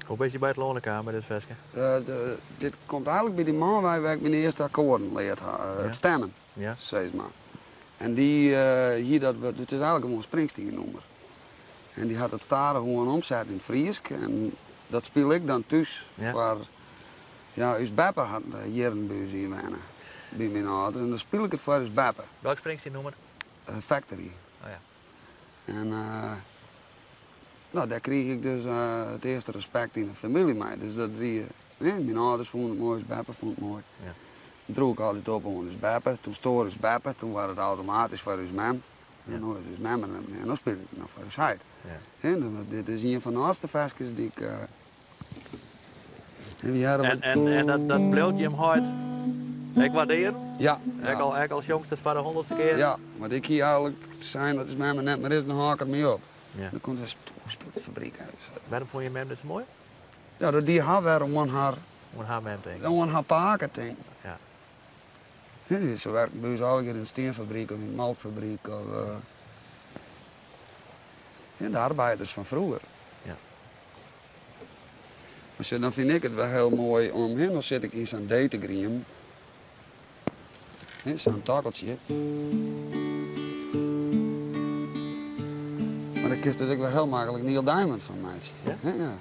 Hoe ben je bij het lonen bij dit versje? Dit komt eigenlijk bij die man waar ik mijn eerste akkoorden leerd. Het stemmen, Ja. zeg maar. En die, dit is eigenlijk een Springsteen-nummer. En die had het staren gewoon omzet in het Fries. En dat speel ik dan thuis voor... Ja, ons Beppe had hier een buis hier wennen. Bij mijn ouders. En dan speel ik het voor ons Beppe. Welk Springsteen nummer? Factory. Oh ja. En nou, daar kreeg ik dus het eerste respect in de familie mee. Dus dat die, mijn ouders vonden het mooi, ons Beppe vond het mooi. Ja. Toen droeg ik altijd op om ons Beppe. Toen stoorde ons Beppe. Toen was het automatisch voor ons mem. Ja. En dan was ons mem en dan speelde ik het nog voor ons heid. Ja. En dit is een van de oudste versjes die ik... En dat bleef je hem hard. Ik waardeer. Ja. Ik als jongste voor de 100ste keer. Ja, maar ik hier eigenlijk zijn dat is mij maar net, maar er is een haker mee op. Ja. Dan komt er speelt de fabriek uit. Waarom vond je hem dit zo mooi? Ja, dat die had weer om haar Mem tegen. gewoon haar paken ding. Ja. Ja, ze werken bij ons al in een steenfabriek of in een melkfabriek of de arbeiders van vroeger. Ja. Maar dan vind ik het wel heel mooi om hem, dan zit ik in zo'n dategriem. Zo'n takkeltje. Maar dan kiest dus ook wel heel makkelijk Neil Diamond van mij. Ja? Ja.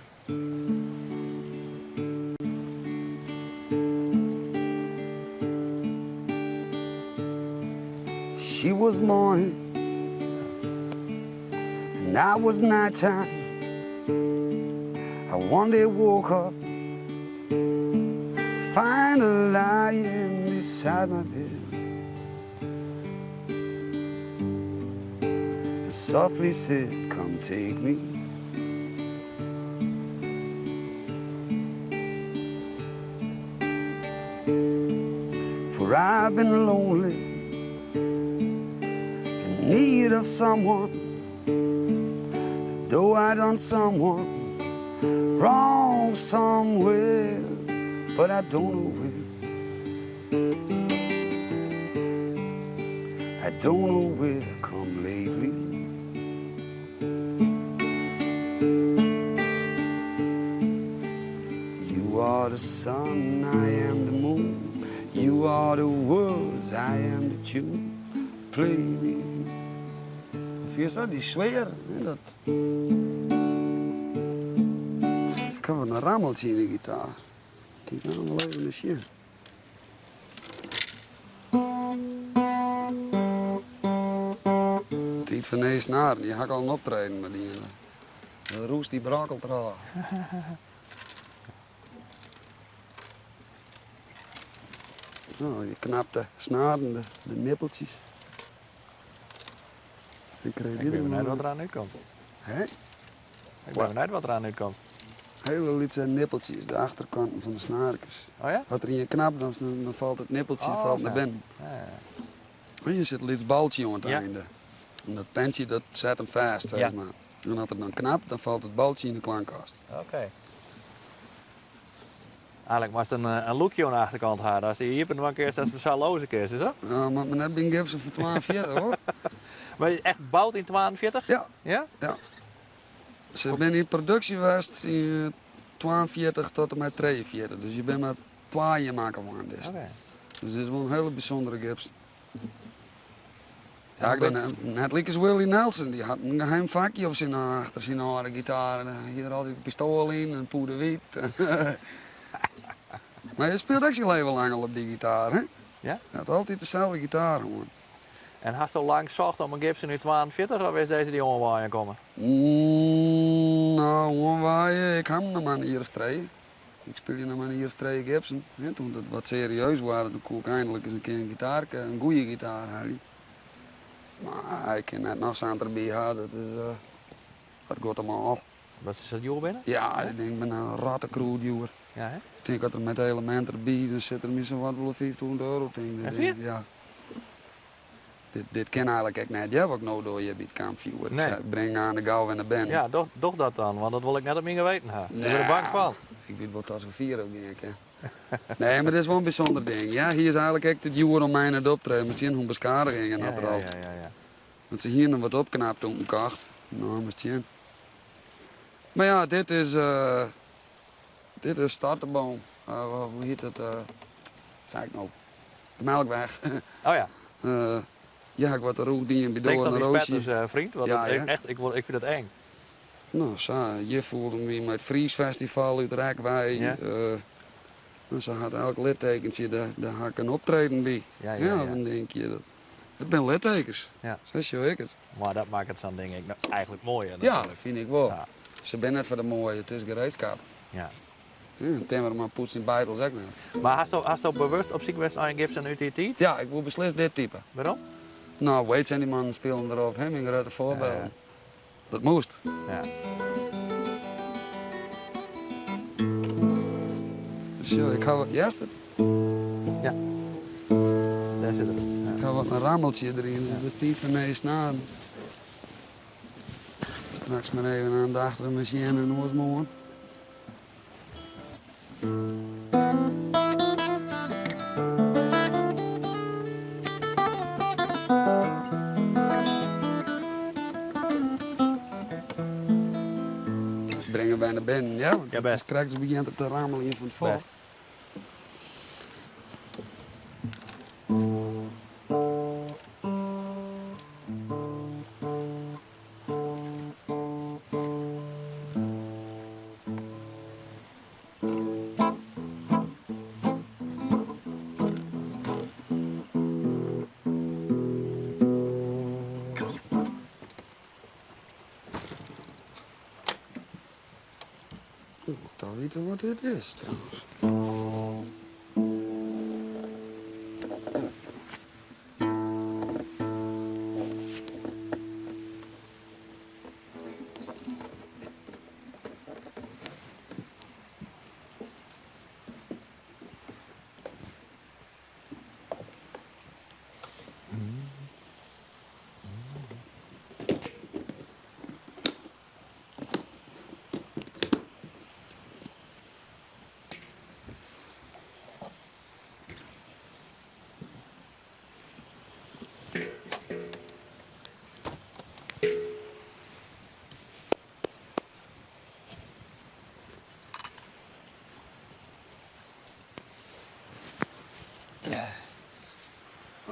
She was morning and I was nighttime. I one day woke up, find her lying beside my bed. And softly said, come take me. For I've been lonely, in need of someone, though I done someone wrong somewhere, but I don't know where. I don't know where come lately. You are the sun, I am the moon. You are the words, I am the tune. Play me. Vind je dat? Die sfeer. Dat... Ik heb een rammeltje in de gitaar. Kijk nou wel even de shit. Tijd van nee snaren, die ga ik al een optreden met die. De roest die brakelt er al. Nou, je knapt de snaren, de nippeltjes. Ik ben benieuwd wat er aan uitkomt. Hè? Ik ben benieuwd wat er aan uitkomt. Hele lietse nippeltjes, de achterkanten van de snaartjes. Oh ja? Wat er in je knapt, dan valt het nippeltje valt naar binnen. Ja. En je zit een liets baltje aan het Ja. einde. En dat pentje dat zet hem vast, zeg maar. En als het dan knapt, dan valt het baltje in de klankkast. Oké. Eigenlijk moest een lookje aan de achterkant hebben. Als die hier een keer een speciaal loze keer is, is dat? Ja, maar net ben Gibson van 12 jaar hoor. Maar je echt bouwt in 42? Ja. Ja? Ja. Ze zijn in productie geweest in 42 tot en met 43. Dus je bent met 2 jaar maken van dit. Oké. Dus het is wel een hele bijzondere Gibson. Ja, ik denk net like als Willie Nelson, die had een geheim vakje op zijn achter zijn harde gitaar. Hier had altijd een pistool in, een poederwiet. Maar je speelt ook zijn leven lang al op die gitaar, hè? Ja? Je had altijd dezelfde gitaar gewoon. En had je al lang gezocht om een Gibson nu 42 of is deze die onwaaien komen? Nou, onwaaien, ik heb hem nog maar een hier of 2. Ik speel je nog maar een hier of 2 Gibson. Ja, toen het wat serieus waren, toen kon ik eindelijk eens een keer een gitaar, een goede gitaar halen. Maar ik kan net nog zo'n erbij hebben, dat gaat allemaal. Wat is dat joh binnen? Ja, ik denk ben een rattenkroel joer. Ja, hè? Ik denk dat er met elementen erbij, dan zit er misschien wat wel €500 in. Echt weer? Ja. Dit ken eigenlijk ik net. Ja, wat ik nou door je biedt kan vuur. Nee. Ik breng aan de gauw en de ben. Ja, doch dat dan, want dat wil ik net op mijn geweten hebben. Ik ben er bang van. Ik weet wat als een vier ook denk ik. Nee, maar dat is wel een bijzonder ding. Ja, hier is eigenlijk echt het joer om mij net op te treden. Misschien een beschadiging en dat er al. Ja. Want ze hier nog wat opknapt om de kacht. Nou, misschien. Maar ja, dit is Dit is starterboom. Hoe heet het? Wat zei ik nou? De Melkweg. Oh ja. Ja, ik word er ook die in Denk Bidoor dat en die Roosje. spetters, vriend? Want Ja, dat, ja. echt, ik vind dat eng. Nou, zo, je voelde me met het Fries Festival uit Rekwij. Ja. Nou, ze had elk littekentje, daar had ik een optreden bij. Ja. Dan denk je, dat zijn littekens. Ja. Zo zie ik het. Maar dat maakt het zo'n ding eigenlijk mooier Ja, natuurlijk. dat vind ik wel. Ja. Ze zijn net voor de mooie, het is gereedschap. Ja. Timmerman poetsen in Beitels ook niet. Maar hast du bewust op zoek geweest aan Gibson uit die tijd? Ja, ik wil beslist dit type. Waarom? Nou, weet en die mannen spelen erop, hem in grote voorbeelden. Ja. Dat moest. Ja. Dus ja, ik ga wat, juist het? Ja. Daar zit het. Ja. Ik ga wat een rammeltje erin, de tijd van nee snaren. Straks maar even aan de achtermachine en Oosmoorn. Brengen wij naar binnen, ja? Want Ja, het best. is straks begint het te rammelen hier van het veld. Best. Ik moet toch weten wat dit is trouwens.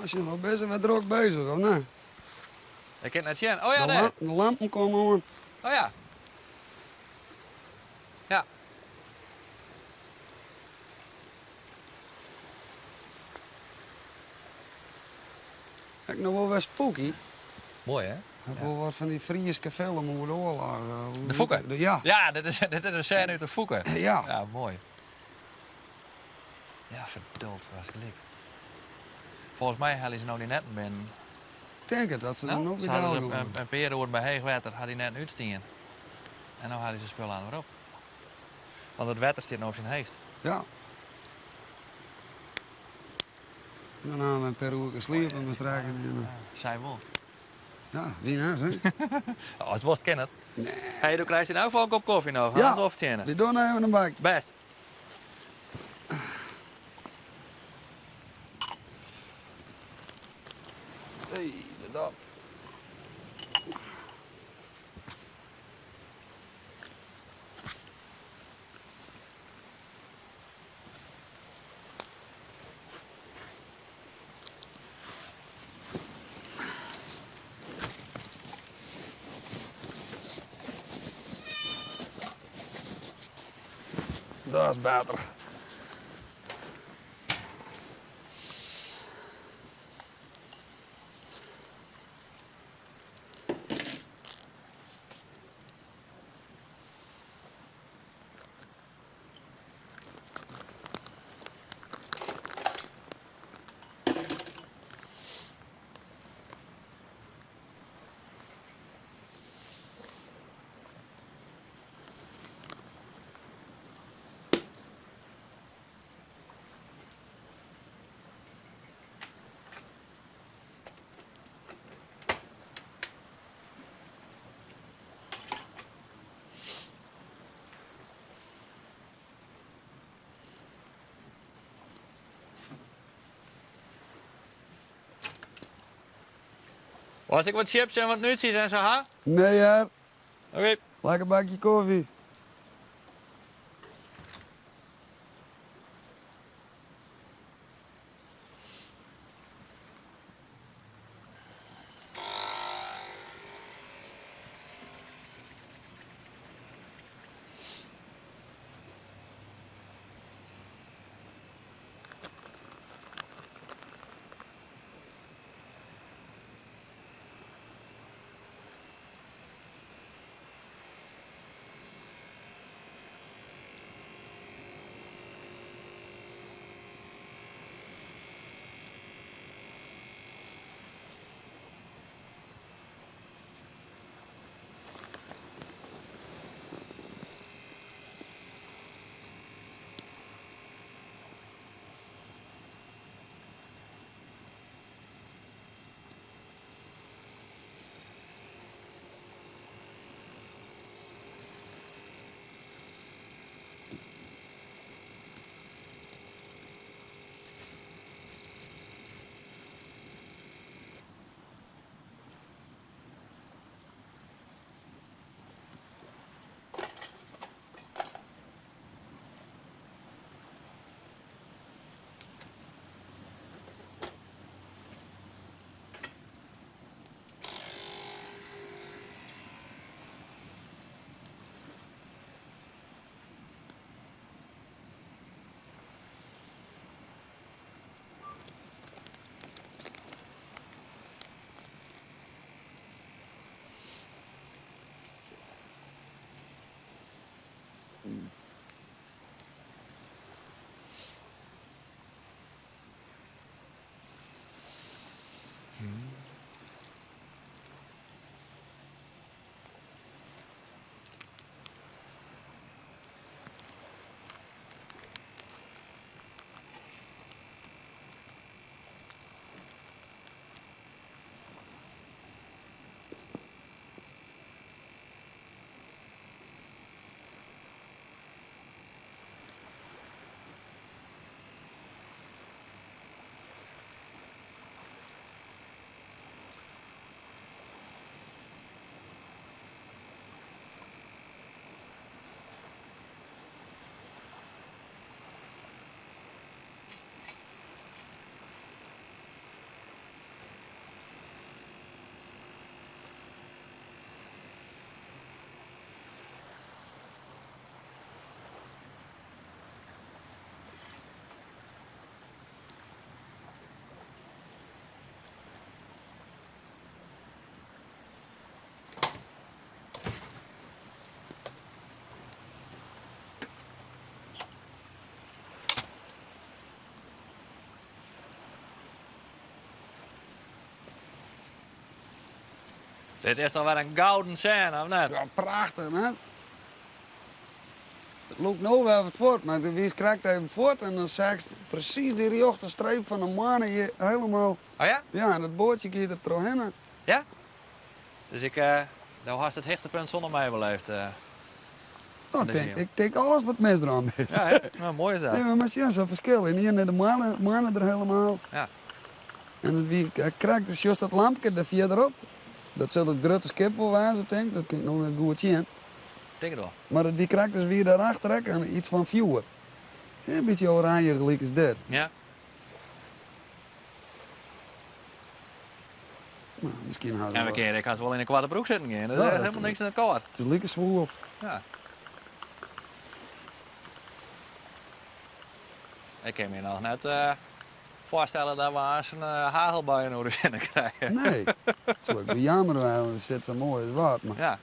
Als je nog best wel druk bezig, of nee? Ik ken het zien. Oh ja, de, nee. de lampen komen aan. Oh ja. Ja. Heb ik nog wel weer spooky. Mooi hè? Heb wel wat van die Friese filmen over de oorlog. De Fokker? Ja. Ja, dit is een scène uit de Fokker. Ja. Ja, mooi. Ja, verdomd, was gelijk. Volgens mij hadden ze nou die netten binnen. Ik denk het, dat ze dan ook Nou, weer ze hadden daar een periode bij Heegwetter had die net uitstingen. En nu hadden ze spullen aan erop. Want het wetter zit nog op zijn heest. Ja. En dan hebben we een paar uur gesliepen en we straken in. Zij wel. Ja, wie nou, hè? Oh, het wordt kennet. Nee. Hey, dan krijg je in elk geval een kop koffie nog. Ja. Anders of We doen even een bak. Best. Hey, dat. Dat is beter. Was ik wat chips en wat nutsies en zo, ha? Nee, hè? Oké. Lekker bakje koffie. Dit is toch wel een gouden scène, of net? Ja, prachtig, hè? Het loopt nou wel wat voort, maar de wies krijgt even voort en dan zag je precies die rechte streep van de mannen hier helemaal. Oh ja? Ja, en dat bootje gaat er doorheen. Ja? Dus nou had het hechtepunt zonder mij beleefd. Nou, ik denk alles wat mis eraan is. Ja, hè? Nou, mooi is dat. Nee, maar zie je zo'n verschil. En hier naar de mannen er helemaal. Ja. En wie krijgt dus juist dat lampje er verderop. Dat zal het grote skip wel wijzen, denk ik. Dat kan ik nog niet goed zien. Denk het wel. Maar die krijgt dus weer daarachter en iets van viewer. Ja, een beetje oranje gelijk is dit. Ja. Nou, misschien hadden En we kunnen, ik had wel in een kwarte broek zitten gaan. Dat is Ja, echt dat helemaal is- niks in het koud. Het is lekker zwoel op. Ja. Ik kan me nog net voorstellen dat we eens een hagelbui in de zinnen krijgen. Nee, het is ook wel jammer, want het zit zo mooi als wat. Maar Ja.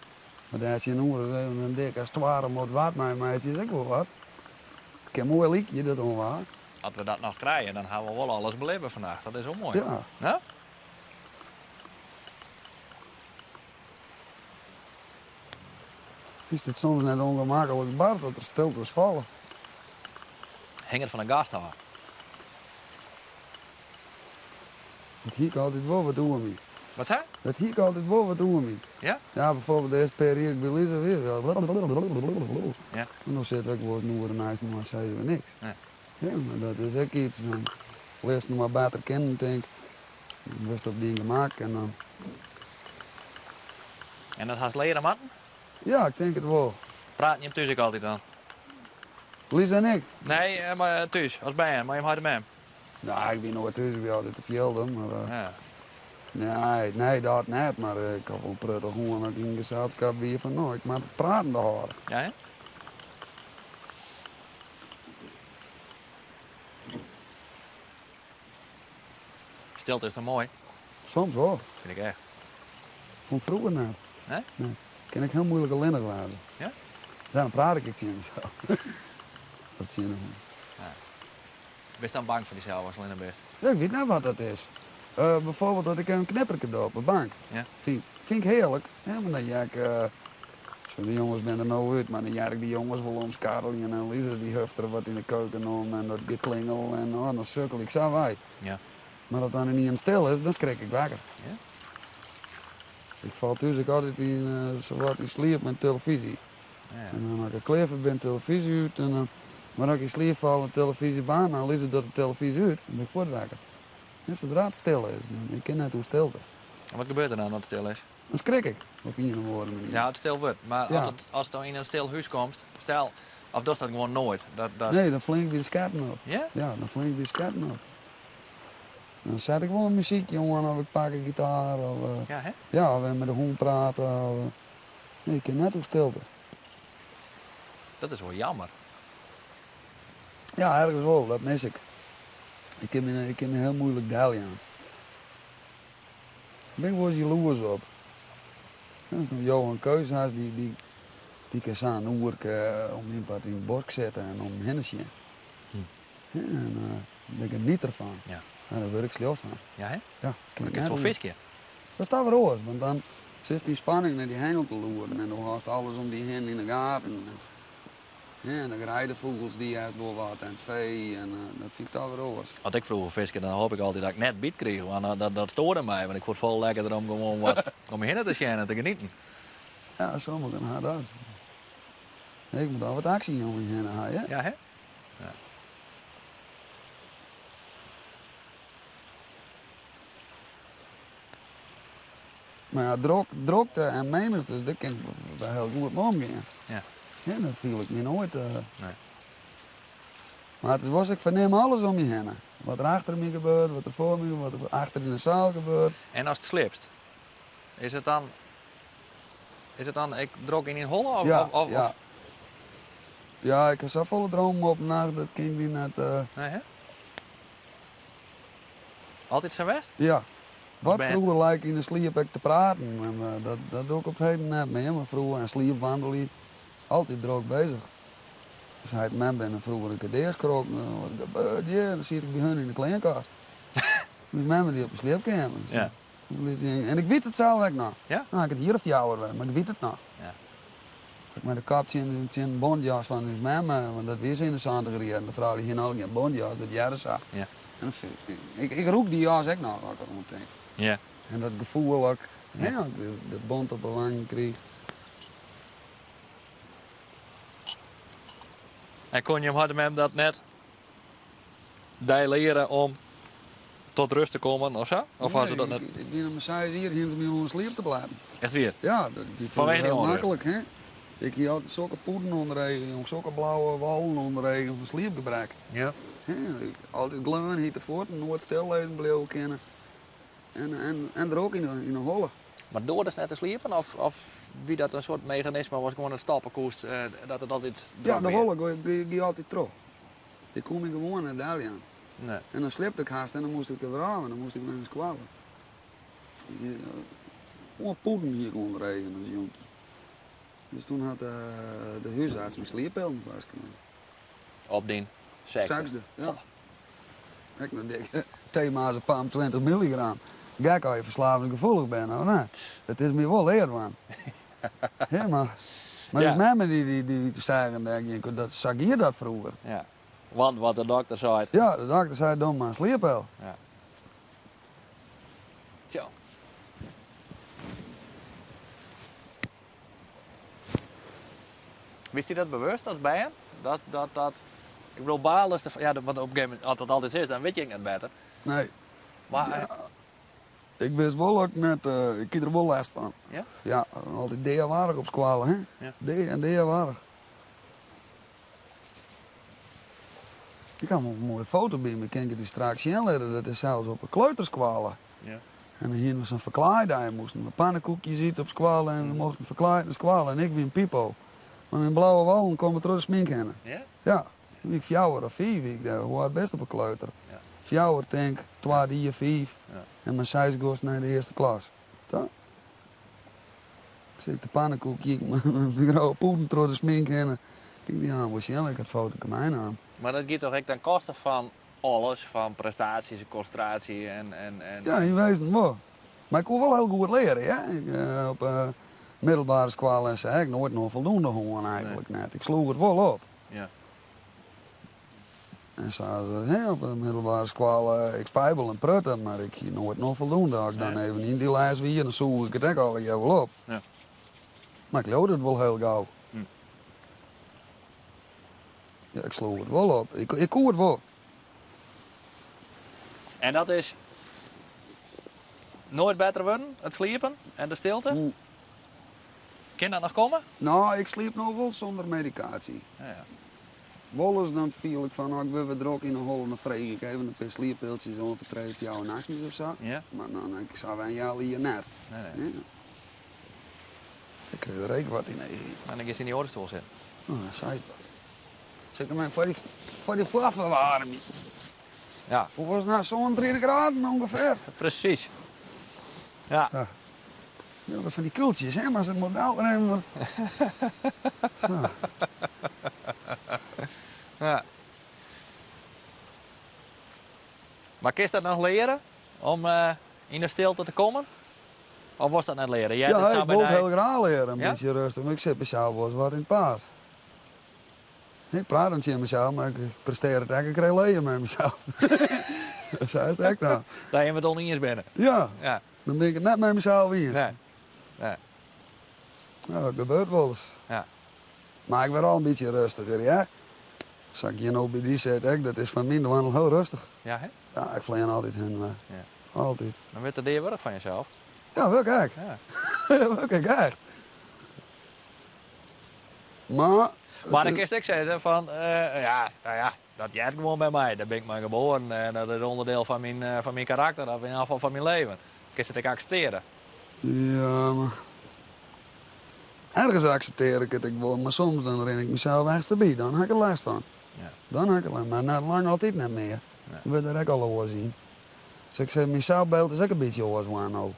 dat je een oren een dik als 12 moet wat mij, maar het is ook wel wat. Ik heb een mooi liedje, dat onwaar. Als we dat nog krijgen, dan gaan we wel alles beleven vandaag. Dat is ook mooi. Ja. Ja? Is het soms net ongemakkelijk bar dat er stiltes vallen. Hing het van een gast af. Het hiek altijd wel wat doen we mee. Wat zei? Het hiek altijd wel wat doen we mee. Ja? Ja, bijvoorbeeld deze periode bij Lisa weer. Ja. En dan zitten we ook wel eens nu een ijs, maar zeggen we niks. Nee. Ja, maar dat is ook iets. Dan leer je nog maar beter kennen, denk ik. Dan best op dingen maken en dan... En dat had leren, man? Ja, ik denk het wel. Praat je hem thuis ook altijd dan? Lisa en ik. Nee, maar thuis, als bij hem, maar je hem harder met hem. Nou, ik ben nooit thuis bij altijd te velden, maar... Ja. Nee, dat niet, maar ik heb wel prettig gewoon dat ik in gezelschap weer van, nou, ik maak het praten horen. Ja, hè? Stilte is dan mooi, Soms wel. vind ik echt. Vond vroeger niet. Nee? Nee. Kan ik heel moeilijk alleen worden. Ja? Daarom praat ik het niet zo. Dat zie je nog. Wees dan bang voor diezelf als alleen best. Ja, ik weet niet wat dat is. Bijvoorbeeld dat ik een knipperke doe op een bank. Ja. Vind ik heerlijk. Ja, maar dan ja, ik... zo, de jongens ben er nou uit, maar dan jaag ik die jongens wel om Karel en Lisa die hufteren wat in de keuken om en dat geklingel en dan sukkel ik zo wij. Ja. Maar als het dan niet aan stil is, dan schrik ik wakker. Ja? Ik val thuis ik altijd in, zowat in sliep met televisie. Ja. En dan heb ik kleven ben televisie uit en dan, maar als ik in sliep val en televisie baan, dan is het door de televisie uit, dan ben ik voor het wakker. En zodra het stil is, ik ken net hoe stilte. En wat gebeurt er dan als het stil is? Dan schrik ik, op een of andere manier. Ja, het stil wordt. Maar Ja. als het dan in een stil huis komt, stel, of dat is dat gewoon nooit. Dat... Nee, dan flink weer de skaten op. Ja? Ja, dan flink weer de skaten op. Dan zet ik wel een muziek, jongen, of ik pak een gitaar, of Ja, hè? ja, of met de hond praten. Of, nee, ik ken net hoe stilte. Dat is wel jammer. Ja, ergens wel, dat mis ik. Ik heb een heel moeilijk deel aan. Ik ben wel eens jaloers op. Dat is nog Johan Keushuis, die kan zijn oer om in het bos zetten en om hen te zien. Ja, en daar ben ik niet ervan. Ja. Ja, daar word ik slecht van. Ja, hè? Ja, Maar ik is wel visje. Dat staat weer oors, want dan zit die spanning naar die hengel te loeren en dan gaat alles om die hen in de gaten. Ja, en dan rijden vogels die juist wel wat en het vee en dat vind ik daar weer oors. Als ik vroeger visje, dan hoop ik altijd dat ik net biet kreeg. Want dat stoorde mij, want ik vond het vol lekker om gewoon wat om heen te schijnen en te genieten. Ja, sommigen gaan dat. Ik moet al wat actie om je heen hebben, ja? Ja, hè? Ja. Maar ja, drokte en menigtes, daar kan ik wel heel goed mee omgaan. Ja. Ja, dat viel ik me nooit. Nee. Maar het was ik verneem alles om je heen. Wat er achter me gebeurt, wat er voor me, wat er achter in de zaal gebeurt. En als het slipst, is het dan, ik drok in holle of, Ja, of ja. Ja, ik had zo volle dromen op nacht, dat ging die net. Nee, hè? Altijd zo west? Ja. Wat ben je- vroeger lijkt in de sliep ik te praten. En, dat doe ik op het heden net meer. Maar vroeger en sliepwandelen, altijd droog bezig. Dus hij met ben en vroeger een kadeers krook. Wat gebeurt hier? Dan zie ik bij hun in de kleinkast. Dus met me die op de sleepkamer. Dus, Ja. Dus en ik weet het zelf ook nog. Ja? Nou, ik heb het hier of jouw weer, maar ik weet het nog. Ja. Ik met de kapje in een bondjas van zijn mama, want dat weer in de 70 jaren. De vrouw die ging al een bondjas, dat jaren zag. Ja. En dan vind ik roek die jas ook nog lekker meteen. Ja. En dat gevoel ook, ja, de bond op een wang kreeg. En kon je hem hadden met hem dat net die leren om tot rust te komen of zo? Of was het dat net? Ik ben naar mijn hier, hier ze me onder sleep te blijven. Echt weer? Ja, die Vanwege vond ik die heel onrust? makkelijk, hè. Ik hier altijd zulke poeden onderregen, jongen, zulke blauwe wallen onderregen van sleepgebrek. Ja. Ja, altijd gleun, hier tevoort, nooit stilleven bleven kennen. En er ook in de holle. Maar door dus net te sliepen of wie dat een soort mechanisme was, gewoon een stappenkoest, dat het altijd Ja, druk de weer? holle ging altijd terug. Die kom ik gewoon naar daar aan. Nee. En dan slipte ik haast en dan moest ik er weer aan, dan moest ik naar een squallen. Gewoon poeden hier onderregen als jonkie. Dus toen had de huisarts mijn sleephelm vastgenomen. Op die sekste. Saxde, ja. Goh. Ik nou denk, theemazepam 20 milligram. Kijk al je verslavingsgevoelig bent, nou nee. Het is me wel leer man. Ja, maar Ja. met mij die zeggen, denk ik, dat zag hier dat vroeger. Ja. Want wat de dokter zei. Ja, de dokter zei dan maar sleepel. Ja. Tja. Wist hij dat bewust als bij hem? Dat... Ik bedoel, baal is ja, want op een gegeven moment, als dat altijd is, dan weet je het net beter. Nee, Maar ja, ik wist wel ook net, ik heb er wel last van. ja? Ja, altijd deelwaardig op squalen, hè? Ja. Deelwaardig. Ik had een mooie foto bij me, kan ik die straks inleggen, dat is zelfs op een kleuterskwalen. Ja. En hier was een verkleed, je moest een pannenkoekje zitten op squalen en we mochten verkleed naar squalen en ik ben Pipo. Maar mijn blauwe wallen komen terug de smink heen. Ja? Ja, ik 4 of 5, ik hoor het best op een kleuter. Ja. 4 denk 2, 5 Ja. en mijn 6 goes naar de eerste klas. Zo. Zit ik de pannenkoekje, ik mijn grauwe poeden terug de smink heen. Ik dacht, ja, waarschijnlijk het foto aan mijn naam. Maar dat gaat toch echt ten koste van alles, van prestaties en concentratie en... Ja, in wezen wel. Maar ik kon wel heel goed leren, ja. Ik, op middelbare school en zei ik nooit nog voldoende gewoon eigenlijk net. Ik sloeg het wel op. Ja. En zeiden ze, op de middelbare school, ik spijbel en prutten, maar ik hier nooit nog voldoende. Als ik dan Nee. even in die lijst weer, dan zoek ik het ook al wel op. Ja. Maar ik leerde het wel heel gauw. Hm. Ja, ik sloeg het wel op. Ik kon het wel. En dat is nooit beter worden, het sliepen en de stilte. Hm. Kan dat nog komen? Nou, ik sliep nog wel zonder medicatie. Ja, ja. Wel eens dan viel ik van, nou, ik wil weer druk in een hol en dan vreeg ik even een paar slieppiltjes over 3 of 4 nachtjes of zo. Ja? Maar dan ik zou wij jou hier net. Nee, nee. Ja. Ik kreeg er ook wat in egen. Maar dan is hij in die oordestoel zitten. Oh, dat zei ze. Zet hem maar voor die verwarming. Ja, Hoe was het nou? Zo'n 3 graden ongeveer. precies. Ja. Ja. Ja, wat van die kultjes, hè? Maar als het modaal nemen wordt. Zo. Ja. Maar kun je dat nog leren om in de stilte te komen? Of was dat net leren? Jij Ja, dat zou ik bij wil die- heel graag leren, een Ja? beetje rustig. Maar ik zit mezelf wel eens wat in het paard. Ik praat niet in mezelf, maar ik presteer het eigenlijk relieën met mezelf. Zo is het echt nou. Dat je met oneens binnen. Ja, Ja. dan ben ik het net met mezelf eens. Nee. Nee. Ja, dat gebeurt wel eens. Ja. Maar ik word al een beetje rustiger, ja. Als ik hier nou bij die zit, dat is van minder wel heel rustig. Ja, hè? Ja, ik vleen altijd heen, maar Ja. altijd. Dan wordt er werk van jezelf. Ja, wel kijk. Ja. Wel kijk, echt. Maar... Maar dan kun je ook zeggen van, ja, nou ja, dat jij gewoon bij mij. Daar ben ik maar geboren en dat is onderdeel van mijn karakter, of in ieder geval van mijn leven. Kun je het ook accepteren? Ja, maar... Ergens accepteer ik het ik wel, maar soms dan ren ik mezelf echt voorbij. Dan heb ik er last van. Ja. Dan heb ik er last, maar net lang altijd niet meer. Nee. Ik wil er ook al over zien. Dus ik zeg, mijn zelfbeeld is ook een beetje oorzaak nou.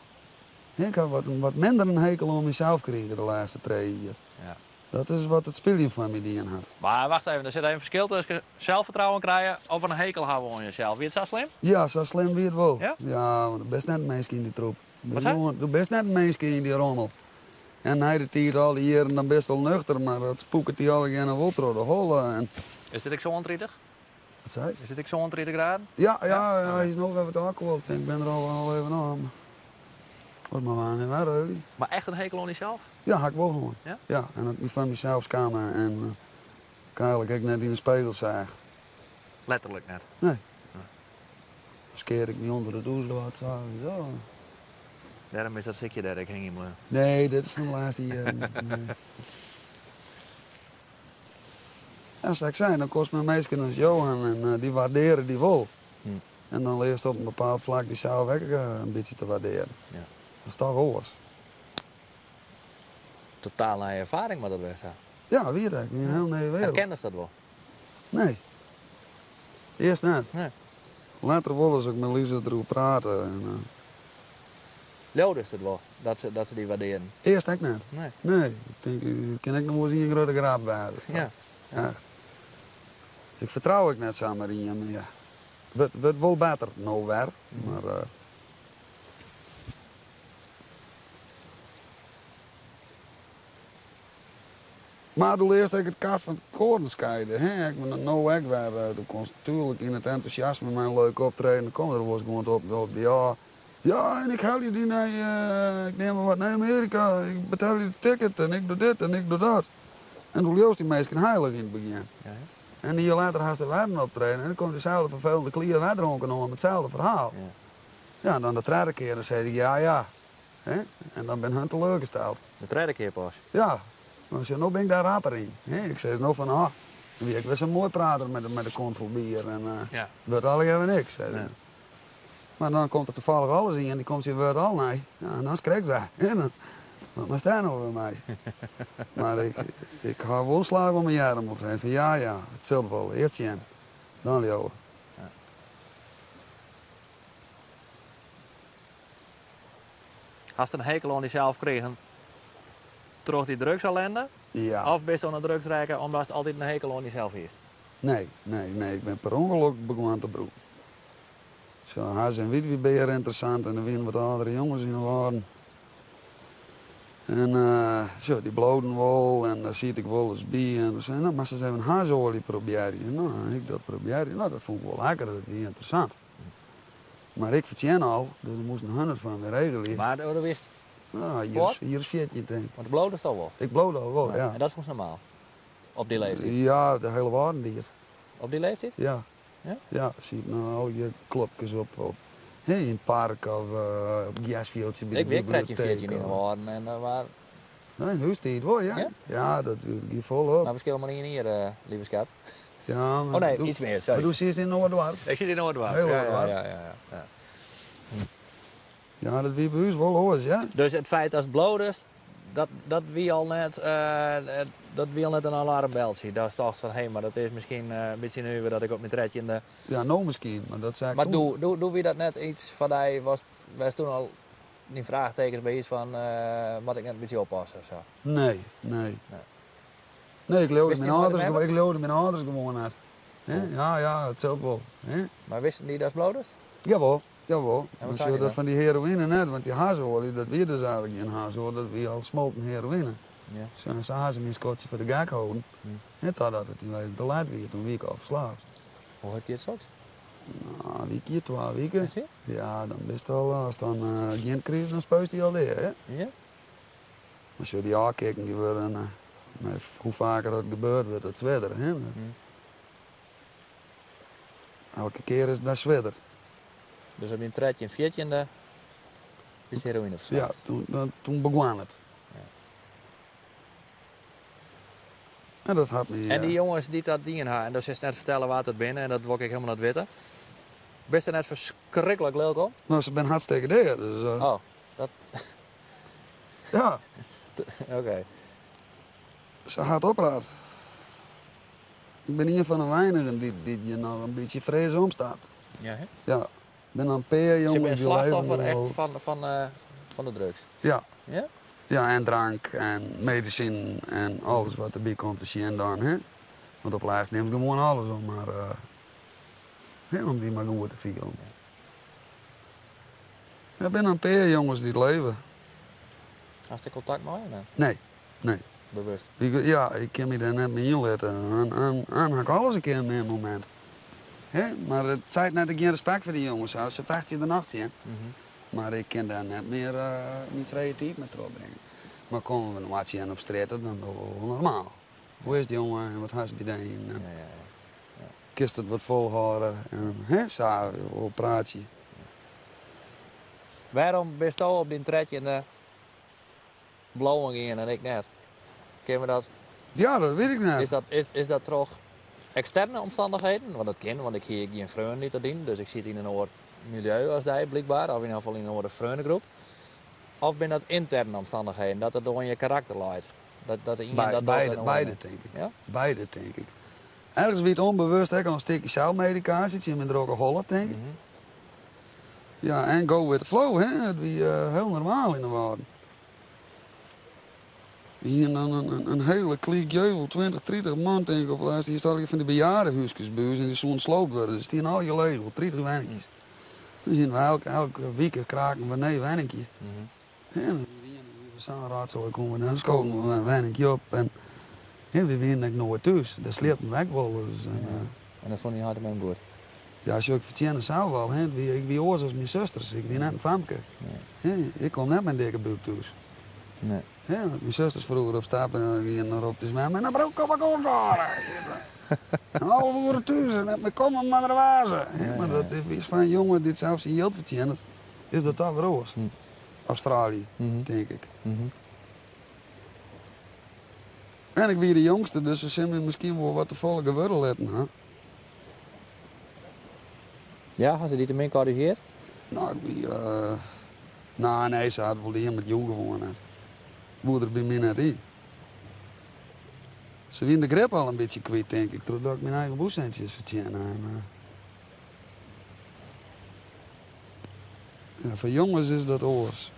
Ik heb wat minder een hekel om mezelf gekregen de laatste 3 jaar. Ja. Dat is wat het spelje van me die in had. Maar wacht even, er zit even een verschil tussen zelfvertrouwen krijgen of een hekel houden aan jezelf. Wie het zo slim? Ja, zo slim wie het wel. Ja? Ja, want best net mensen in die troep. Je bent net een mensje in die rommel. En hij de tijd al die jaren dan best wel nuchter, maar dat spoeket die al geen wat door de holen. En... Is dit ook zo 30? Wat zei je? Is dit ook zo 30 graden? Ja, hij is nog even te akkoord. Ik ben er al even aan. Wordt maar aan en waar, jullie. Maar echt een hekel aan jezelf? Ja, ik wel gewoon. Ja? Ja, en ook niet van mezelf schamen en eigenlijk ik net in de spiegel zag. Letterlijk net. Nee. Dan keer ik niet onder de douche wat zo. Daarom is dat stukje daar, ik hing hem. Nee, dit is de laatste jaren. Nee. Ja, zou ik zijn, dan kost mijn meisje als Johan en die waarderen die wel. En dan leer je op een bepaald vlak die zelf ook een beetje te waarderen. Ja. Dat is toch alles. Totaal naar je ervaring met dat weg. Ja, wie dat? Ik ben een heel nieuwe wereld. Herkennen ze dat wel? Nee. Eerst net. Nee. Later willen ze ook met Lisa erover praten. En, Leeuwde is het wel, dat ze die waarderen? eerst ik net. Nee. Nee, ik denk, kan ik nog wel eens in een grote graap bij. Ja. Echt. Ik vertrouw ik net samen in je, maar ja. Het wordt wel beter, nou weer. Maar maar doe eerst ik het kast van het koren scheiden. Hè? Ik ben nou ook weer. Dan kon natuurlijk in het enthousiasme mijn leuk optreden. Dan kwam er was gewoon op ja. Ja, en ik haal je die naar, ik neem maar wat naar Amerika. Ik betaal je de ticket en ik doe dit en ik doe dat. En toen Joost die meisje heilig in het begin. Ja, ja. En hier later haast er weer een optreden. En dan komt dezelfde vervelende klier weer dronken om hetzelfde verhaal. Ja. Ja, dan de tweede keer dan zei ik ja. Hè? En dan ben hun teleurgesteld. De tweede keer pas. Ja, maar zo, nou ben ik daar rapper in. Hè? Ik zei nou van, ik was een mooi prater met de kont vol bier. En Ja. wordt al even niks. Zei ze. Nee. Maar dan komt er toevallig alles in en die komt ze weer al naar. Ja, en dan schrik ze. En dan, wat staan nou bij mij? Maar ik ga wel slagen om mijn jaren op zijn. Van ja, het zult wel. Eerst zien. Dan Leo. Ja. Hast je een hekel aan jezelf gekregen? Terug die drugsellende? Ja. Of ben je aan het drugsrijken omdat het altijd een hekel aan jezelf is? Nee. Ik ben per ongeluk begonnen te broeken. Zo, haas en wiet wie beer interessant en er winnen wat oudere jongens in de waren. En zo, die bloden wel en daar zie ik wel eens bij. En ze zeiden, nou, maar ze zeiden, haasolie probeer je. Nou, ik dat probeer je. Nou, dat vond ik wel lekker, dat is interessant. Maar ik verdien al, dus er moest een 100 van me regelen. Maar dat wist. Nou, Wat? hier is 14 denk ik. Want de bloed is al wel. Ik bloed al wel, ja. En dat was normaal. Op die leeftijd. Ja, de hele waarde die het. Op die leeftijd? Ja. Ja? Ja, zie je nou al je klopjes op in het park of op het gasveldje bij Ik de weet dat je bibliotheek. 14 in de waren en waar. Nee, hoe is het wel, ja? Ja? Ja, dat gaat volop. Nou, we schelen maar niet hier, lieve schat. Ja, maar Oh nee, doe- iets meer, Maar sorry. doe ze eens in Noordwijk. Ik zit in Noordwaard. Heel Ja, Noordwaard. ja. Ja, dat wie bij ons wel hoor, ja. Dus het feit dat het bloed is, dat wie al net een alarmbeltje. Dat is toch van, hé, maar dat is misschien een beetje nu dat ik op mijn tredje in de... Ja, nou misschien, maar dat zei ik Maar toen. doe wie dat net iets van die, was toen al die vraagtekens bij iets van, wat ik net een beetje oppassen of zo? Nee. Nee, ik leeuwde Wist mijn je wat ouders, hem hebben? ik leeuwde mijn ouders gewoon uit. Hè? Oh. Ja, het zelf wel. Hè? Maar wisten die dat het bloed is? Jawel. En Dan wat zie zei je die dat dan? van die heroïne net, want die hazeolie, dat weer dus eigenlijk geen hazeolie, dat weer al smolten heroïne. Ja. Ze hazen mijn skotje voor de gek houden. En totdat het in te laat weer, toen week al verslaafd. Hoe heb je het zo? Nou, een weekje, 2 weken. Is ie? Ja, dan best al, als dan geen crisis, dan spuist hij al leer, hè. Ja? Als je die aankijken, die worden, hoe vaker dat gebeurt, wordt het zwaarder, hè. Elke keer is dat zwaarder. Dus op je tredje en 14e is heroïne Ja, verslaafd. toen begon het. Ja. En dat had me... En die jongens die dat dingen hebben, en dat is net vertellen waar het binnen, en dat wil ik helemaal niet weten. Best er net verschrikkelijk leuk om? Nou, ze ben hartstikke deer, dus... Oh, dat... Ja, Oké. ze gaat opraad. Ik ben een van de weinigen die je nog een beetje vrees omstaat. Ja, hè? Ja, ik ben een peer Dus jongen. je bent die slachtoffer leven echt wel- van de drugs? Ja. Ja? Ja, en drank en medicijn en alles wat erbij komt te zien dan, hè. Want op laatst neem ik gewoon alles om maar... om die maar goed te vieren. Er zijn een paar jongens die leven. Had je contact met hem? Nee. Bewust. Ja, ik kan me daar net mee inletten. En heb ik alles een keer in mijn moment. Hè? Maar het zei net, ik geen respect voor die jongens. Ze vechten de nacht in. Maar ik kan daar net meer mijn vrije tijd met terugbrengen. Maar komen we nog wat zien op straat, dan is het wel normaal. Hoe is die jongen en wat heeft hij gedaan? Kist het wat volhouden en zo, operatie. Waarom ben je op die tredje in de blauwe in en ik net? Ken we dat? Ja, dat weet ik niet. Is dat toch externe omstandigheden? Want dat ken, want ik hier geen vrienden niet te dienen, dus ik zit in een oor milieu als die blijkbaar, of in ieder geval in een oor vriendengroep. Of ben dat interne omstandigheden, dat het door in je karakter leidt? Beide denk ik. Ja? Beide denk ik. Ergens wie het onbewust, ik al een stukje zelfmedicatie, je bent er ook een hollen denk ik. Ja, en go with the flow, hè. Het is heel normaal in de waarden. Hier dan een hele kliek jeugel, 20, 30 man denk ik op lijst. Hier staat van de bejaardenhuisjes bij ons en die zo'n sloopt worden. Dus die zijn al je legel, 30 wennetjes. Dan zien we elke week kraken we een wennetje. En we zijn raadsel komen dan schoten we een wennetje op en we winnen nooit thuis. Dat sleept me weg wel. Dus, En dat vond je hard en goed? Ja, als je ook vertellen zelf wel, hè. Ik ben oors als mijn zusters, ik ben net een famke. Ik kom net mijn dikke buik thuis. Nee. Ja, mijn zusters vroeger op stapel en gingen erop dus met mijn broek op elkaar daar. En alle woorden thuis en met komen maar naar wazen. Maar dat is van een jongen die zelfs in geld verdient, is dat toch weer oors. Als vrouw, denk ik. En ik ben de jongste, dus ze zijn me misschien wel wat te volle geworden laten. Hè? Ja, had ze die te min corrigeerd? Nou, ik ben... nee, ze hadden wel die met jou gewonnen. Moeder bij mij net in. Ze wien de grip al een beetje kwijt, denk ik, doordat ik mijn eigen boezentjes vertien. Ja, voor jongens is dat oors.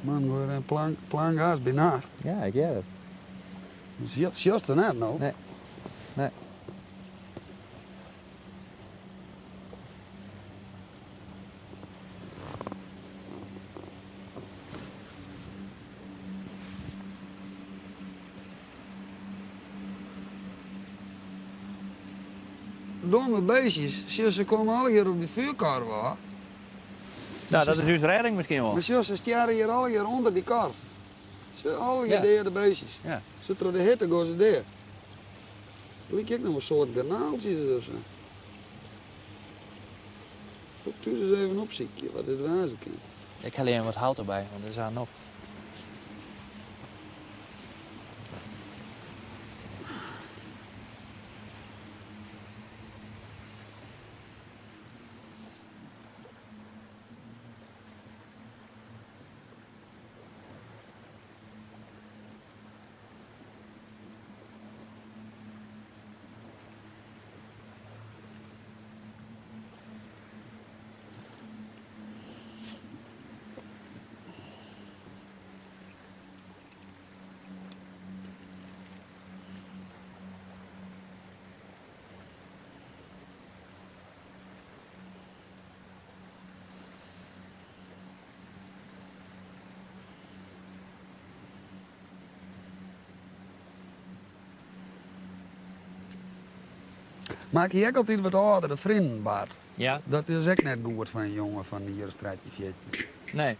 Man, we een plan gas bijnaast. Ja, ik weet het. Dus juist er net nou. Nee. Domme beestjes, ze komen alle keer op die vuurkar waar. Nou, dat is dus redding misschien wel. Maar ze staren hier alle keer onder die kar. Ze alle keer Ja. de beestjes. Ja. Ze door de hitte gaan ze daar. Liek ik nog een soort garnaaltjes of zo. Ook thuis eens even opzieken wat dit wazen kan. Ik heb alleen wat hout erbij, want er is aan op. Maak je ook altijd wat oudere vrienden, Bart? Ja? Dat is ook net goed van een jongen van hier een straatje 14. Nee.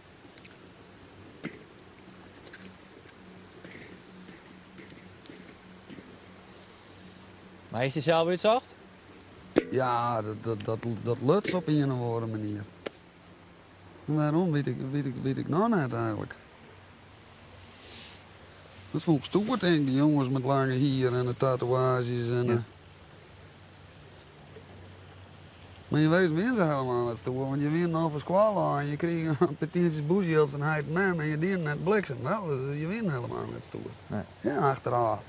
Maar is hij zelf iets zacht? Ja, dat lukt op een of andere manier. En waarom weet ik nou net eigenlijk. Dat vond ik stoer, denk ik, die jongens met lange hier en de tatoeages en... Ja. Maar je weet wie ze helemaal net stoer, want je wint over squallen en je kreeg een petities boezeld van Heid Mem en je dient net bliksem. Wel, dus je wint helemaal net stoer. Nee. Ja, achteraf.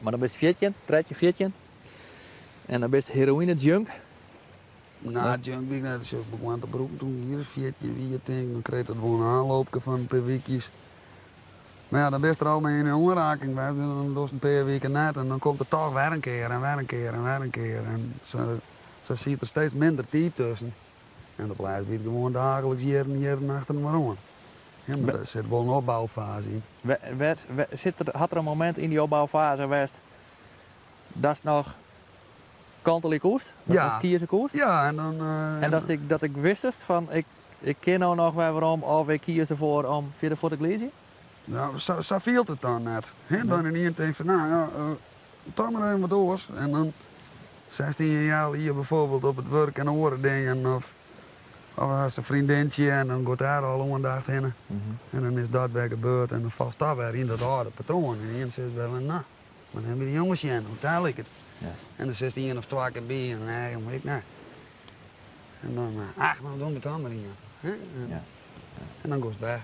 Maar dan ben je 14, 13, 14. En dan ben je heroïne junk. Na junk ben ik net zo begonnen te broeken toen hier 14, wie je denkt, dan kreeg ik dat gewoon een aanloopje van een paar weekjes. Maar ja, dan ben je er al mee in een aanraking geweest, dan doe je een paar weken net en dan komt er toch weer een keer en weer een keer en weer een keer. En zo ziet er steeds minder tijd tussen. En dat blijft weer gewoon dagelijks jaren achter maar aan. Ja, maar er zit wel een opbouwfase in. Had er een moment in die opbouwfase geweest dat is nog kantelijk koest? Dat is nog kiezen koest? Ja, en dan... en dat ik wist van, ik ken nou nog wel waarom, of ik kies ervoor om verder voor te lezen? Ja, zo viel het dan net. Dan in één denk van, nou ja, toch maar even wat oors. En dan 16 jaar hier bijvoorbeeld op het werk en horen dingen. Of als een vriendinnetje en dan gaat daar al een dag heen. En dan is dat weer gebeurd en dan vast dat weer in dat oude patroon. En dan zegt wel, nou, maar dan hebben die jongens hier, hoe tel ik het? Ja. En dan 16 of 2 keer bij en nee, jongen, ik nee. En dan, nou doen we het allemaal hier. En dan gaat het weg.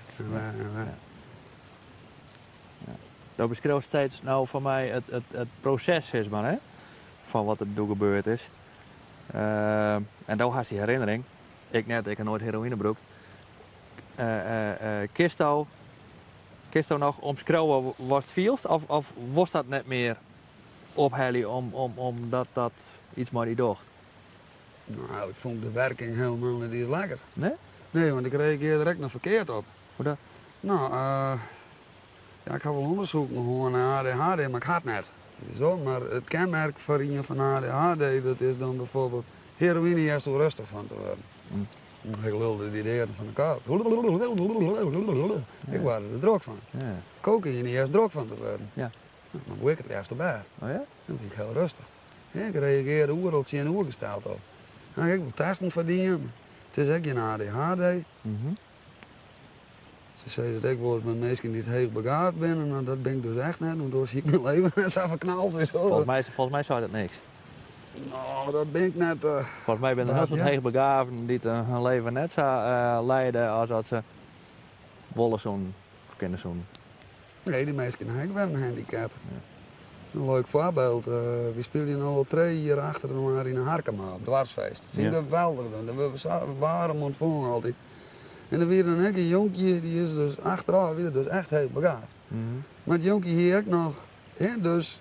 Dat beschrijft steeds nou voor mij het proces is maar, hè? Van wat er door gebeurd is. En daar had die herinnering. Ik heb nooit heroïne gebruikt. Kist nog omschreeuwen was het vielst? Of was dat net meer ophellen omdat dat iets maar niet docht? Nou, ik vond de werking helemaal niet eens lekker. Nee? Nee, want ik reageerde direct nog verkeerd op. Hoe dat? Nou, ja, ik heb wel onderzoek gewoon naar ADHD, maar ik had het net. Zo, maar het kenmerk voor iemand van ADHD, dat is dan bijvoorbeeld heroïne juist zo rustig van te worden. Ik lulde die derde van de kaart. Ik word er druk van. Ja. Cocaïne juist druk van te worden. Ja. Dan word ik het juist erbij. Oh ja? Dan ben ik heel rustig. Ja, ik reageerde oereltje en oergesteld op. Nou, ik wil testen verdienen. Het is echt geen ADHD. Ze zei dat ik wel eens met mensen die het heel begaafd ben, en dat ben ik dus echt net, want door zie ik mijn leven net zo verknald. Volgens mij zou dat niks. Nou, dat ben ik net. Volgens mij ben er heel veel heel begaafden die hun leven net zo leiden als dat ze willen zo'n, of kennen zo'n. Nee, die mensen hebben wel een handicap. Ja. Een leuk voorbeeld. We spelen nu al 3 jaar achter elkaar in een Harkema op dwarsfeest. Vind ik geweldig. We waren ontvangen altijd. En dan weer een jonkje, die is dus achteraf weer dus echt heel begaafd. Maar het jonkje hier ook nog, dus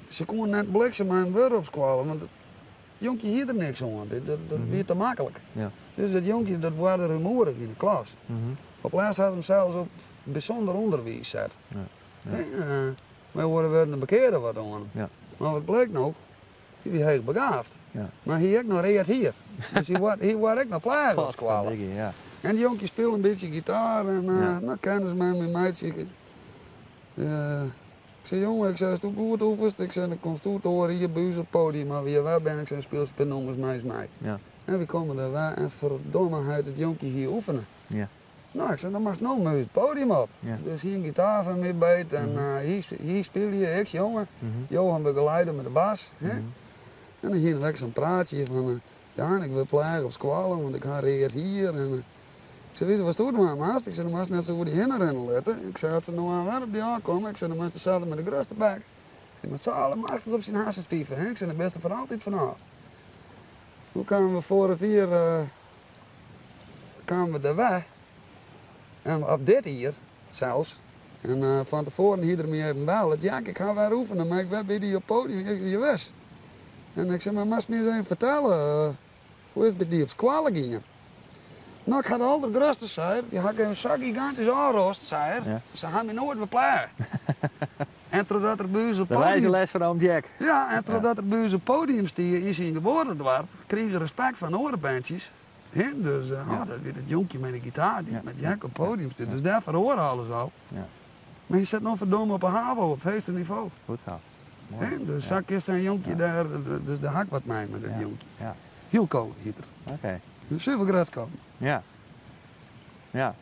ze kon net bliksem mijn woord opsqualen, want het jonkje hier er niks aan. Dat werd te makkelijk. Ja. Dus dat jonkje, dat wordt rumoerig in de klas. Op laatst had hem zelfs op bijzonder onderwijs gezet. Wij worden weer een bekeerde wat aan. Ja. Maar wat bleek nou? Die was heel begaafd. Ja. Maar hij ook nog reed hier. Dus hij wordt ook nog plagen opsqualen. Ja. En die jonkie speelt een beetje gitaar en dan kennen ze mij met meidje. Ik zei, jongen, ik zei, als het goed hoeft, ik zei, dan komt het te horen hier bij ons op het podium, maar wie waar ben ik, zei, speelt het nummers mij. Ja. En we komen er waar en verdomme uit het jonkie hier oefenen. Ja. Nou, ik zei, dan mag je nog maar het podium op. Ja. Dus hier een gitaar van mij beet en hier speel je, ik jongen. Johan begeleiden met de bas. En dan hier lekker zo'n praatje van, ja, ik wil plagen op squalen, want ik ga reed hier. En, ik zei, weet je wat doet maar, maast? Ik zei, dan mag je net zo voor die hinnen letten. Ik zei, als ze nou aan waar op die aankomen, ik zei, dan mag je zelf met de grootste bek. Ik zei, maar het zal allemaal achter op zijn hassen stieven. Ik zei, de beste voor altijd vanaf. Hoe kwamen we voor het hier, kwamen we er weg. En op dit hier, zelfs. En van tevoren hier ermee even bellen. Ja, ik ga weer oefenen, maar ik ben bij die op het podium, je wist. En ik zei, maar mag je me eens even vertellen, hoe is het bij die op squalen gingen? Nou, ik had de allergrootste, zei die had een zo gigantisch aanrost, zei Ja. ze gaan me nooit meer plagen. En totdat er bij ons op De podium... wijze les van oom Jack. Ja, en totdat er bij ons op podium stier in zijn geboortedorp, kreeg je respect van orenbandjes. Dus dat weer het jonkje met de gitaar die met Jack op het podium zit. Dus daar verhoren alles al. Ja. Maar je zit nog verdomme op een HAVO, op het hoogste niveau. Goed zo. Mooi. Dus zak is een jonkje daar, dus de hak wat mij met het jonkje. Ja. Heel koud hier. Oké. Super graadskap. Ja. Ja.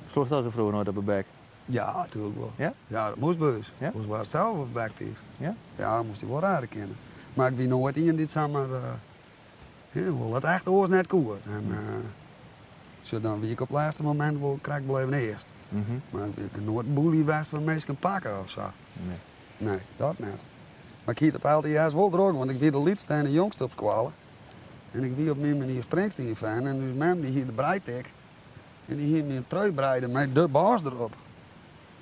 Sloeg dat zo vroeger nooit op de bek? Ja, natuurlijk wel. Ja? Ja, dat moest beus. Ja? Moest waar zelf op actief. Ja? Ja, moest hij wel raar kennen. Maar ik weet nooit in dit samen. Wel het echt oors net koer. En zo dan wie ik op het laatste moment wel krijg blijven eerst. Maar ik ben nooit boelie geweest van mensen kan pakken of zo. Nee. Nee, dat niet. Maar ik hield het altijd juist wel druk, want ik ben de liedste en de jongste op school. En ik wie op mijn manier Springsteen fan en dus mem die hier de breitek. En die hier me een trui breiden met de baas erop.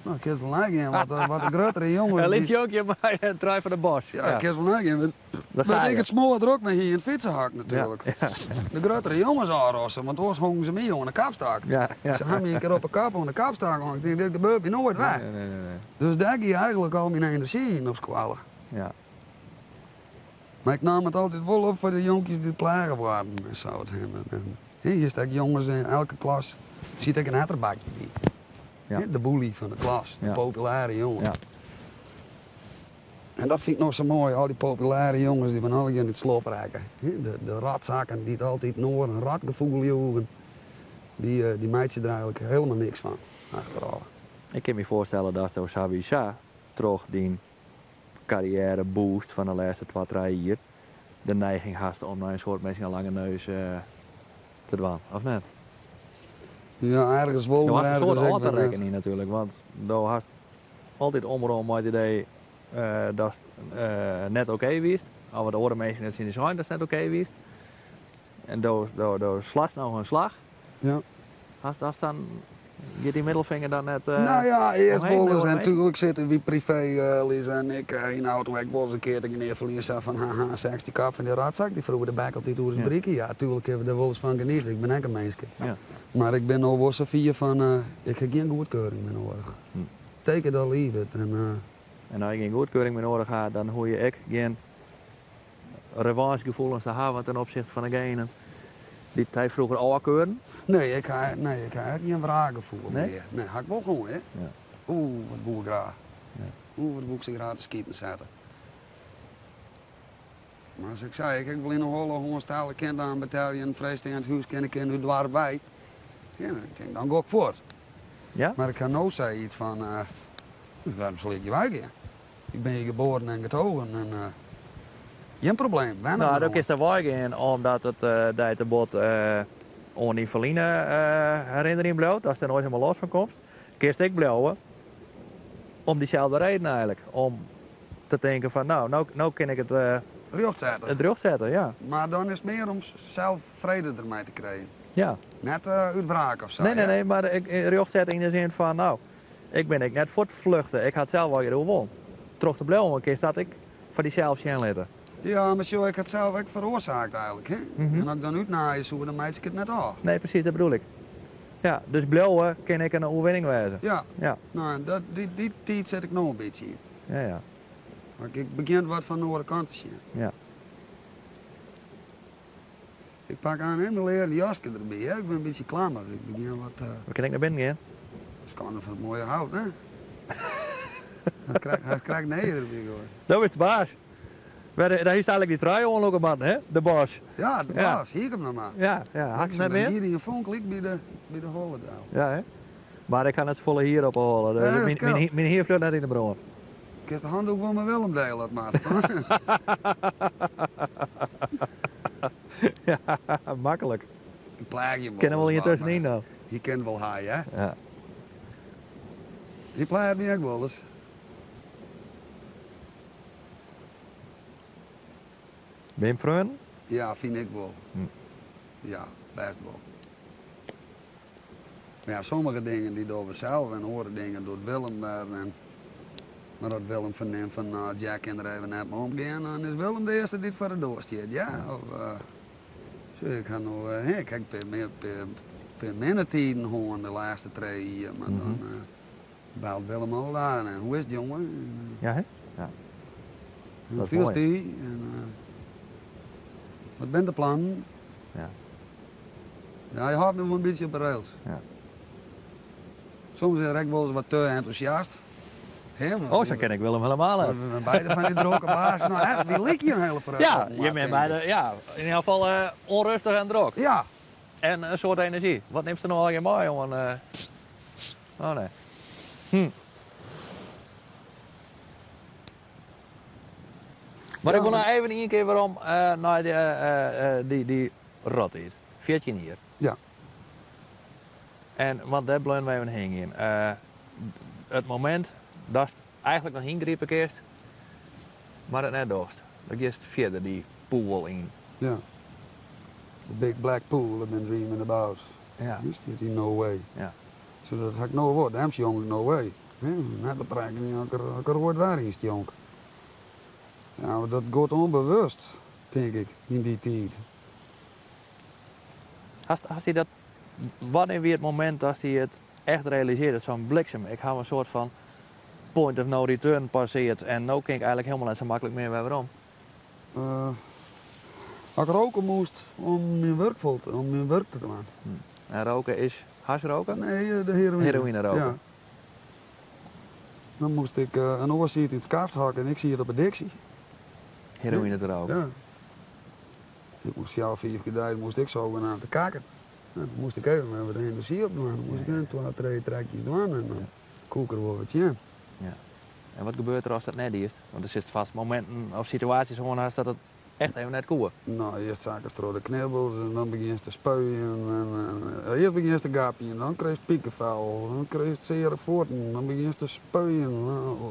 Nou, ik kan het wel nagaan, wat een grotere jongen. Een liedje ook je maar een trui van de bos. Ja, ik kan het wel nagaan. Dat Maar ga ik je. het smoor druk met hier in het fietsenhak natuurlijk. Ja. De grotere jongens aanrossen, want anders hongen ze mee aan de kapstak. Ja, ja. Ze hebben me een keer op een kap aan de kapstak hangen. Ik denk, dit gebeurt je nooit weg. Nee. Dus daar ga je eigenlijk al mijn energie in op squallen. Ja. Maar ik nam het altijd wel op voor de jonkies die plagen waren en zo. En hier staan jongens in elke klas, ziet ik een etterbakje bij. Ja. De boelie van de klas, de Ja. populaire jongen. Ja. En dat vind ik nog zo mooi, al die populaire jongens die van alle in het slop raken. De ratzakken die het altijd noor een ratgevoel hebben. Die meidje er eigenlijk helemaal niks van. Achteraf. Ik kan me voorstellen dat de Xavi Sha toch die carrière boost van de laatste 2-3 jaar de neiging had om naar een soort mensen een lange neus te doen, of net? Ja, ergens wel. Je maar had een ergens soort ook weer niet. aantekening natuurlijk, want je had altijd omrond met het idee dat het net oké wist. Al wat de andere mensen net zien is dat het net oké wist. En door slaat nou een slag. Ja. Als dan je die middelvinger dan net. Nou ja, eerst omheen, wel eens en doorheen? natuurlijk zitten wie privé, Lies en ik, in de auto. Ik was een keer dat ik neer verlies van haha, 60 kap van die ratzak. Die vroegen de bek op die toer Ja. brieken. Ja, natuurlijk hebben we er wel eens van genieten. Ik ben ook een mensje. Ja. Maar ik ben al wel zo vier van, ik heb geen goedkeuring meer nodig. Hm. Teken dat leave it. En als je geen goedkeuring meer nodig hebt, dan hoor je ik geen revanchegevoelens te hebben ten opzichte van degene die het vroeger al keuren. nee, ik heb geen wraakgevoel Nee? meer. Nee, had ik wel gewoon, hè. Ja. Oeh, wat boe ik graag. Ja. Oeh, wat boe ik ze graag te skieten zetten. Maar als ik zei, ik wil in een holle honderdstalen kind aan een bataljon, vrees tegen het huis, ken ik in uw dwaarbij. Ja, ik denk, dan ga ik voort. Ja? Maar ik ga nou zeggen iets van, waarom zal ik je wijken? Ik ben hier geboren en getogen en geen probleem, wennen Nou, we dat nog. is er wel in, omdat het dat de bot on die verliezen herinnering blijft, als er nooit helemaal los van komt. Kist ik blijven om diezelfde reden eigenlijk. Om te denken van, nou kan ik het Recht zetten. terugzetten, ja. Maar dan is het meer om zelf vrede ermee te krijgen. Ja. Net uit wraak of zo. Nee, hè? maar ik terugzetten in de zin van, nou, ik ben net voor het vluchten. Ik had zelf wel gewoon. Terug te blijven, een keer dat ik voor diezelfde zien laten. Ja, maar zo, ik had het zelf ook veroorzaakt eigenlijk. Hè? Mhm. En als ik dan uitnaaien zou, dan meid ik het net af. Nee, precies, dat bedoel ik. Ja, dus blijven kan ik een overwinning wezen. Ja, Ja, nou, en die tijd zet ik nog een beetje in. ja. Maar ik begin wat van de andere kant te zien. Ja. Ik pak aan hem een leren jasje erbij. Hè? Ik ben een beetje klammig. Ik begin wat... Waar kan ik naar binnen gaan? dat is kan van het mooie hout, hè? Hij krijgt neder erbij hoor. Dat is de baas. Daar is eigenlijk die trui onlopen man, hè? De baas. Ja, de Ja. baas. Hier komt hem maar. Ja, had je net meer? Hier in een vonk ligt bij de Hollendaal. Ja, hè? Maar ik kan het volle hier op halen. Ja, dat kan. Mijn hier vlucht net in de bron. Ik heb de handdoek van mijn Willem delen, maar. Ja, makkelijk. Ik plaag je wel. Kennen we wel hier maar tussenin dan? Je kent wel haai, hè? Ja. Je plaagt me ook wel eens. Ben je vrienden? Ja, vind ik wel. Hm. Ja, best wel. Maar ja, sommige dingen die doen we zelf en andere dingen doet Willem maar. Maar dat Willem verneemt van Jack en er even net mee omgaan, dan is Willem de eerste die het voor de deur staat. Ja, of zo, ik ga nou, ik heb per minder tijden gewoon de laatste 3 jaar, maar dan belt Willem al aan en hoe is het jongen? En, Ja, hè? Ja. hoe Dat is viel mooi. die? En, wat bent de plan? Ja. Ja, je houdt me wel een beetje op de rails. Ja. Soms is ik wel eens wat te enthousiast. Oh, zo ken ik Willem helemaal We uit. zijn beide van die dronken baas. Nou, echt, wie lik je een hele praat? Ja, je bent bij de, ja, in ieder geval onrustig en druk. Ja, En een soort energie. Wat neemt er nou al je mee, jongen? Oh nee. Maar Ja, ik wil nou maar- even een keer waarom naar die rot is. 14 hier. Ja. En want daar blijven wij even heen in. Het moment dat het eigenlijk nog ingrepen kerst, Maar het net doorst. Dan gist verder die pool in. Ja. The big black pool I've been dreaming about. Ja. Is dit in no way. Ja. So dat had ik no woord. Hem jongen no way. Net betrekken ik er woord waar is jongen. Ja, maar dat gaat onbewust, denk ik, in die tijd. Hast hij dat, wanneer weer het moment dat hij het echt realiseert, dat zo'n bliksem, ik hou een soort van point of no return passeert en nu kan ik eigenlijk helemaal niet zo makkelijk meer waarom. Als ik roken moest om mijn werk te doen. En roken is hasroken? Nee, de heroïne. Heroïne roken. Ja. Dan moest ik een oorziet in het kaft hakken en ik zie het op een dictie. Heroïne te roken. Ja. Ik moest 4 of 5 keer moest ik zo aan te kaken. Dan moest ik even met wat energie op doen. Dan moest ik een 2-3 trekjes doen en dan koek er wel wat in. Ja. En wat gebeurt er als dat net is? Want er zitten vast momenten of situaties gewoon haast dat het echt even net koe. Nou, eerst zaken ze door de knibbels en dan begin je te spuien. Eerst begin je te gapen en dan krijg je piekenvel. Dan krijg je het zere voeten. Dan begin je te spuien.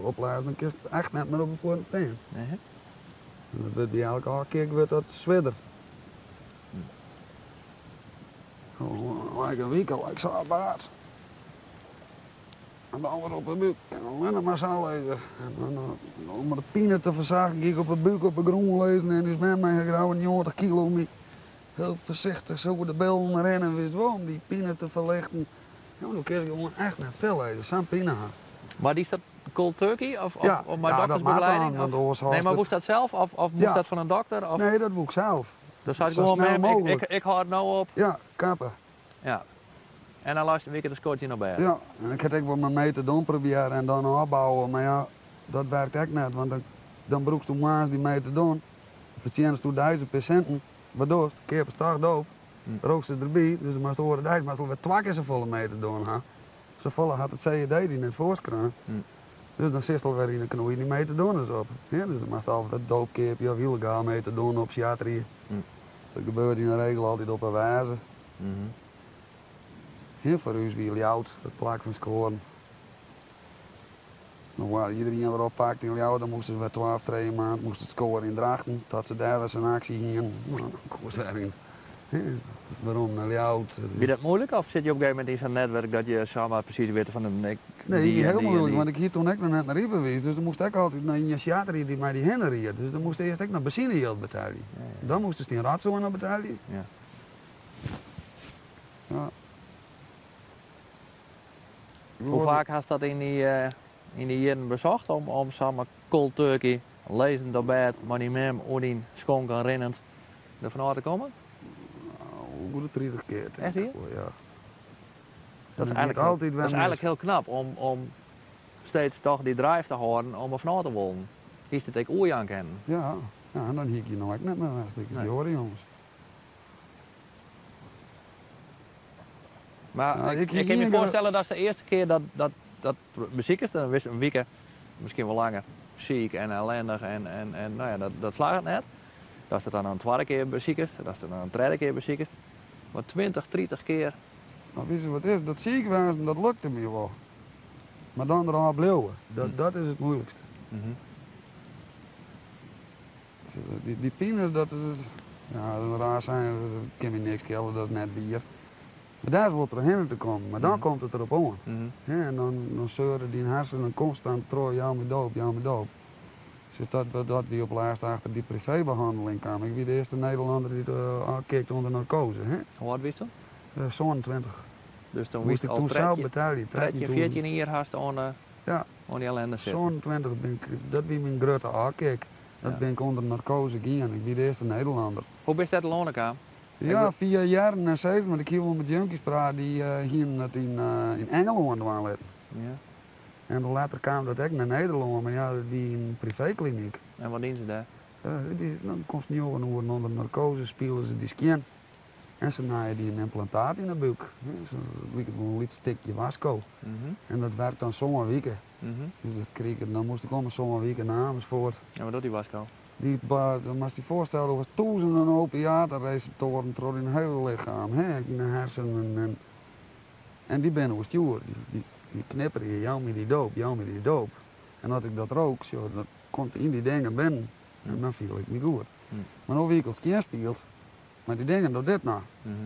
Opblazen, dan kun je het echt net meer op de voeten staan. Nee. En dat wordt bij elke keer wordt dat zwidder. Like een week al, ik zo baard. En dan weer op de buik. En dan alleen maar zo lezen. En dan, om de pienen te verzagen, ging ik op de buik op de grond lezen. En dus met mij gehouden 90 kilo mee. Heel voorzichtig zo de bel rennen wist wel om die pienen te verlichten. Ja, dan kun je gewoon echt net stil lezen, zo'n pienen haast. Maar die is dat cold turkey of Ja, met ja, doktersbegeleiding? dat maakt dan, Nee, maar moest dat zelf of moest Ja. dat van een dokter? Of? Nee, dat doe ik zelf. Dan zou ik zo gewoon snel met hem, mogelijk. ik hou het nou op. Ja, kappen. Ja. En dan luister ik de scoortje naar bed. Ja, en ik heb ook wat mijn metadon proberen en dan opbouwen, maar ja, dat werkt echt net, want dan broekst je maar die metadon, verzienst je 1000 patiënten, waardoor het keer per dag doop, rookst ze erbij, dus dan moest je horen dat je weer 2 keer zoveel metadon hebben. Zo volle had het CED die net voorskraan. Dus dan zit je alweer in de knoei die metadon is op. Ja, dus dan moest je altijd doopkeerpje of illegaal metadon op psychiatrie. Dat gebeurt in de regel altijd op een wijze. Heel voor u wie Ljout, dat plak van scoren. Nou, waar iedereen erop pakt in Ljout, dan moesten ze weer 12 3 maanden moesten het scoren in Drachten. Dat ze daar was een actie gingen. Nou, dan koos daarin. Waarom naar Ljout? Vind je dat moeilijk of zit je op een gegeven moment in zo'n netwerk dat je zomaar precies weet van een Nee, heel moeilijk, want ik hier toen ook nog net naar Riepen geweest, dus dan moest ik altijd naar een psychiater die mij die hennen ried. Dus dan moest ik eerst ook naar benzinegeld betalen. Ja. Dan moesten ze die ratzoen naar betalen. Ja. Ja. Hoe vaak hast dat in die jaren bezocht om samen cold turkey, lezen door bed, maar niet meer Odin, schonk en rennend er vanuit te komen? Hoe goed het 30 keer. Echt hier? Ja. Dat is eigenlijk heel knap om steeds toch die drive te houden om er vanuit te wonen. Is dit ook oei aan kennen? Ja, ja, en dan hiek je nog net meer een stukje die horen jongens. Maar Ja, ik kan me voorstellen dat is de eerste keer dat muziek is, dan wist een week, misschien wel langer, ziek en ellendig en nou ja, dat slaagt het net. Dat het dan een tweede keer muziek is, dat het dan een derde keer muziek is. Maar 20, 30 keer. Nou, weet je wat het is? Dat ziek was, dat lukte me wel. Maar dan eraan blijven, dat is het moeilijkste. Die piener, dat is, ja, dat raar zijn, dat kan me niks killen, dat is net bier. Maar daar is wat erheen te komen, maar dan komt het erop aan. Ja, en dan zeuren die hersenen constant trouw, jou me doop, jou me doop. Dus dat die op laatst achter die privébehandeling kwam. Ik was de eerste Nederlander die aankeek onder narcose. Hè? Hoe oud wist je? 27. Dus toen Moest wist ik je toen zelf betalen. 13, 14 jaar haast aan die ellende zitten. 27 ben ik, dat was mijn grote aankeek. Dat ben ik onder narcose gegaan. Ik was de eerste Nederlander. Hoe bist dat lonen kwam? Ja, 4 jaar en 6, maar ik heb wel met junkies praten die hier in Engeland waren. Ja. En later kwam dat ook naar Nederland, maar ja, die in een privékliniek. En wat dienen ze daar? Dan komt het niet onder narcose, spelen ze die scan. En ze naaien die een implantaat in de buik. Zo lijkt een licht stukje wasco. En dat werkt dan zomerweken. Dus dat kreeg ik, dan moest ik om zomerweken naar Amersfoort. En wat doet die wasco? Dan moest je voorstellen, er was duizenden opiatenreceptoren door in het hele lichaam, in de hersenen. En die ben stuur. Die knipperen je, jou met die doop, jou met die doop. En als ik dat rook, zo, dan komt in die dingen binnen. En dan viel ik me goed. Hm. Maar nu wie ik als kind speelt, maar die dingen door dit nou.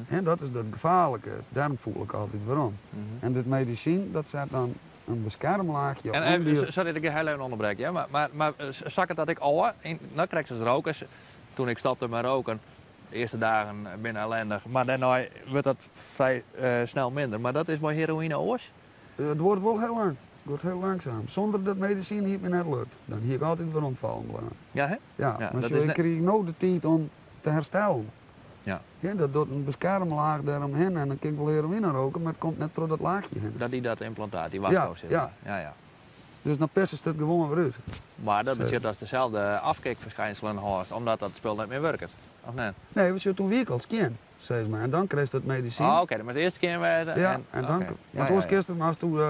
En dat is het gevaarlijke. Daarom voel ik altijd waarom. En dit medicijn, dat zet dan een beschermlaagje op. En sorry dat ik je heel even onderbreek, ja? maar zag het dat ik al, dan kreeg ze rokers. Toen ik stopte met roken, de eerste dagen binnen ellendig. Maar daarna wordt dat vrij snel minder. Maar dat is bij heroïne oors? Het wordt wel heel lang. Het wordt heel langzaam. Zonder dat medicijn hier me net lukt. Dan hier ik altijd weer omvallen. Ja, hè? Ja, Ja, maar dat je is net- krijgt nou de tijd om te herstellen. Ja. Ja, dat doet een beschermlaag daaromheen en dan kan ik wel heroïne roken, maar het komt net door dat laagje heen. Dat implantaat, die wasdoos zit. ja. Ja. Dus dan perst het gewoon weer uit. Maar dat Zo. betekent als dezelfde afkikverschijnselen heeft, omdat dat spul niet meer werkt. Of nee? Nee, we zitten toen weer als kind, zeg maar. En dan kreeg je dat medicijn. Oh, oké, dat was de eerste keer weten. Ja, en dan, oké. want toen was gisteren, als toen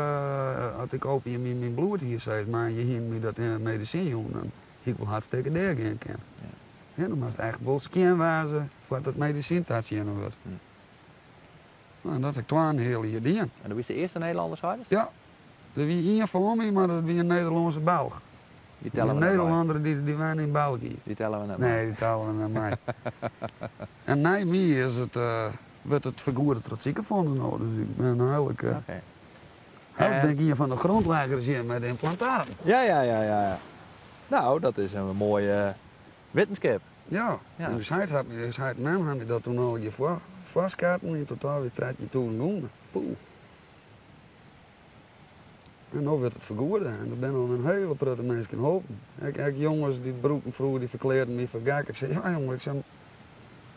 had ik open in mijn bloed hier, zeg maar, je ging me dat medicijn doen, dan ik wil hartstikke daar gaan kunnen. Ja, dan moest echt wel scan wezen voordat het medicijn tatje wordt. Nou, en dat heb ik toen heel hier gedaan. En dat was de eerste Nederlander, zei je? Ja, er was één van mij, maar dat was een Nederlandse Belg. Die De tellen we net bij. Nederlander die waren in België. Die tellen we net bij. Nee, die tellen we naar mij. En na mij is het, werd het vergoeden tot het ziekenfonds nodig. Dus ik ben eigenlijk, Oké. ik denk hier van de grondleggers hier met de implantaten. Ja. Nou, dat is een mooie wetenschap. Ja, Ja. en dus hij had me dat toen al je vastkaarten in totaal weer 30 toen doen. Poeh. En nu werd het vergoeden en er ben al een hele prutte mensen geholpen. Ik jongens die broeken vroeger die verkleerden me voor gek. Ik zei, ja jongen, ik zei,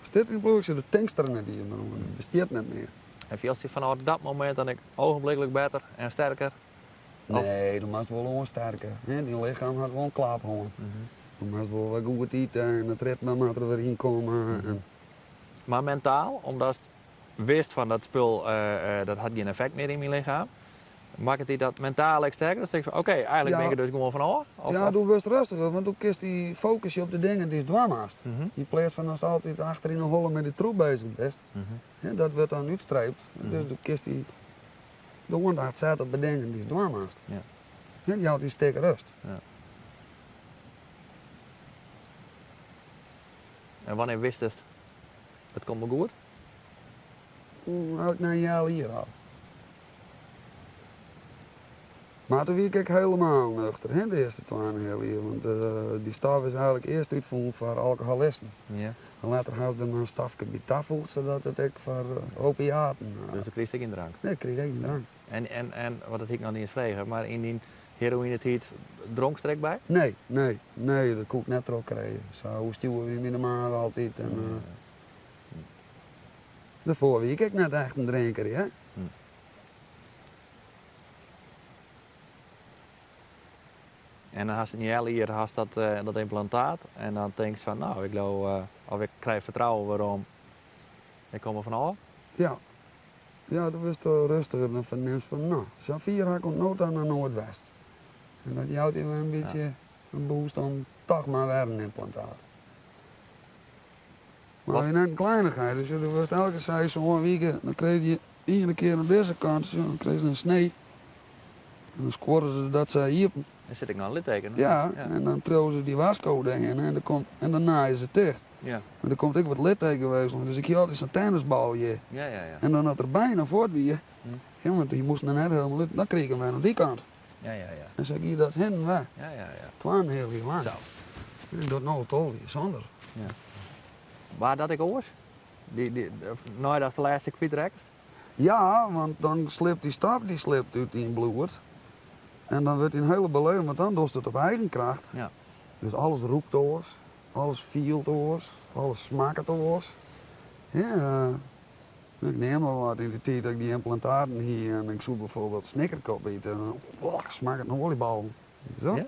is dit niet bloed? Ik zei, de tankster net hier, maar dat bestaat niet meer. En viel je vanaf dat moment dan ik ogenblikkelijk beter en sterker? Of- Nee, dan moest wel onsterker. Die lichaam had wel klaap gewoon. Dan moest wel wat goed eten en het ritme moet er weer in komen. En Maar mentaal, omdat je wist van dat spul, dat had geen effect meer in mijn lichaam. Maakt het dat mentaal sterker? Dan denk je van, oké, eigenlijk Ja. ben ik er dus gewoon van af? ja, doe best rustiger, want dan kiest die focus je op de dingen die je dwamast. Mhm. In plaats van als je altijd achter in een holle met de troep bezig bent, dat wordt dan uitstrijpt. Dus dan kiest die de aandacht zet op de dingen die je dwamast. Ja. Die houdt die stekker rust. En wanneer wist het, het komt me goed? Houd na een jaar hier al. Maar toen werd ik helemaal nuchter, hè, de eerste 2 jaar hier. Want die staf is eigenlijk eerst uitgevoerd voor alcoholisten. Ja. En later gaan ze er maar een stafje bij tafel, zodat het ik voor opiaten. Dus dan kreeg ik in drank. Nee, ik kreeg geen drank. En wat had ik nog niet eens vregen, maar in die heroïne tijd dronk strek bij? Nee, dat kon ik net erop krijgen. Zo stuwen we in de maag altijd. En, daarvoor wie ik net echt een drinker, hè. En dan had je niet heel hier had dat implantaat en dan denk je van nou, ik geloof, of ik krijg vertrouwen waarom ik kom er vanaf. Ja. Ja, dat was toch rustiger dan van van nou, zo'n 4 had ik ontnood aan naar Noordwest. En dat houdt even een beetje een boost om toch maar weer een implantaat. Maar Wat? in een kleinigheid, dus er was elke zij zo'n week, dan kreeg je iedere keer aan deze kant, zo, dan kreeg ze een snee. En dan scoorden ze dat ze hier. Dan zit ik nou een litteken. Ja, en dan trillen ze die wascode in en dan naaien ze dicht. Ja. En dan komt ik wat litteken geweest, dus ik had altijd zo'n tennisbal hier. Ja. En dan had er bijna voort weer. Ja, want die moesten net helemaal uit. Dan kregen wij aan die kant. Ja. En zeg je dat hen weg. Ja. Twaan heel veel lang. Zo. En dat nou tol weer zonder. Waar dat ik oors? Nou, dat is de laatste kwijtrekkers? Ja, want dan slipt die staf die slipt uit in bloed. En dan wordt hij een hele beleving, want dan doet het op eigen kracht. Ja. Dus alles roept oors, alles vielt oors, alles smaakt oors. Ja, ik neem maar wat in de tijd dat ik die implantaten hier en ik zoek bijvoorbeeld snickerkop eten. En dan smaakt het een volleybal. Zo. Ja?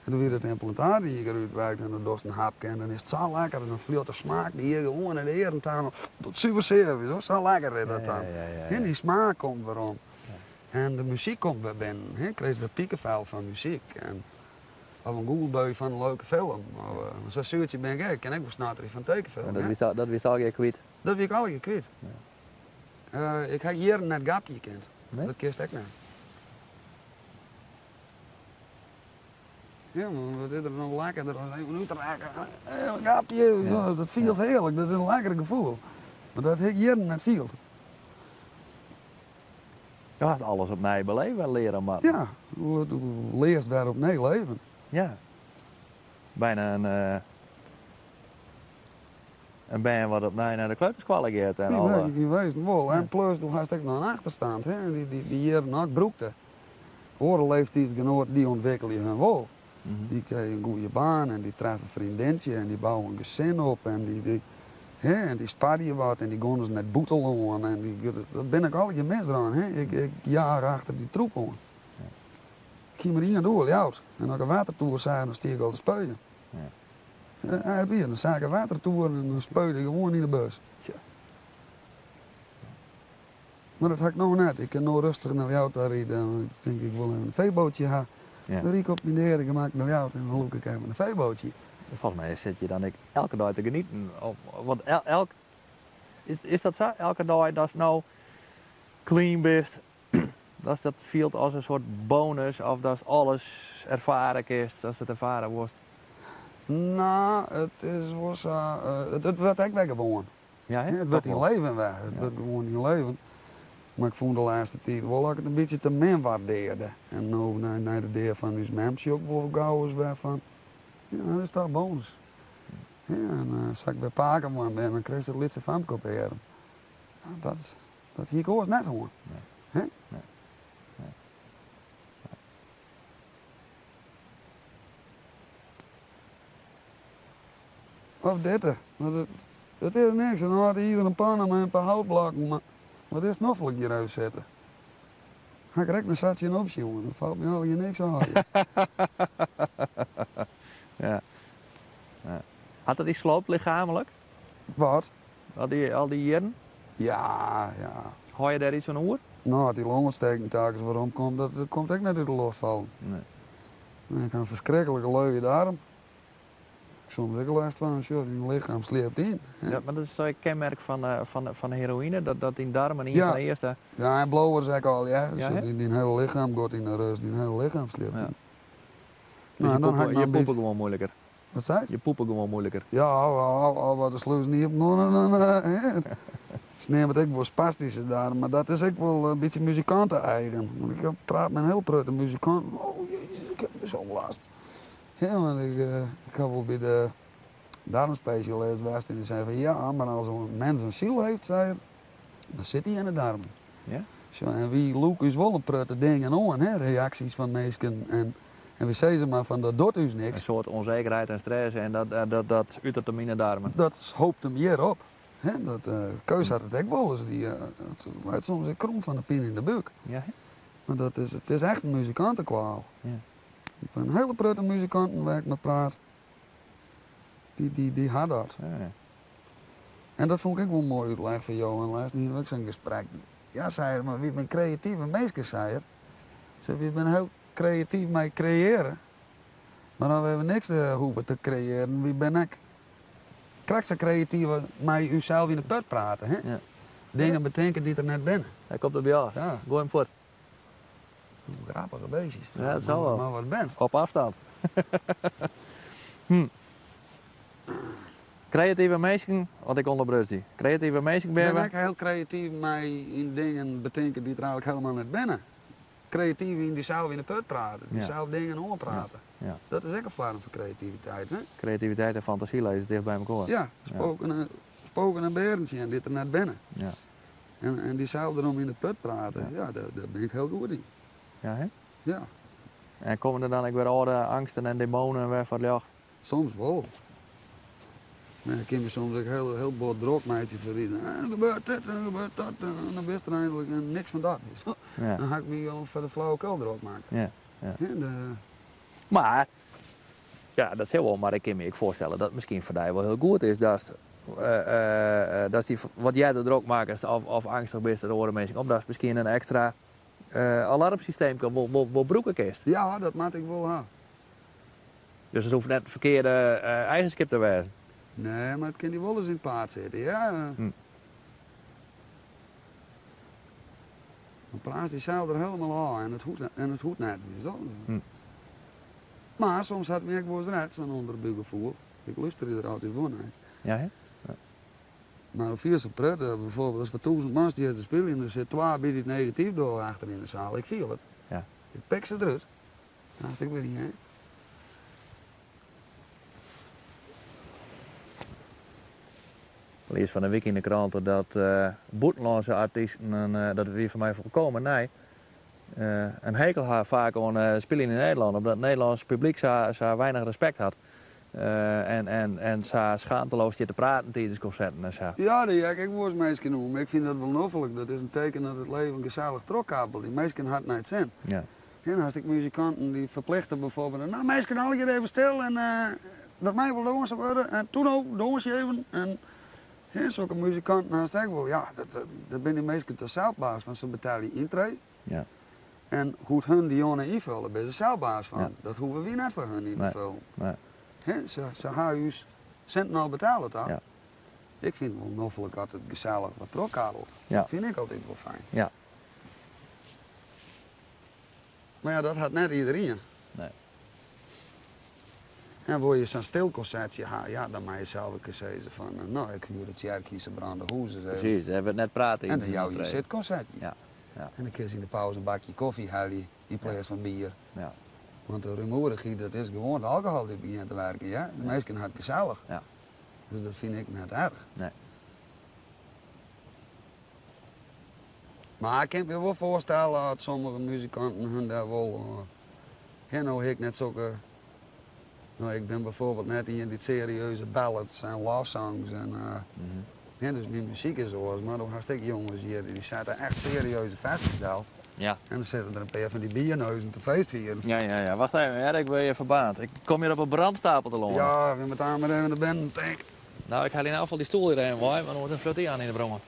En dan weer het implantaat die hier uitwerkt en dan doe je een hapje en dan is het zo lekker en dan vliegt de smaak die hier gewoon naar de erentafel. Tot super zeer, zo lekker is dat dan. En die smaak komt weer om. En de muziek komt weer binnen. Ik kreeg weer piekenvel van muziek. En of een goelbui van een leuke film. Zo'n zuurtje ben ik en ik was nader van tekenfilm. Dat wist al je kwijt. Dat weet ik al kwijt. Ik heb hier net gapje gekend. Nee? Dat kist ik niet. Ja, maar wat is er nou lekker? Even uit te raken. Een gapje, ja, dat voelt heerlijk. Dat is een lekker gevoel. Maar dat heb ik hier net voelt. Je had alles opnieuw beleven en leren, maar Ja, hoe leerst daar op nee leven. ja. Bijna een band wat opnieuw naar de kleuterschool gaat. En alle... Je weet het wel. Ja. En plus, toen had ik nog een achterstand. Hè? Die jaren ook broekte. Horen leeftijdsgenoten die ontwikkelen je hun wel. Die krijgen een goede baan en die treffen een vriendinnetje en die bouwen een gezin op en en die spadien wat en die gaan dus net boetelen en dat ben ik al je mens aan. Hè? Ik jaag achter die troep aan. Ja. Ik ging maar hier door, oud. En als ik een watertoer zei, dan stier ik al te spuien. Ja. Hij weer, dan zei ik een watertoer en dan spuide ik gewoon in de bus. Tja. Maar dat had ik nog net. Ik kan nog rustig naar jou te rijden. Ik denk ik wil even een veebootje gaan. Ja. Dan riep ik op mijn neer, ik maak naar jou en dan loop ik even een veebootje. Volgens mij zit je dan elke dag te genieten. Want is dat zo? Elke dag dat je nou clean bent, dat dat voelt als een soort bonus of dat alles ervaren is, dat het ervaren wordt. Nou, het is wel zo, het werd echt weg gewoon. Ja, hè? Het werd Toch in wel. leven weg, het werd gewoon in leven. Maar ik vond de laatste tijd wel dat ik het een beetje te min waardeerde. En nu naar de deur van uw memsje ook wel gauw is weer van, ja, dat is toch bonus. Ja, en als ik bij Pakenman ben, dan krijg je het lidse famke op heren. Ja, dat hier koos net gewoon. Nee. Hè? Nee. Nee. Of dit. Dat is niks. En dan had hier een pan met een paar houtblokken. Maar wat is het nog voor ik hieruit zetten? Ga ik direct een zatje in opzien, dan valt me al je niks aan. Ja. Ja. Had dat iets sloopt lichamelijk? Wat? Al die jaren? Ja. Hoor je daar iets van hoor? Nou, die longontsteking telkens waarom komt, dat komt ook net uit de lucht vallen. Nee. En ik heb een verschrikkelijke luie darm. Ik soms ook last van, die lichaam sleept in. Ja, maar dat is zo'n kenmerk van heroïne, dat die darmen niet Ja. van de eerste... Ja, en blower zeg ik al, ja. Ja, Zo, hè? die hele lichaam gaat in de rust, die hele lichaam sleept Ja. in. Dus Nou, en dan had ik nog je een poepen beetje... gewoon moeilijker. Wat zei je? Je poepen gewoon moeilijker. Ja, al wat de sluis niet op, ze nemen het ook wel spastische daar, maar dat is ook wel een beetje muzikanten eigen. Want ik praat met een heel preutte muzikant. Oh jezus, ik heb er zo'n last. Ja, want ik heb wel bij de darmspecialist geweest en die zei van ja, maar als een mens een ziel heeft, zei hij, dan zit hij in de darmen. Ja? Zo, en wie Luke is wel een prutte dingen aan, hè, reacties van mensen en we zeggen ze maar van dat doet u Een niks. soort onzekerheid en stress en dat uit het in de darmen. Dat hoopt hem hierop. Hè, Keus had het ook wel eens, die had soms een krom van de pin in de buik. Ja, hè? Maar het is echt een muzikantenkwaal. Ja. Ik ben een hele prutte muzikanten waar ik mee praat. Die had dat. Ja. En dat vond ik ook wel mooi uitleg van jou en laatst niet ook zo'n gesprek. Ja, zei hij, maar wie ben creatieve mensen, zei hij. Zei, wie ben heel creatief mee creëren. Maar dan hebben we niks hoeven te creëren. Wie ben ik? Krijg ze creatief met uzelf in de put praten, hè? Ja. Dingen bedenken die er net binnen. Hij komt op jou. Ja, Gooi hem voor. grappige beestjes. Ja, dat zal wel. Maar wat bent. Op afstand. Creatieve mensen, wat ik onderbreuk zie. Creatieve mensen ben Ben we. ik heel creatief mee in dingen bedenken die er eigenlijk helemaal niet binnen. Creatief in die zelf in de put praten, die Ja. zelf dingen ompraten. Ja. Dat is ook een vorm van creativiteit, hè? Creativiteit en fantasie lezen dicht bij elkaar. Ja, spoken en berendje en dit er net binnen. Ja. En die zelf erom in de put praten, ja, daar ben ik heel goed in. Ja, hè? Ja, En komen er dan ook weer oude angsten en demonen weer van de jacht? soms wel. Maar ik kan me soms ook heel boord drok meidje verrieden. En dan gebeurt dit, en dan gebeurt dat, en dan wist er eindelijk niks van dat. Dus Ja. dan ga ik me al voor de flauwekul drok maken. Ja. Ja. En, Maar, ja, dat is heel wel, maar ik kan me ook voorstellen dat het misschien voor jou wel heel goed is dat wat jij er druk maakt of angstig bent, dat horen mensen op, dat is misschien een extra alarmsysteem wel broeken kist. ja, dat maak ik wel hebben. Dus het hoeft net een verkeerde eigenschap te wezen. Nee, maar het kan die wel eens in het paard zitten, ja. Hm. Dan plaats die zeil er helemaal aan en het hoeft net, is dat? Hm. Maar soms had ik wel eens net zo'n onderbuikgevoel. Ik luisterde er altijd voor naar. Ja, hè? Maar op vier pret, bijvoorbeeld als we 1000 man die te spelen en er zit 2 bij het negatief door achter in de zaal. Ik viel het. Ja. Ik pik ze eruit. Dat ik weer niet, hè. Lees van de week in de krant dat buitenlandse artiesten, dat is weer voor mij volkomen nee, een hekel had vaak aan spelen in Nederland, omdat het Nederlands publiek zo weinig respect had. En zo schaamteloos te praten tijdens concerten en zo. Ja, die heb ik wel eens meisje noemen, maar ik vind dat wel noffelijk. Dat is een teken dat het leven gezellig trokkabel. Die meisjes had niet zin. Ja. En als ik muzikanten die verplichten bijvoorbeeld, nou meisjes, al je even stil en dat mij wel doen ze worden. En toen ook, doen ze even. En ja, zulke muzikanten naast ik wel, ja, dat ben die meisjes de zelfbaas, want ze betalen intree. Ja. En hoe hun die jongen invullen, ben ze zelfbaas van. Ja. Dat hoeven we niet voor hun in te vullen. Nee. Ze gaan u centen al betalen toch? Ja. Ik vind het wel noffelijk dat het gezellig wat trokkadelt. Ja. Dat vind ik altijd wel fijn. Ja. Maar ja, dat had net iedereen. Nee. En wil je zo'n stilconcertje hebben, ja, dan mag je zelf een keer zeggen van, nou, ik huur het Jerkie's brande hoezen. Precies, daar hebben we het net praten. En dan jou je zitconcertje. Ja. Ja. En dan kun je in de pauze een bakje koffie halen in plaats van bier. Ja. Want de rumoerigheid, dat is gewoon de alcohol die begint te werken, ja. De meesten had het gezellig. Ja. Dus dat vind ik net erg. Nee. Maar ik kan me wel voorstellen dat sommige muzikanten hun daar wel... nou heb ik net zulke... Nou, ik ben bijvoorbeeld net in die serieuze ballads en love songs en... dus die muziek is zoals, maar dan hartstikke jongens hier, die zaten echt serieuze festivals. Ja. En dan zitten er een paar van die bierneuzen te feestvieren. Ja. Wacht even, ja, ik ben je verbaand. Ik kom hier op een brandstapel te lonen. Ja, we met aan maar even de band, denk. Nou, ik ga in ieder geval die stoel hierheen waaien, maar dan moet een flutie aan in de brongen.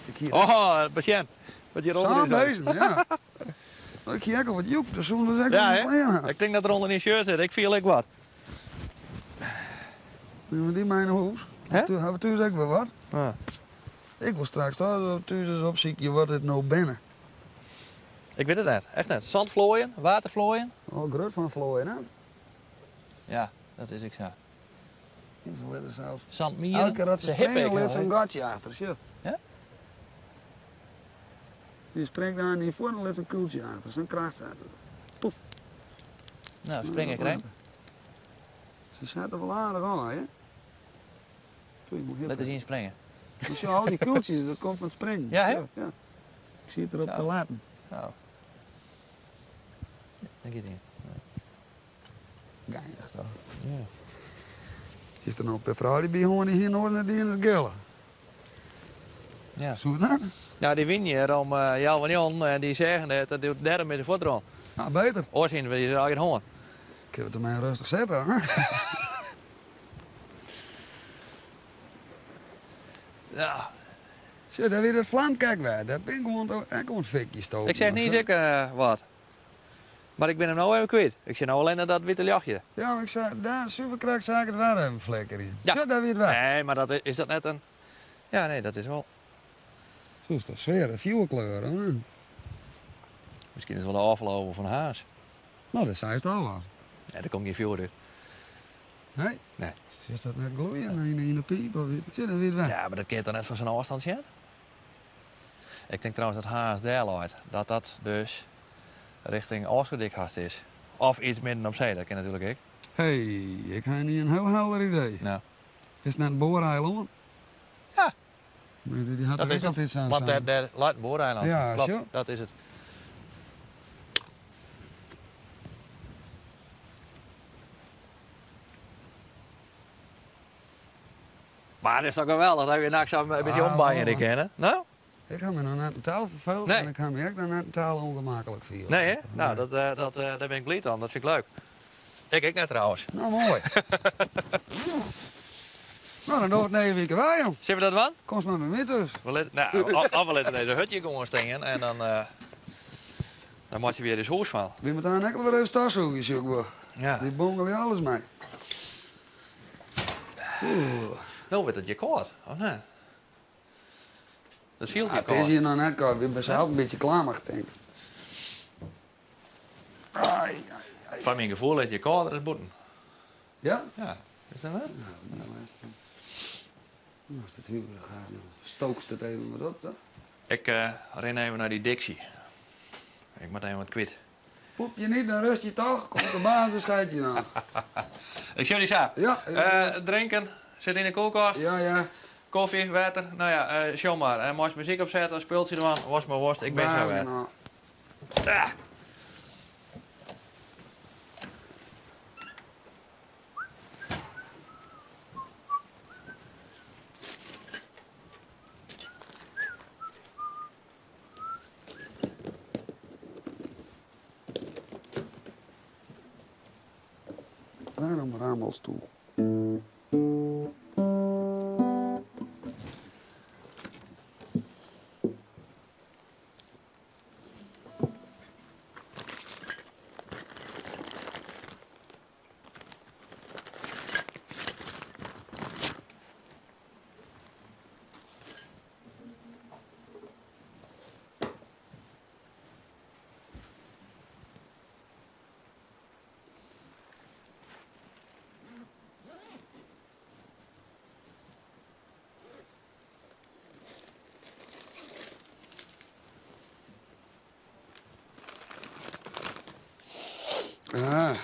Ik hier... Oh, patiënt. Wat je Samen eronder is. bezig, ja. Ik hier ook wat joek, dus zullen we Ja, zeggen hè? wat Ik denk dat er onder in een shirt zit. Ik viel ik wat. Doen die mijn hoes? Hè? Hebben we thuis ook weer wat? Ja. Ik wil straks thuis eens opzoeken wat het nou binnen. Ik weet het net, echt net. Zandvlooien, watervlooien. Oh, groot van vlooien, hè? Ja, dat is ik zo. Even letten zelfs. Zandmieren. Elke keer dat ze Ze hip springen, ik, ligt hè? zo'n gatje achter, zie je? Ja? Die springt daar niet voor, dan ligt een kuiltje achter, zo'n kracht achter. Poef. Nou, spring ik erin. Ze zetten wel aardig aan, hè? Laat eens zien springen. Dus ja, al die kuiltjes, dat komt van het springen. Ja, hè? Ja. Ik zie het erop Ja. te laten. Nou. Denk je niet? Geinig toch? Ja. Is er nog een paar vrouwen die gewoon hier noorden die in het gillen? Ja. Zo dat? Nou, die win je om Jan en Jan en die zeggen dat het de derde met de voetron. Nou, beter. Oorzien we je eigen honger. Ik heb het er maar rustig zetten, hè? Ja. Zo, daar weer het vlam, kijk wij. Dat ben ik gewoon fikjes stoken. Ik zeg niet zeker wat. Maar ik ben hem nou even kwijt. Ik zie nou alleen naar dat witte jachtje. Ja, maar ik zei, daar superkrak zaken het waar even vlekker in. Ja. Zo, daar weer het waar. Nee, maar is dat net een... Ja, nee, dat is wel... Zo is dat sfeer, een vuurkleur, hè? Misschien is het wel de aflopen van Haas. Nou, dat zei het al wel. Nee, daar komt geen vuur uit. Nee? Nee. Is dat net gloeien in de piep? Of zo, daar weer het waar. Ja, maar dat keert dan net van zijn afstand zien. Ik denk trouwens dat Haas daar uit. Dat dus richting Oosterdikhast is. Of iets midden op zee, dat ken natuurlijk ik. Hey, ik heb niet een heel helder idee. Nou, Is het net een booreiland? Ja. Maar die had dat er is ook altijd het. aan Want staan. daar luidt een booreiland. Ja, klopt. zo. Dat is het. Maar het is toch geweldig dat we nachts een beetje Ah, ombaaien wel, kennen. Nou? Ik ga me nog net een taal vervelen Nee. en ik ga me ook nog net een taal ongemakkelijk vinden. Nee, hè? Nou, daar ben ik blij aan. Dat vind ik leuk. Ik net trouwens. Nou, mooi. Nou, dan doen we het 9 weken wij, joh. Zien we dat wel? Kom eens maar met me dus. We laten deze hutje gewoon stingen en dan maak je weer eens hoes van. Wie moet daar enkel weer even staan zoeken, zie ik wel. Ja. Die bongel je alles mee. Oeh. Nou wordt het je koud, of nee? Dat viel je Het is koud. hier nog net koud. Ik ben zelf een beetje klaar, mag ik denken. Ai, ai, Van mijn gevoel is je kouder als boeten. Ja? Ja, is dat net? Als het huwelijk gaat, dan stookst het even wat op, toch? Ik ren even naar die Dixie. Ik moet even wat kwijt. Poep je niet, dan rust je toch. Komt de baas, dan scheid je nou. Ik zie die saap. Ja. Drinken, zit in de koelkast. Ja. Koffie, water. Nou ja, show maar. Mooi muziek opzetten, speelt je ervan. Was maar worst, ik ben zo weer. Nou. Waarom ramelstoel? Ah.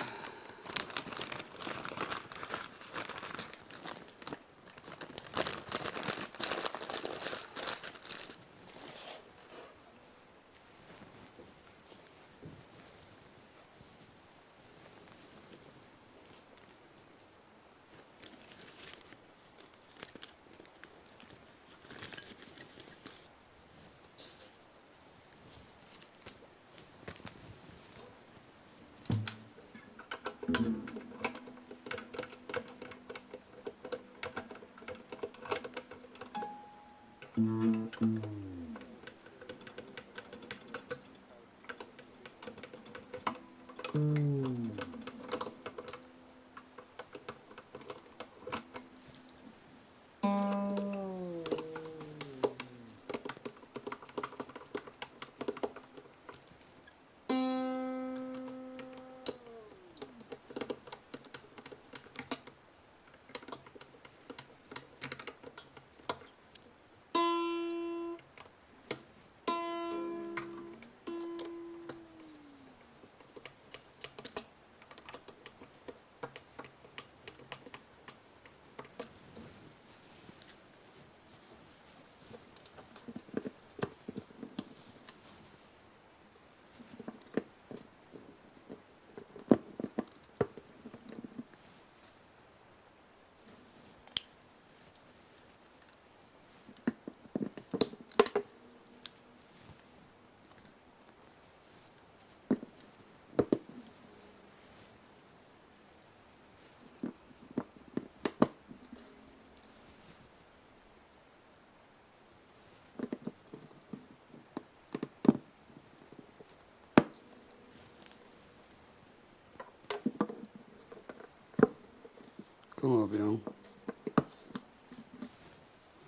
Kom op, jong.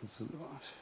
Dat is het was.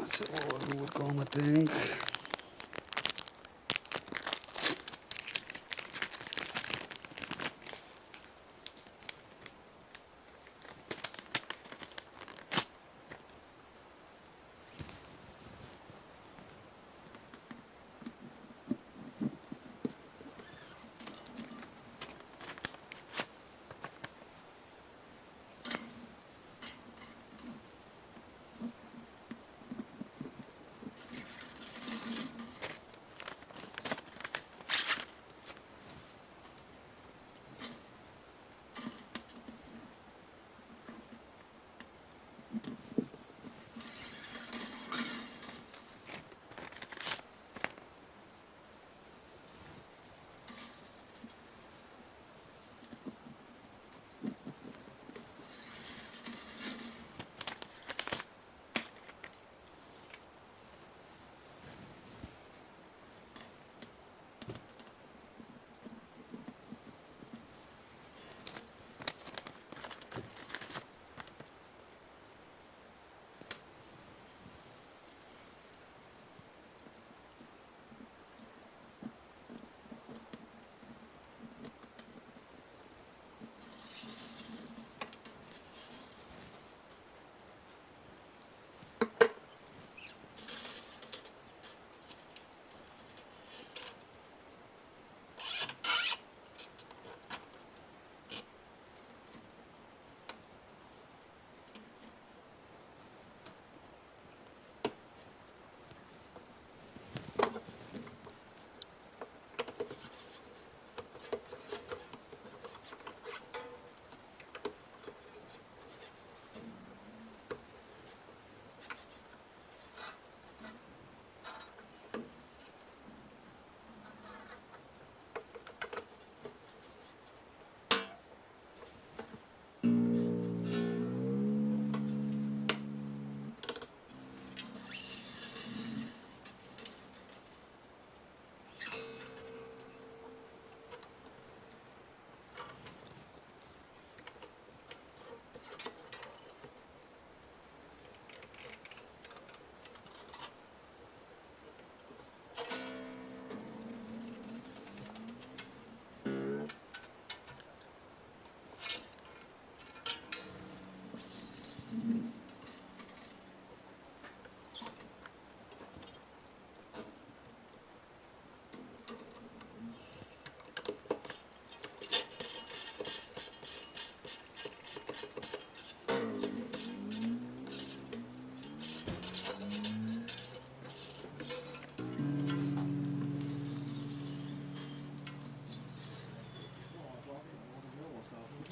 Dat zal wel goed komen, denk ik.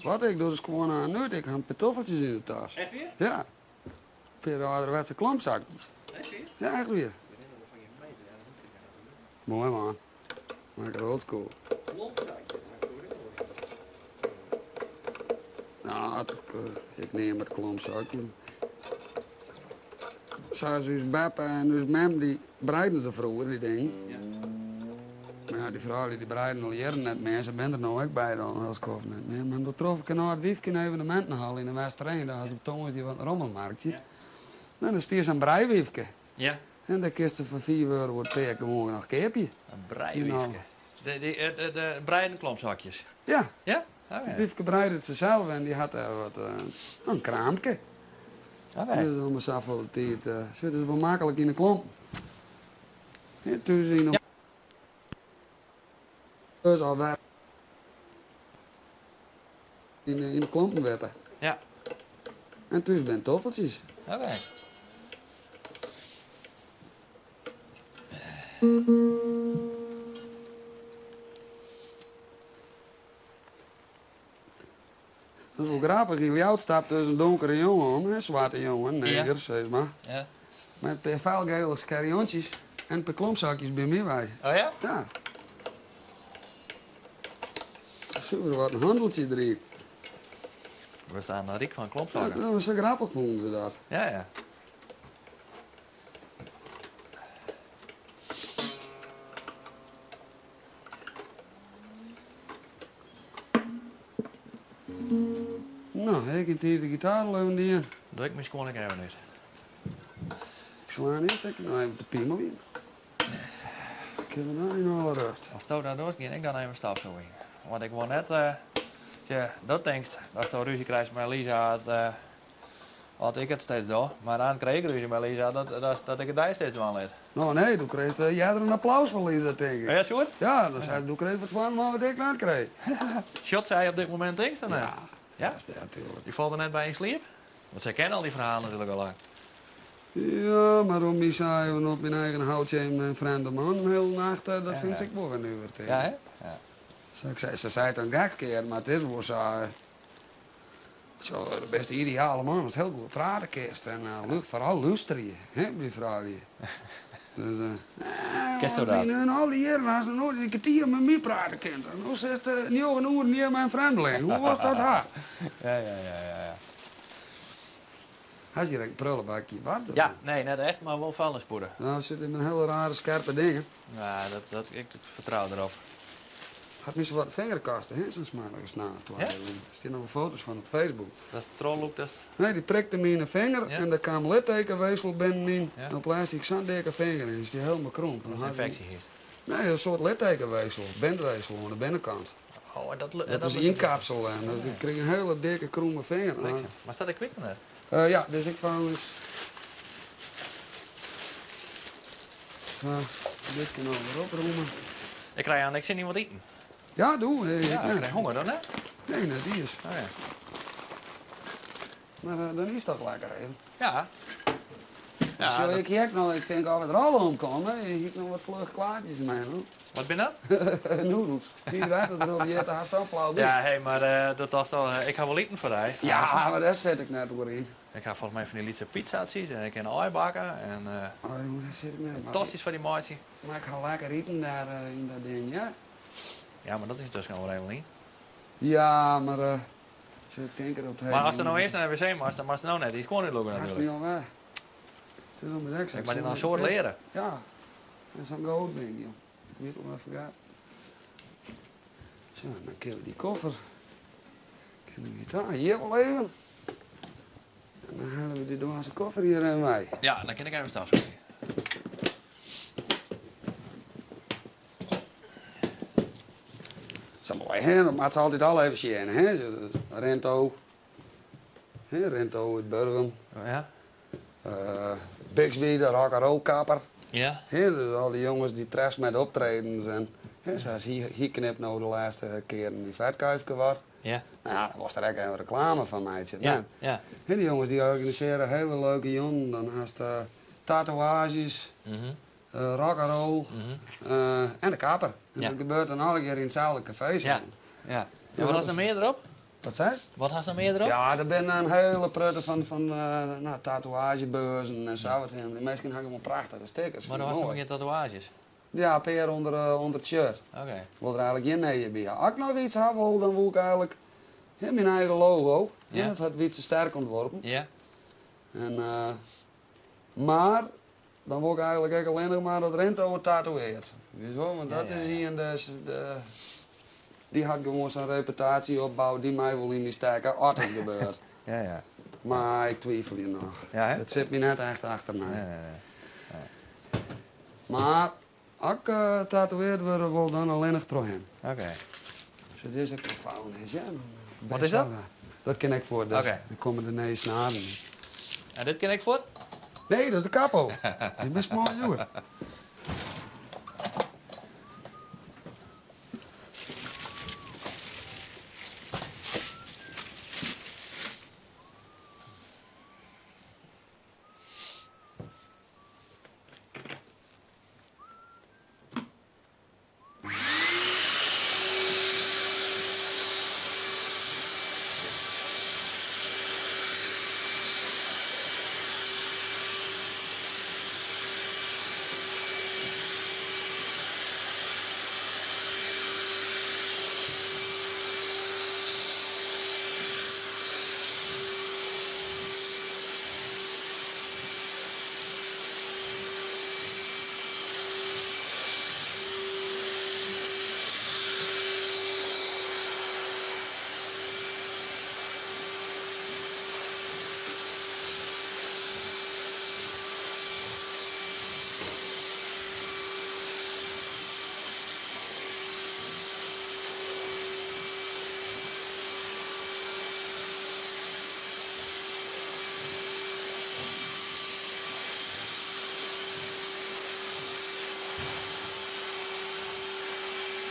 Wat, ik doe dus gewoon aan nooit. Ik heb pantoffeltjes in de tas. Echt weer? Ja. Een paar ouderwetse klampzakjes. Echt weer? Ja, echt weer. Mooi man. Lekker oldschool. Nou, ik neem het klompzakje. Zoals uw papa en uw mem, die breiden ze vroeger, die dingen. Ja. Maar ja, die vrouwen die breiden al jaren net meer. Ze zijn er nou ook bij dan als kop net meer. Maar toen trof ik een oud wiefje in een evenementenhal in de Westerijn. Daar was op Thomas die van het rommelmarktje. Ja. Nou, dan stier ze een breiwiefje. Ja. En dan kist ze voor 4 euro wordt per gewoon nog keepje. Een breiwiefje. Nou. De breien klompzakjes. Ja, Ja? het Oké. wiefje breidde het zichzelf en die had een kraampje. Oké. Dus om een zoveel de tijd zitten ze wel makkelijk in de klomp. Ja, toen zien we dus al wij in de klompen weppen. Ja. En toen ben toffeltjes. Oké. Dat is wel grappig. Jullie uitstapt dus een donkere jongen om, een zwarte jongen, neger, zeg maar. Ja. Met per vuilgele carriontjes en per klompzakjes bij mij bij. Oh ja? Ja. Super, wat een handeltje erin. We staan Riek van Ja, klompzakken. dat was zo grappig vonden ze dat. Ja, ja. Nou, ik heb hier de gitaar leunen die in. Doe ik misschien gewoon even niet. Ik slaan eerst nou even de piemel in. Ik heb er dan in alle rust. Als het daar doorgaat, ik dan even stap zo in. Want ik word net, je dat denkt, als je ruzie krijgt met Lisa, had ik het steeds door. Maar dan kreeg ik ruzie met Lisa dat ik het daar steeds aan leed. Nou nee, toen kreeg jij er een applaus voor, Lisa, denk ik. Ja, is goed? Ja, dan zei toen kreeg wat van, maar wat ik net kreeg. Shot zei je op dit moment niks dan? Ja, Ja? ja, natuurlijk. Die valt er net bij in sliep? Want zij kennen al die verhalen natuurlijk al lang. Ja, maar om die zei op mijn eigen houtje en mijn vreemde man een hele nacht, dat Ja, vind ja. ik wel weer nu weer tegen. Ja, hè? Ja. Ze zei het een gek keer, maar het is wel zo de beste ideale man, het heel goed praten kerst en vooral luisteren, hè, die vrouw die. Dus, Kerst zo dat? in al die jaren als ze nooit een kwartier met mij praten kent. En nu zegt niet een uur niet mijn vreemdeling. Hoe was dat haar? Ja. Hij is direct een prullenbakje. Wat? Ja, nee, net echt, maar wel vuilnispoeder. Nou, zit in een hele rare scherpe dingen. Ja, ik vertrouw erop. Gaat niet zo wat vingerkasten, hè, zo'n smalige snaar. Ja? Er staan nog foto's van op Facebook. Dat is trolloek, dat is... Nee, die prikte me in de vinger Ja? en daar kwam littekenweefsel binnenin. Ja? En op plastic zo'n dikke vinger en is die helemaal kromp. Dat is een infectie hier. Nee, een soort littekenweefsel, bindweefsel aan de binnenkant. Oh, en Dat is inkapsel en ik kreeg een hele dikke kromme vinger. Maar staat ik kwik net? Ja, dus ik wou eens... Dit kan weer oproemen. Ik krijg aan, ik zin niet wat eten. Ja, doe. Ja, ik ik net. krijg honger dan, hè? Nee, net die is. Oh, ja. Maar dan is dat lekker even. Ja. Ja, Ja, ik heb nou, ik denk altijd er alle omkomen. Je hebt nog wat vlug klaartjes in mij, hoor. wat ben dat? Noedels. Die weet het erop, die heeft haast wel flauw bij. Ja, hé, maar dat was al... ik ga wel eten voor hij. Ja, maar daar zet ik net door in. Ik ga volgens mij van die Lietse pizza's en ik kan een ei bakken. En Oh jongen, daar zit ik net. fantastisch van die maatje. Maar ik ga lekker eten daar in dat ding, ja? Ja, maar dat is dus gewoon helemaal niet. Ja, maar zo ik denk erop te Maar als er nou eerst naar de wc mag, dan mag ze nou net iets gewoon inloggen Dat is natuurlijk. niet al weg. Het is om het Ik maar die dan een soort leren. Ja, dat is een goud ding, joh. Ik weet het maar vergaan. Zo, dan kunnen we die koffer. Kunnen we die daar hier wel even. En dan halen we die doorse koffer hier en wij. Ja, dan kan ik even stafschieten. Dat is mooi, hè? Dat maakt ze altijd al even zien, hè? Rento. Hè, Rento uit Burgum. Ja? Bixby, de rock'n'roll kapper. Ja? Hè, dus al die jongens die treft met optredens en zoals hier knipt nou de laatste keer een vetkuifje wat. Ja? Nou ja, dat was er echt een reclame van mij. Ja? Ja? Hè, die jongens die organiseren hele leuke jongen. Dan haast tatoeages, Mhm. rock'n'roll en de kapper. En Ja. dat gebeurt dan alle keer in hetzelfde café. Ja. Ja. En wat dat had er is- meer erop? Wat zei je? Wat had er meer erop? Ja, er ben een hele prutte van tatoeagebeurzen en zo. Die mensen hebben gewoon prachtige stickers. Maar vind dan ik was er mooi. meer tatoeages. Ja, per onder het shirt. Oké. Ik wil er eigenlijk geen nee bij. Als ik nog iets heb, dan wil ik eigenlijk mijn eigen logo. Ja. Dat had Wietse Sterk ontworpen. Ja? En, maar dan wil ik eigenlijk ook alleen nog maar dat Rento het tatoeëert. Weet je wel? Want Ja, dat ja, is ja. hier die had gewoon zijn reputatie opbouwen die mij wel in die sterke art heeft gebeurd. Ja, ja. Maar ik twijfel hier nog. Ja, hè? Het zit me net echt achter mij. Ja, ja, ja. Maar als ik tatoeëerd word, wil dan alleen nog terugheen. Oké. Als het is ook gevouwen is, ja. Wat is dat? Dat ken ik voor, dus Oké. dan komen er nee snaren. En dit ken ik voor? Nee, dat is de capo. Die is best mooi, jongen.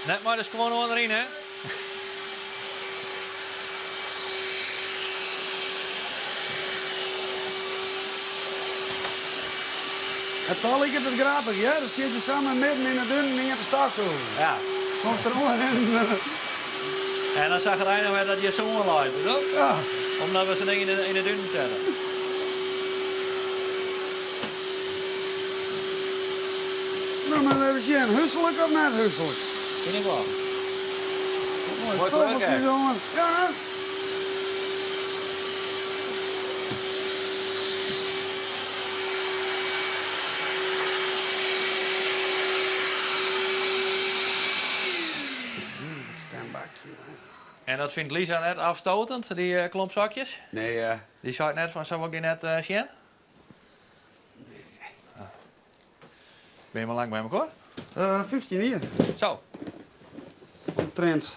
Net maar dus gewoon onderin, hè? Het tal ik het grappig, ja? Dan zit je samen midden in het dun en je te staan zo. Ja. Kom er onder en... En dan zag hij nog weer dat je zo onderlijdt, toch? ja. Omdat we ze ding in de dun zetten. Nou, maar even zien, husselijk of net husselijk? Vind ik wel. Mooi kogeltje, jongen. Ja, hè? Het stembakje. En dat vindt Lisa net afstotend, die klompzakjes? Nee, Die zei net van, zou ik die net zien? Nee. Oh. Ben je maar lang bij elkaar? 15 hier. Zo. Trend.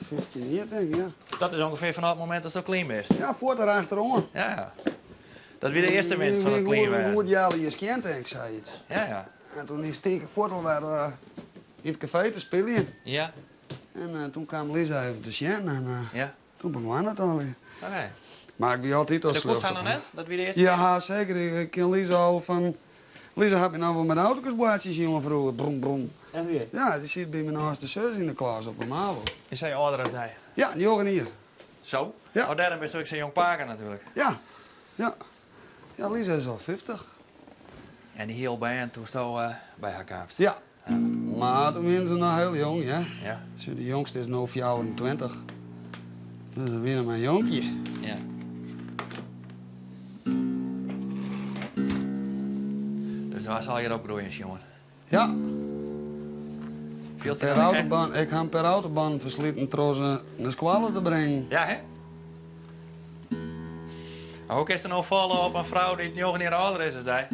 15 hier, denk ik, ja. Dat is ongeveer vanaf het moment dat het zo clean is. Ja, voor de achterom. Ja, ja. Dat is weer de eerste winst van het clean Hoe werden. het jaren je skent, ik zei iets. Ja, ja. En toen is steken voordeel waar in het café te spelen. Ja, En toen kwam Lisa even te zien en ja. toen begon het al. Oké. Maar ik ben altijd al De koets slecht. gaan er net? Dat weer de eerste Ja, zeker. Ik ken Lisa al van... Lisa had me nou wel met auto's zien vroeger. Brom, brom. En weer? Ja, die zit bij mijn naaste zus in de klas op een avond. Is hij ouder dan hij? Ja, die jongen hier. Zo? Ja. Oh, daarom is het ook zo'n jong paken natuurlijk. Ja. Ja. Ja, Lisa is al 50. En die heel bij en toen stond bij haar kaapst. Ja. Ja. Maar toen zijn ze nog heel jong, ja. Ja. Zo, de jongste is nu 24. Dus dan weer mijn jonkje. Ja. Dus waar zal je dat broeien, jongen? Ja. Veel Per autobahn, ik ga per autobahn versleten trossen naar squallen te brengen. Ja, hè? Hoe is er nou vallen op een vrouw die 9 jaar ouder is dan jij?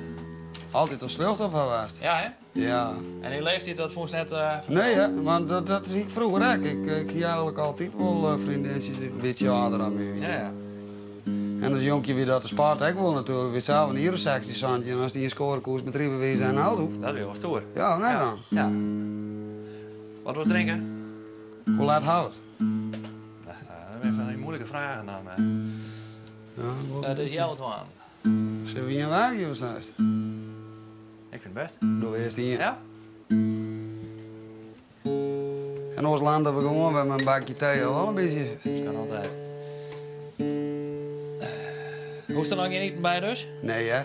Altijd al slecht op geweest. Ja, hè? Ja. En die leeftijd dat volgens net Nee, hè, maar dat is ik vroeger ook. Ik heb eigenlijk altijd wel vriendinnetjes die een beetje ouder aan me. Ja, ja. En als jonkje weer dat de spaart, ik wil natuurlijk weer zelf een Euro 60 centje. En als die een scorekoers met 3 bewezen en een auto. Dat weer wel stoer. Ja, net Ja. dan. Ja. Wat was drinken? Hoe laat houdt? Dat zijn van die moeilijke vragen dan. Ja, Dat is jouw aan. zullen we hier een wagen of zoiets? Ik vind het best. Doe eerst hier. Ja? En ons landen we gewoon met een bakje thee wel een beetje. Kan altijd. Hoe is er nog geen eten bij dus? Nee, hè?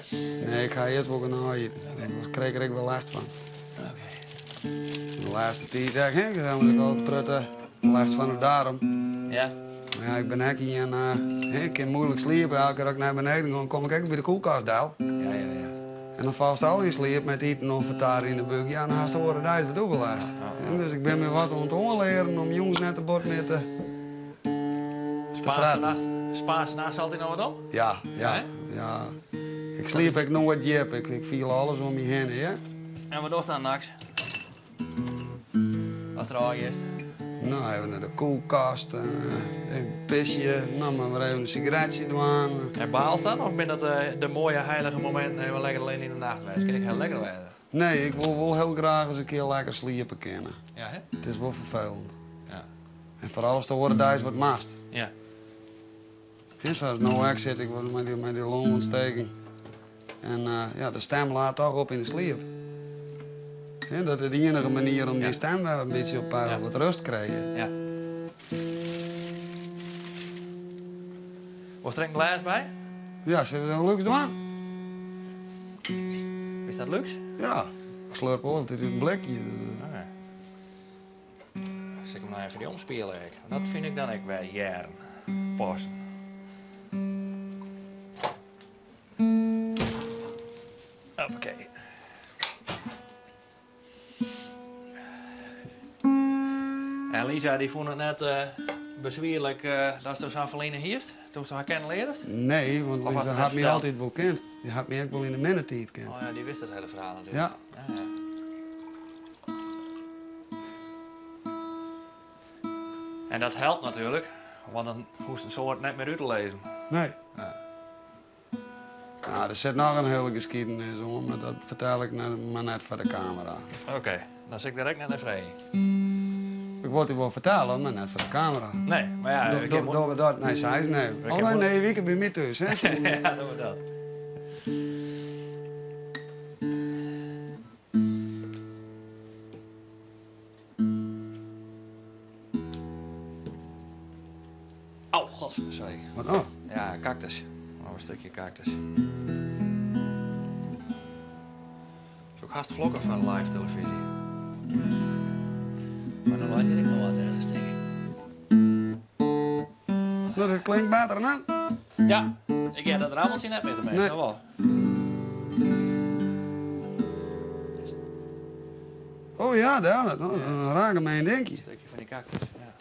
Nee, ik ga eerst wel gaan eten. Daar kreeg ik wel last van. Oké. De laatste tijd zeg ik, dan moet ik al prutten. Last van de darm. Ja? Maar ja, ik ben hekkie en ik kan moeilijk sliepen. Elke keer als ik naar beneden ga, dan kom ik ook bij de koelkast daal. Ja, ja, ja. En dan valt ze al in slaap met eten of vertaren in de bug. Ja, dan haast de oren duizend ook wel last. En dus ik ben me wat aan het leren om jongens net te bord met te Spaanse nacht. Spaanse nacht zal hij nog wat op? Ja, ja, Ja, ja. Ik sliep ik nooit jep. Ik viel alles om me heen, ja. En wat was dan Nax? Als er al is. Nou, even naar de koelkast, een pisje, nou maar weer even een sigaretje doen. En behaal dan? Of ben dat de mooie heilige momenten even lekker alleen in de nacht wijzen? Kan ik heel lekker wijzen? Nee, ik wil wel heel graag eens een keer lekker sliepen kennen. Ja, hè? Het is wel vervelend. Ja. En vooral als de horen thuis wat mast. Ja. En zoals nou ik zit, ik word met die longontsteking. En ja, de stem laat toch op in de sliep. En dat is de enige manier om die stem een beetje op wat rust te krijgen. Ja. Was er een glas bij? Ja, zullen we een luxe doen? Is dat luxe? Ja, ik slurp altijd uit een blikje. Oké. Als ik hem nou even die omspelen, dat vind ik dan ook wel jaren. Passen. Hoppakee. En Lisa die vond het net bezwierlijk dat ze zo'n verlenen hierst, toen ze haar kennen leerde. Nee, want Of was Lisa het had net me verteld? altijd wel kend. Die had me ook wel in de minnetijd kent. Oh ja, die wist het hele verhaal natuurlijk. Ja. Ja, ja. En dat helpt natuurlijk, want dan hoeft een soort net meer uit te lezen. Nee. Ja. Nou, er zit nog een hele geschiedenis om, maar dat vertel ik maar net voor de camera. Oké, dan zit ik direct naar de vrij. wordt hij wel vertellen, maar net voor de camera. Nee, maar ja... Doen we dat? Nee, zei ze nee. Oh nee, wie kan bij mij thuis, hè? Ja, doen we dat. Oh, god, sorry. Wat oh? Ja, cactus. Oh, een stukje cactus. Het is ook haast vloggen van live televisie. Maar dan laat je er nog wat in, denk ik. Nou, dat klinkt beter dan. Ja, ik heb dat rammeltje net met hem, Nee. dat wel. Oh ja, daar. Een raar gemeen denk je. Een stukje van die cactus, ja.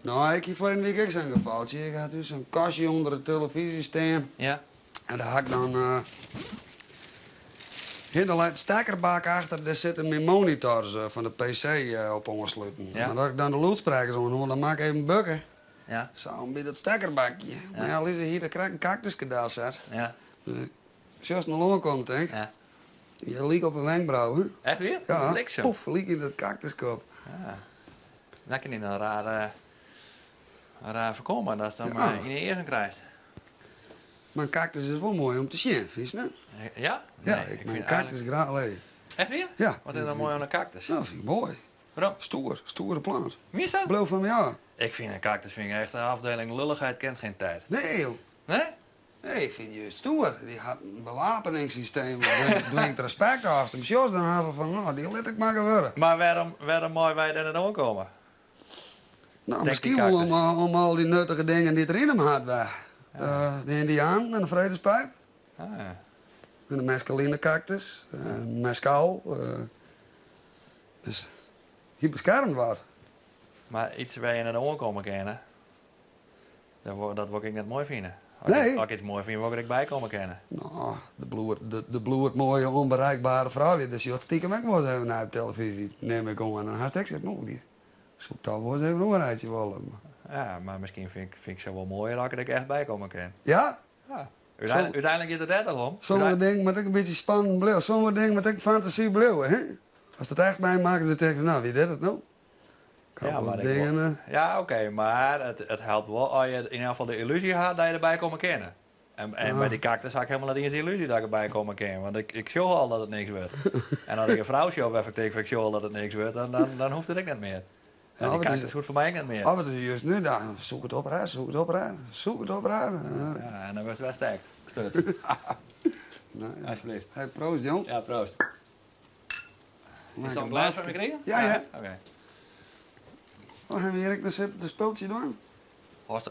Nou, ik heb vorige week ook zo'n gevaltje. Ik had dus een kastje onder de televisie staan. Ja? En daar had ik dan... Hier de stekkerbak achter, daar zitten mijn monitors van de PC op aansluiten. Ja. En als ik dan de luidsprekers onder, dan maak ik even bukken. Ja? Zo, bij dat stekkerbakje. Maar ja, Lise, hier, daar krijg ik een cactuskadaal, zeg. Ja? Zoals het nog lang komt, denk ik. Ja. Je liep op een wenkbrauw, hè? Echt weer? Ja, Bliksem. poef, liep in dat cactuskop. Ja. Dat kan niet een raar voorkomen, dat is dan Ja. maar in de eerste krijgt. Maar een cactus is wel mooi om te zien, vind je, hè? Ja? Ja, Nee, ik vind mijn het cactus graag leeg. eigenlijk- Echt weer? Ja. Wat is dan mooi aan een cactus? Ja, dat vind ik mooi. Waarom? Stoere plant. Wie is dat? Blauw van ja. Ik vind een cactus echt een afdeling lulligheid kent geen tijd. Nee, joh. Nee? Nee, ik vind je stoer. Die had een bewapeningssysteem. Dwingt respect af. De machines dan haast van, nou, die let ik maar gebeuren. Maar waarom mooi wij daar dan komen? Nou, Denk misschien die wel cactus. om al die nuttige dingen die erin hem had. De Indiaan en de vredespijp. Ah, ja. En de mescaline cactus. Mescal. Dus hier beschermd wordt. Maar iets waar je naar de oor komen kennen, dat wil ik net mooi vinden. Nee. Als ik iets mooi vind, wil ik bij komen kennen. Nou, de bloed mooie, onbereikbare vrouw. Dus je had stiekem ook wel eens even naar de televisie. Neem ik om en dan haast ik zeg, nou, die zoekt al wel eens even nog een rijtje willen. Ja, maar misschien vind ik ze wel mooier als ik er echt bij komen kan. Ja, Ja. Uiteindelijk gaat het net al om. sommige dingen met ik een beetje spannend blauw. Sommige dingen met ik fantasie blauw, hè. Als het echt bij maken, dan denk ik, nou, wie deed het nou? Ja, maar dingen. Ja, oké, maar het helpt wel als je in ieder geval de illusie had dat je erbij komen kennen. En bij die cactus had ik helemaal niet eens de illusie dat ik erbij komen kan. Want ik show al dat het niks wordt. En als ik een vrouw show effectief, ik show al dat het niks wordt, dan hoeft het ik niet meer. En die cactus goed voor mij ook niet meer. Af en toe juist nu, dan zoek het op raar, zoek het op raar, zoek het op raar. Ja, en dan wordt het wel sterk. Stut. Nee. Alsjeblieft. Hey, proost, jong. Ja, proost. Is dat een glas van me gekregen? Ja, ja. Oké. Oh, hebben we hier ook een spultje doen?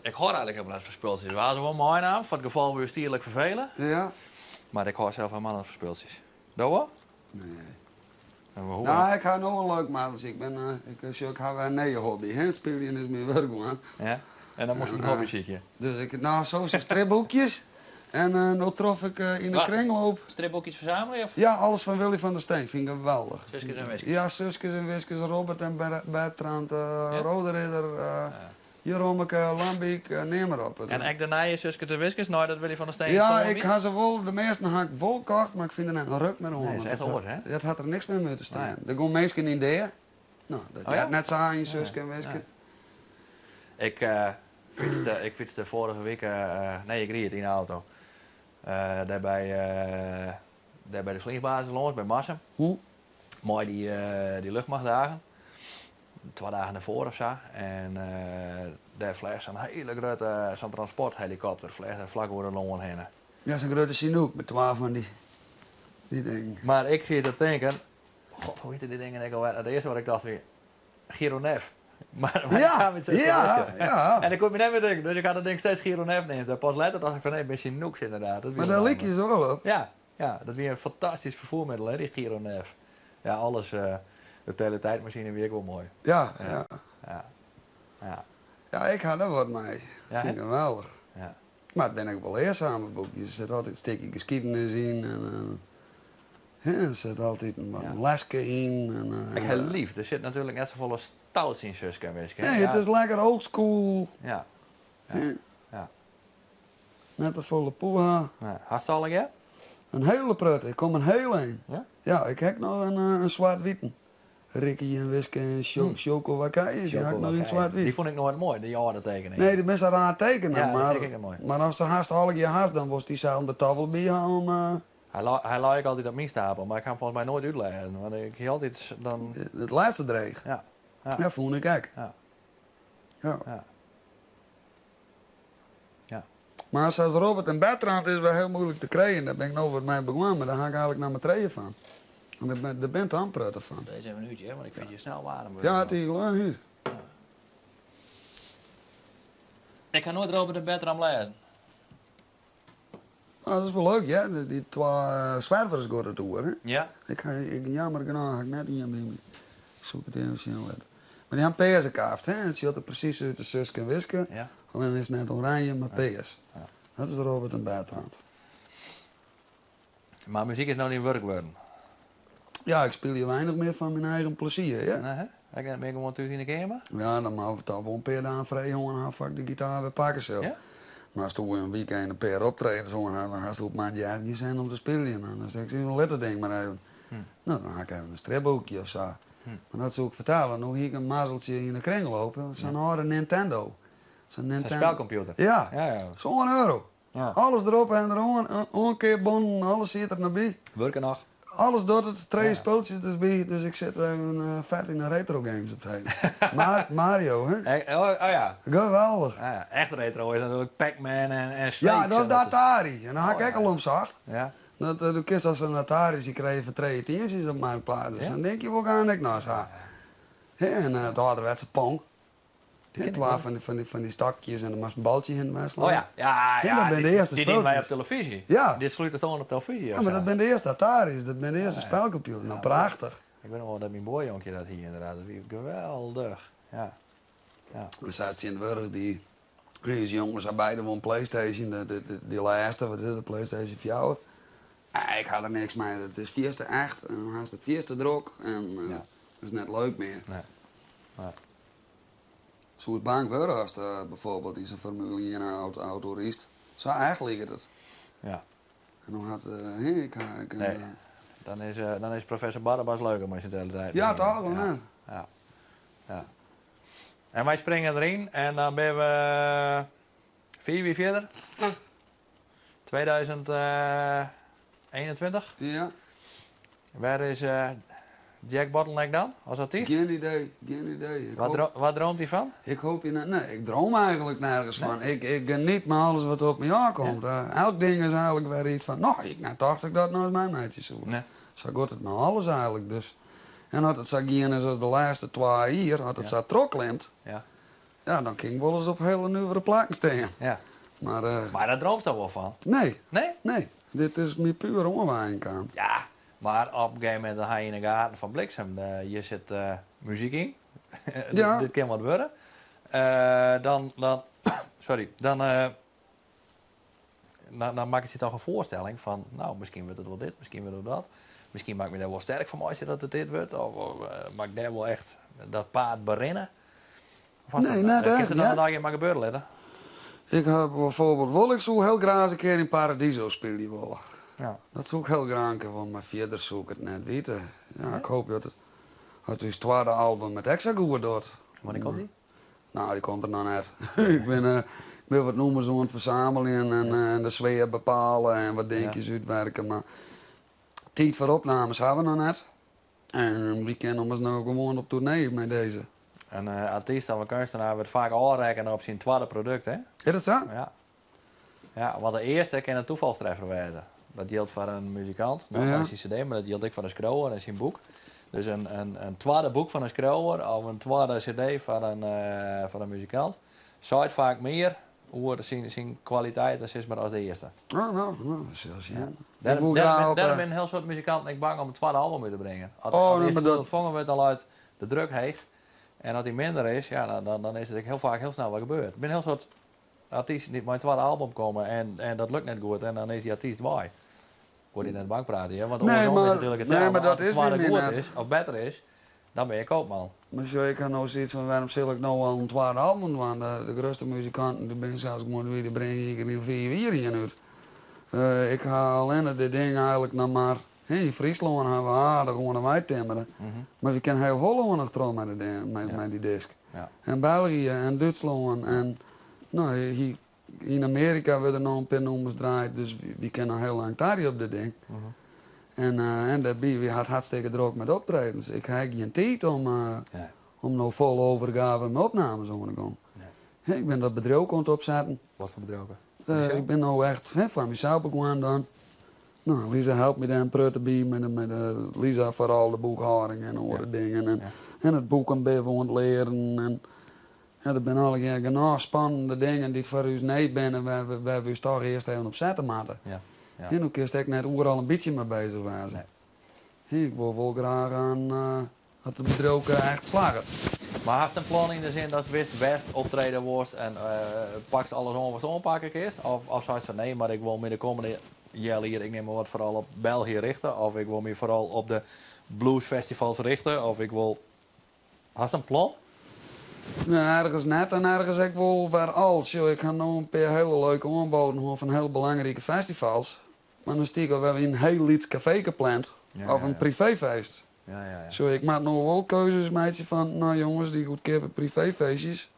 Ik hoor eigenlijk helemaal niet verspultjes. Het was wel mooi naam, voor het geval we stierlijk vervelen. Ja? Maar ik hoor zelf helemaal niet verspultjes. Dat wel? Nee. En hoe Nou, ik ga nog wel leuk maken. Dus ik heb een nieuwe hobby. Hè? Het spelen is mijn werk gewoon. Ja? En dan moest ik een hobby zieken. Dus ik nou zo zijn stripboekjes. En nu trof ik in de Wat? kringloop. Stripboekjes verzamelen? Of Ja, alles van Willy van der Steen. Vind ik geweldig. Suskes en Wiskes? Ja, Suskes en Wiskes, Robert en Bertrand, Roderidder, Jeromeke, Lambiek, neem maar op. En ik daarna je Suskes en Wiskes, nou dat wil je van de steen. Ja, ik had ze wel, de meeste had ik vol gekocht, maar ik vind er net een ruk met Nee, dat is echt oor, hè? Dat had er niks meer mee te staan. Er gaan mensen in ideeën. Nou, dat Oh ja? had net zo aan je Suske en Wiske. Ja. Ik fietste vorige week, nee ik reed in de auto. Daar bij de vliegbasis langs, bij Massum. Hm? Mooi die luchtmachtdagen. 2 dagen ervoor of zo. En daar vliegt zo'n hele grote zo'n transporthelikopter vliegt vlak over de Londen heen. Ja, zo'n grote Chinook met 12 van die dingen. Maar ik zit te denken, god hoe heet die dingen ik alweer? Het eerste wat ik dacht weer, Gironef. Maar Ja, ik ga met zo'n ja, Wiske. ja. En ik kon me net meer denken, dus ik had het ding steeds Gironef neemt. En pas later dacht ik van nee, een beetje Nooks inderdaad. Dat Maar weer daar een lik je zo wel op. Ja, dat weer een fantastisch vervoermiddel, hè, die Gironef. Ja, alles, de teletijdmachine weer wel mooi. Ja, Ja. ja. Ja, ja, Ja, ik had er wat mee. Ja, Vind ik hè? geweldig. ja. Maar het ben ik wel leerzame boekjes. Er zit altijd een stukje geschiedenis in. En, er zit altijd een lesje in. En, Ik heb lief, er zit natuurlijk net zoveel stouts in Suske en Wiske. nee, het is lekker oldschool. Ja, Ja. ja. Net een volle poeha. Ja. Hast je al een keer? Een hele prut. Ik kom een heel een. Ja? Ja, ik heb nog een zwart-wieten. Ricky en Wiske en Choco Wakkai. Die had ik nog in Die zwart-wit. vond ik nooit mooi, die oude tekening. Nee, die mensen raar tekenen. Ja, dat maar, vind ik ook mooi. maar als de haast al je haast, dan was die zelf de tafel bij om... Hij lijkt altijd op mijn stapel, maar ik ga hem volgens mij nooit uitleggen. Want ik heb altijd dan... Het laatste dreig. Ja. Ja, vond ik ook. Ja. Ja. Ja. Ja. Maar zoals Robert en Bertrand is wel heel moeilijk te krijgen. Daar ben ik nou wat mee begonnen, maar daar ga ik eigenlijk naar mijn treien van. Want daar ben ik aanpraten van. Deze een minuutje, hè, want ik vind je snel warm worden. Ja, het is gewoon hier. Ik ga nooit Robert en Bertram lezen. Nou, dat is wel leuk, ja. Die twee zwervers gaan het door, hè. Ja? Ik jammer genoeg, ik net hier bij me. Ik zoek het even snel uit. Maar die hebben peers gekaafd, hè. Het ziet er precies uit de Suske en Wiske. Ja. Alleen is het net oranje, maar peers. Ja. Dat is Robert en Bertrand. Maar muziek is nou niet werk worden. Ja, ik speel hier weinig meer van mijn eigen plezier, ja. Nee, hè? Ik net meer gewoon thuis in de kamer. Ja, dan mag het al wel een paar dagen vrij jongen en ik de gitaar weer pakken zelf. Ja? Maar als toen een weekend een paar optredens jongen, dan ga je op mijn jaartje zijn om te spelen. En dan stek ik een letterding maar even. Nou, dan ga ik even een stripboekje of zo. Maar dat zou ik vertalen. Nu hier een mazeltje in de kring lopen. Dat is een oude Nintendo. Een spelcomputer. Ja, Ja. zo'n euro. Ja. Alles erop en eraan, een keer bon, alles zit er naar bij. Werken nog. Alles doet het, twee Ja. speeltjes erbij, dus ik zit even vet in de retro games op het heen. Mario, hè? Oh ja. Geweldig. Ja. Echt retro is natuurlijk Pac-Man en Snake. Ja, dat is de Atari. En dan had Oh, ik ook ja. al omzacht. Ja. Dat de kist als een Atari, die kreeg voor 2 tientjes op mijn plaats. Dus Ja? dan denk je, we gaan ik naast haar. Ja, en het ouderwetse pong. Het waren van die stakjes en dan moest een baltje in het Oh ja. Ja, Ja, dat ben de eerste die zien wij op speeltjes. televisie. Ja. Dit sluit er gewoon op televisie. Ja, of maar zo. dat ben de eerste Atari's, dat ben de eerste Ja, ja. spelcomputer. Nou, prachtig. Ik weet nog wel dat mijn boyjonkje dat hier inderdaad. Dat was geweldig. Ja. Ja. We zaten in de wereld, die jongens hebben beide wel een Playstation, die laatste, wat is het, de Playstation 4. Ik had er niks mee, het is vierste echt, en dan haast het vierste druk en Ja. dat is net leuk meer. Nee. Nee. Zo het bang worden als bijvoorbeeld in zijn Formule 1 auto riest. Zo eigenlijk het. Ja. En dan had ik Nee. Dan is professor Barnabas leuker met zijn hele tijd. ja, toch wel Ja. net. Ja. Ja. En wij springen erin en dan ben we 4 wie verder. 2021. Ja, Waar is Jack Bottleneck dan als artiest? geen idee, geen idee. Wat droomt hij van? Ik hoop je net, nee, ik droom eigenlijk nergens van. Ik geniet met alles wat op me aankomt. Elk ding is eigenlijk weer iets van, nou, ik dacht ik dat nou eens mijn meidjes zoeken. Nee. Zo gaat het met alles eigenlijk. Dus. En als het zo gaan is als de laatste 2 hier, als het zo trokklemt, Ja. ja, dan kan ik wel eens op hele nieuwe plekken staan. Ja. Maar Maar daar droomt hij wel van. nee, Nee? nee, dit is mijn puur onwijnkaam. Ja. Maar op een gegeven moment dan ga je in de gaten van Bliksem. Je zit muziek in. Ja. Dit kan wat worden. Sorry. Dan maak je zich toch een voorstelling van, nou, misschien wordt het wel dit, misschien wordt het dat. Misschien maak ik me daar wel sterk van als je dat het dit wordt. Of maak ik daar wel echt dat paard berennen. Nee, net echt, Is er dan ja. een dagje maar gebeuren letten? Ik heb bijvoorbeeld, wil ik zo heel graag een keer in Paradiso spelen willen. Ja. Dat zou ik heel graag, want mijn verder zou ik het net weten. Ja, ik hoop dat het is tweede album met extra goed doet. Wanneer komt die? Nou, die komt er nog net. ik ben wat noemen zo aan het verzamelen en de sfeer bepalen en wat dingetjes uitwerken. Maar tijd voor opnames hebben we nog net. En we kennen ons nou gewoon op tournee met deze. Een artiest of een kunstenaar wordt vaak aanrekenen op zijn tweede product, hè? Is dat zo? Ja. Ja, want de eerste kan een toevalstreffer worden. Dat geldt voor een muzikant, nog Ja. als hij cd, maar dat geldt ook voor een scroller en zijn boek. Dus een tweede boek van een scroller of een tweede cd van een muzikant zaait vaak meer over zijn kwaliteit als de eerste. Oh, nou, zelfs ja. Daarom ben een heel soort muzikanten ik bang om het tweede album uit te brengen. Als Oh, de nee, eerste maar dat- ontvangen wordt al uit de druk heeg. En als die minder is, ja, dan is het ook heel vaak heel snel wat gebeurd. Ik ben een heel soort artiest die met mijn tweede album komen en dat lukt net goed en dan is die artiest waai. Hoor je net bank praten, ja? Want Nee, andersom is maar- het natuurlijk hetzelfde. nee, maar dat als het is tweede niet goed net. is of beter is, dan ben je koopman. Maar zo, ik had nou zoiets van, waarom zal ik nou al een tweede album doen? De grootste muzikanten, die ben ik zelfs gewoon weer, die breng ik in 4 jaar uit. Ik ga alleen dit ding eigenlijk nog maar In Friesland hebben we aardig gewoon wij timmeren. Maar we kennen heel Holland nog trouw met die disc. Ja. En België en Duitsland en nou, hier in Amerika worden er nog een paar nummers draaien, dus we kennen heel lang daar op dit ding. En daarbij, we hadden hartstikke druk met optredens. Ik heb geen tijd om nou vol overgave met opnames om te gaan. Nee. Ik ben dat bedrijf aan het opzetten. Wat voor bedrijven? Ik ben nou echt van mezelf begonnen dan. Nou, Lisa helpt me dan prutten bij met Lisa vooral de boekhouding en andere dingen. En het boeken bij aan het leren. En er zijn alle genoeg spannende dingen die voor ons niet zijn waar we toch eerst even op zetten moeten. Ja. En dan kun je er net overal een beetje mee bezig zijn. Nee. Ik wil wel graag aan dat het bedrijf echt slagen. Maar had je een plan in de zin dat het best optreden wordt en pak ze alles om wat aanpakken eerst? Of zou je van nee, maar ik wil me de komende jaren hier, ik neem maar wat vooral op België richten. Of ik wil me vooral op de bluesfestivals richten. Of ik wil... Had je een plan? Nou, ergens net en ergens ik wel waar als. Ik ga nog een paar hele leuke aanboden van hele belangrijke festivals. Maar dan stiek we hebben een heel lied café gepland. Of een privéfeest. Ja. Zo, ik maak nog wel keuzes meidje van, nou jongens, die goed kennen privéfeestjes.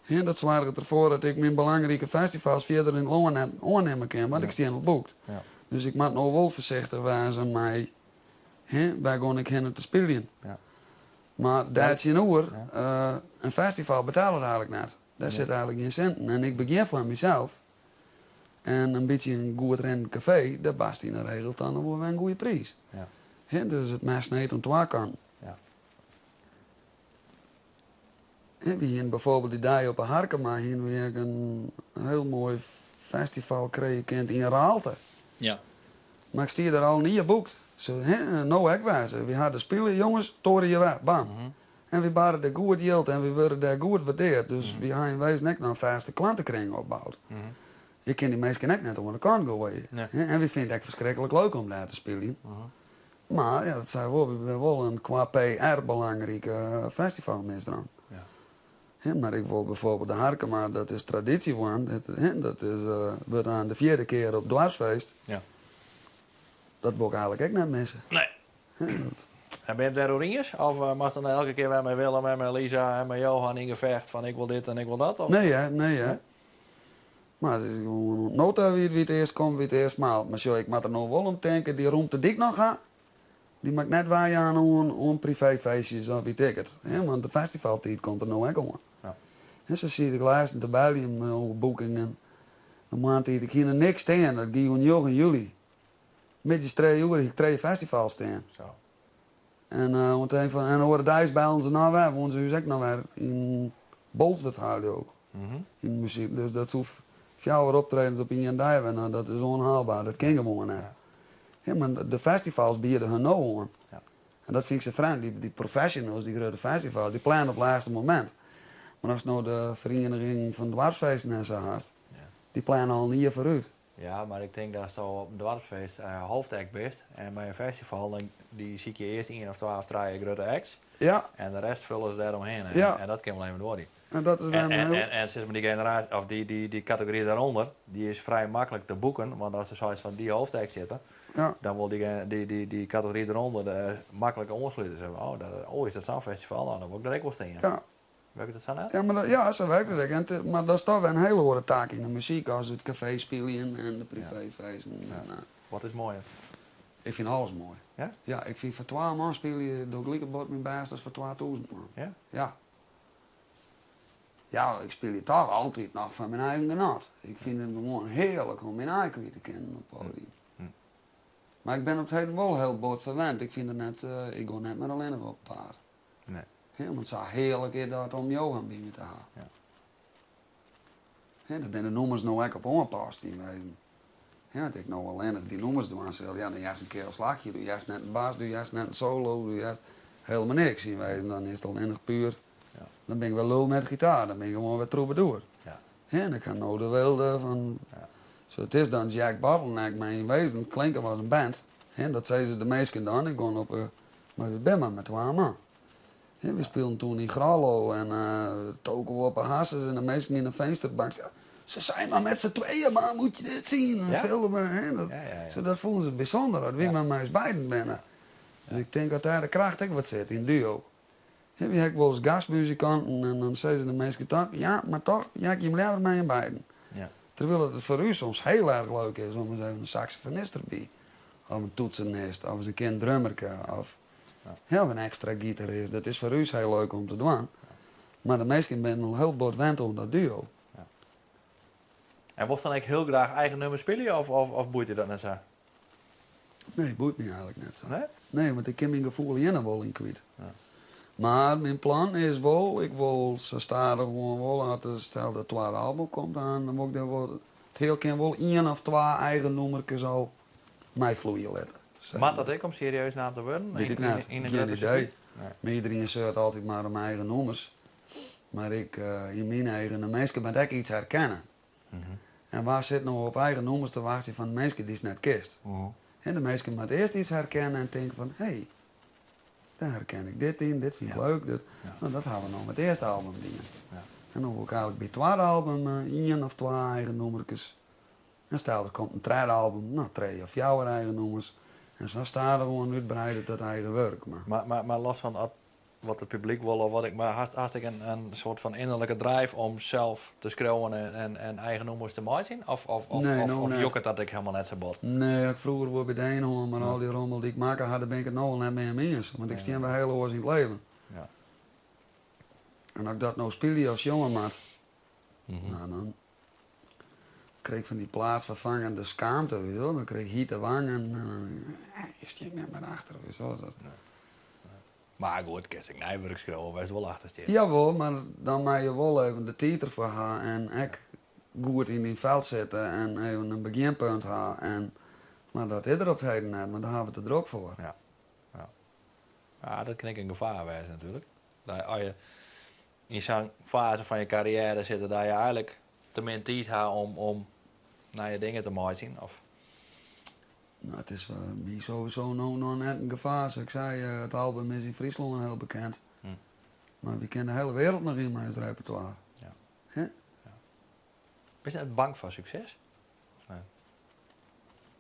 En dat zorgt ervoor dat ik mijn belangrijke festivals verder in Londen aannemen kan, want ik sta in het boek. Ja. Dus ik maak nog wel voorzichtig zijn mij, waar gewoon ik heen te spelen. Ja. Maar dat is een festival betaalt het eigenlijk net. Daar zit eigenlijk geen centen. En ik begin van mezelf. En een beetje een goed rennend café, daar bast in de regel dan wel een goede prijs. Ja. Dus het meest niet om te waar kan. Ja. We hier bijvoorbeeld die dag op een Harkema hier we een heel mooi festival kregen in Raalte. Ja. Maar ik stier daar al niet geboekt. Zo, nou ik wijzen. We hadden spelen, jongens, toren je weg, bam. En we waren daar goed geld en we werden daar goed waardeerd. Dus we hebben wezen net een vaste klantenkring opgebouwd. Je kan die mensen net onder de kant gooien. Nee. En we vinden het verschrikkelijk leuk om daar te spelen. Maar ja, dat zijn we hebben wel een qua PR belangrijke festivalmisdrijf. Maar ik wil bijvoorbeeld de Harkema, dat is traditie geworden. Dat is, wordt aan de 4e keer op dwarsfeest. Ja. Dat wil ik eigenlijk ook net missen. Nee. En ben je daar oranje? Of mag dan elke keer weer met Willem en met Lisa en met Johan in gevecht van ik wil dit en ik wil dat? Of? Nee hè. Maar het is gewoon nota wie het eerst komt, wie het eerst maalt. Maar zo, ik moet er nog wel om denken, die rond de dik nog gaat. Die maakt net waar je aan een privéfeestjes of wie ticket. Want de festivaltijd komt er nou ook om. Ja. En zo zie ik laatst in de Belgium met boekingen. Een maand die ik hier niks staan, dat ging in juli. Midden 3 uur, ik 3 festivals staan. Zo. En hoorde thuis bij ons nou weer, want ze ook nog weer in Bolsward halen ook. In muziek. Dus dat is 4 optredens op een dag, nou, dat is onhaalbaar, dat kan gewoon net. Ja, maar de festivals bieden hun nou aan. Ja. En dat vind ik zo vreemd. Die professionals, die grote festivals, die plannen op het laatste moment. Maar als nou de vereniging van dwarsfeesten en zo haast, die plannen al niet vooruit. Ja, maar ik denk dat zo op een dwarsfeest hoofdact best. En bij een festival, dan die zie je eerst 1 of 2 of 3 grote acts. Ja. En de rest vullen ze daaromheen. En dat kan alleen maar door. En dat is en sinds die generatie, of die categorie daaronder, die is vrij makkelijk te boeken. Want als er zoiets van die hoofdact zitten, dan wil die categorie eronder makkelijk ondersluiten. Zeggen, is dat zo'n festival? Nou, dan wil ik dat ook wel staan. Ja. Werkt dat zo uit? Ja, maar zo werkt het. Maar dat is toch wel een hele hoge taak in de muziek, als het café spelen en de privéfeesten. Ja. Wat is mooier? Ik vind alles mooi. Ja? Ja, ik vind voor 12 man spelen door gelijke mijn baas als voor 2000 man. Ja? Ja. Ja, ik speel hier toch altijd nog van mijn eigen genot. Ik vind het gewoon heerlijk om mijn eigen weer te kennen op het podium. Maar ik ben op het hele wel heel boord verwend. Ik vind het net, ik ga net meer alleen nog op het paard. Nee. Ja, want het zou heerlijk is dat om Johan bij me te halen. Ja. Ja, dat zijn de nummers nou ook op ongepast in wezen. Ja, dat ik nou alleen die nummers doen zeg, ja, dan juist een keer een slagje, doe juist net een baas, doe juist net een solo, doe juist helemaal niks in wezen. Dan is het alleen nog puur, dan ben ik wel lul met gitaar, dan ben ik gewoon weer troubadour. Ja. Ja, en ik ga nou de wilde van, zo het is dan Jack Bottleneck, maar in wezen klinken was een band. Ja, dat zeiden ze de meesten dan, ik kon op, maar we ben maar met 12 man. Ja, we speelden toen in Grallo en token we op een hasses en de meesten in een vensterbank. Ze zijn maar met z'n tweeën, maar moet je dit zien? En Ja? filmen. Hè? Dat voelen ze bijzonder, dat wie met mij eens beiden binnen. Dus ik denk dat daar de kracht ook wat zit, in duo. Heb je ook wel eens gastmuzikanten en dan zeggen de mensen toch, ja, maar toch, ja, ik je liever mee in beiden. Ja. Terwijl het voor u soms heel erg leuk is om eens even een saxofonist erbij. Of een toetsenist, of eens een keer een drummerke, of heel een extra gitarist. Dat is voor u heel leuk om te doen. Maar de meesten zijn al heel bot wend om dat duo. Ja. En was dan eigenlijk heel graag eigen nummers spelen of boeit je dat net zo? Nee, boeit me eigenlijk net zo. Nee? Nee, want ik ken mijn gevoel hier wel in kwijt. Ja. Maar mijn plan is wel, ik wil ze staan gewoon wel, als er stel dat tweede album komt aan, dan moet ik dan wel, het heel keer wel 1 of 2 eigen nummertjes al mij vloeien laten. Maakt dat ik om serieus na te worden? Weet ik niet, geen idee. Maar iedereen zegt altijd maar om eigen nummers. Maar ik, in mijn eigen, de mensen met ik iets herkennen. En waar zit nou op eigen nummers te wachten van de mensen die het net kist? En de mensen moeten eerst iets herkennen en denken van, hé, daar herken ik dit in, dit vind ik leuk. Nou, dat gaan we nou met het eerste album doen. Ja. En dan wil ik eigenlijk bij het tweede album 1 of 2 eigen nummertjes. En stel er komt een tweede album, nou 3 of 4 eigen nummers. En zo staat er gewoon uitbreiden tot eigen werk. Maar los van wat het publiek wil of wat ik, maar haast ik een soort van innerlijke drive om zelf te schreeuwen en eigen nummers te maken? Of jokkert dat ik helemaal net zo bot? Nee, ik vroeger wel bij de ene hoor, maar al die rommel die ik maken had, daar ben ik het nou al net mee eens. Want ik sta bij hele oors in het leven. Ja. En als ik dat nou speelde als jongen maat, nou dan kreeg ik van die plaatsvervangende schaamte, weet je wel. Dan kreeg ik hier de wang en je stiet net maar achter, weet je wel. Maar goed, kerst ik nijwerk schreeuwen, wij is wel achter je. Jawel, maar dan mag je wel even de titel voor gaan en ik goed in die veld zitten en even een beginpunt gaan. Maar dat is er op het heden net, maar daar hebben we het er ook voor. Ja, dat kan ik een gevaar wezen natuurlijk. Als je in zo'n fase van je carrière zit, dat je eigenlijk te min tijd hebt om naar je dingen te maken. Of... Nou, het is voor mij sowieso nog net een gevaar. Zoals ik zei, het album is in Friesland heel bekend. Maar we kennen de hele wereld nog in mijn repertoire. Ja. Hè? Ja. Ben je net bang voor succes? Nee.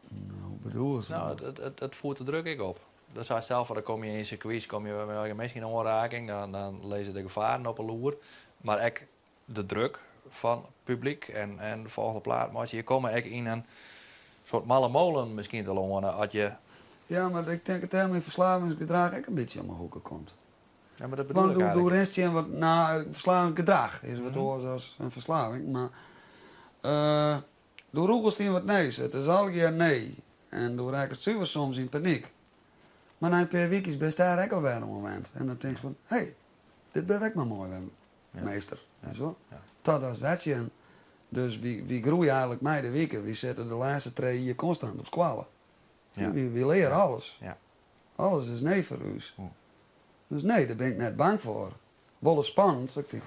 Nou, hoe bedoel je? Nou, het voert de druk ik op. Dat zou zelf, dan kom je in een circuit, kom je misschien in aanraking, dan lezen de gevaren op een loer. Maar ook de druk van het publiek en de volgende plaat. Maar je komt echt in een soort malle molen misschien te lonen als je... Ja, maar ik denk het helemaal in verslavingsgedrag ook een beetje aan mijn hoeken komt. Ja, maar dat bedoel ik eigenlijk. Door rest je wat, nou, verslavingsgedrag is wat hoort als een verslaving, maar door roegels die wat nee zit, het is al keer nee. En door raak het zuiver soms in paniek. Maar na een paar weken best daar ook alweer een moment. En dan denk je van, hé, dit ben ik maar mooi, meester. Ja. Zo? Ja. Dat als wetje. Dus wie groeien eigenlijk mij de weken? Wie zetten de laatste 2 hier constant op squallen? Ja. Wie leren alles. Ja. Alles is nee voor ons. Dus nee, daar ben ik net bang voor. Wel spannend. Ik denk,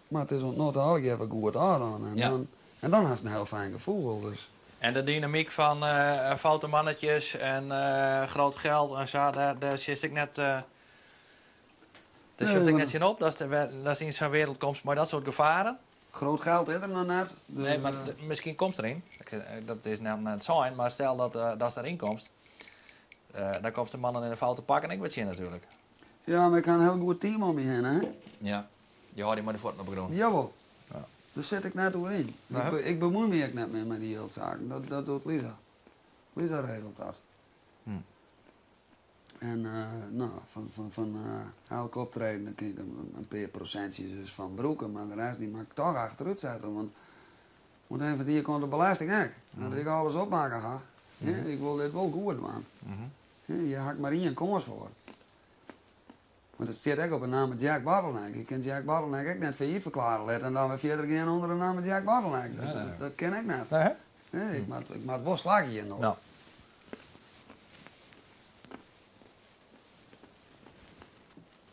maar het is nog al even goed aan. En dan heb je een heel fijn gevoel. Dus. En de dynamiek van foute mannetjes en groot geld en zo, daar zit ik net... Daar zit ik net zien op, dat is in zo'n wereld komt, maar dat soort gevaren. Groot geld is er nog net. Dus, nee, maar misschien komt erin. Dat is net zijn, maar stel dat er inkomst. Dan komt de mannen in de foute pakken en ik weet je natuurlijk. Ja, maar ik heb een heel goed team om me heen, hè? Ja, je houdt die maar de voeten op de grond. Jawel. Ja. Daar zit ik net doorheen. Ik bemoei me ook net meer met die hele zaken. Dat doet Lisa. Lisa regelt dat. En nou, van elk optreden dan krijg ik een paar procentjes dus van broeken, maar de rest die mag ik toch achteruit zetten, want even hier komt de belasting ook. Dat ik alles opmaken ga. Ik wil dit wel goed doen. Je hakt maar 1 koers voor. Want het staat ook op een naam Jack Bottleneck. Je kunt Jack Bottleneck ook net failliet verklaren en dan weer verder gaan onder de naam Jack Bottleneck. Dus dat ken ik net. Ik maak wel slagen hier nog. Nou.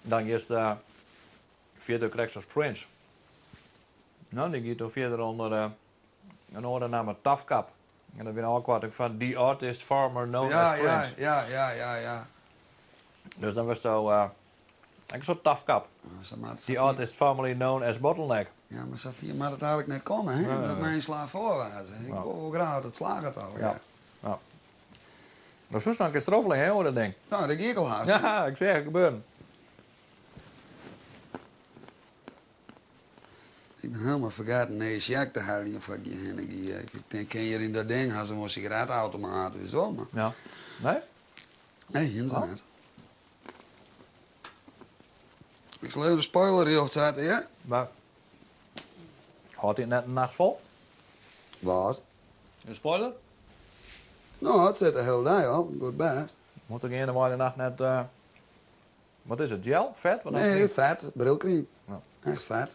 Dan is de verder krijgt als Prince. Nou, die gaat dan verder onder een orde naam Tafkap. En dat ben ook wat ik van The Artist Farmer Known as Prince. Ja. Dus dan was het Een soort tafkap. The artist formerly known as bottleneck. Ja, maar Safia mag het eigenlijk niet komen, hè? Ja. Dat mijn slaaf voorwaarts. Ik wil wel graag het slagen al. Ja. Ja. Dat is een keer stroffeling, hè, hoor, dat ding. Nou, dat ik al haast. Ja, ik zeg, het gebeuren. Ik ben helemaal vergeten nee, Sjaak te halen van die energie. Ik denk, ken je in dat ding, als ze een sigarettenautomaat is wel, maar. Ja. Nee? Nee, hier Oh. net. Ik zal even de spoiler heel zetten, ja? Maar... Houdt hij net een nacht vol? Wat? Een spoiler? Nou, het zit de hele dag al. Goed best. Moet ik in de nacht net... Wat is het, gel? Vet? Wat is Nee, het? vet. Brilcreme. Ja. Echt vet.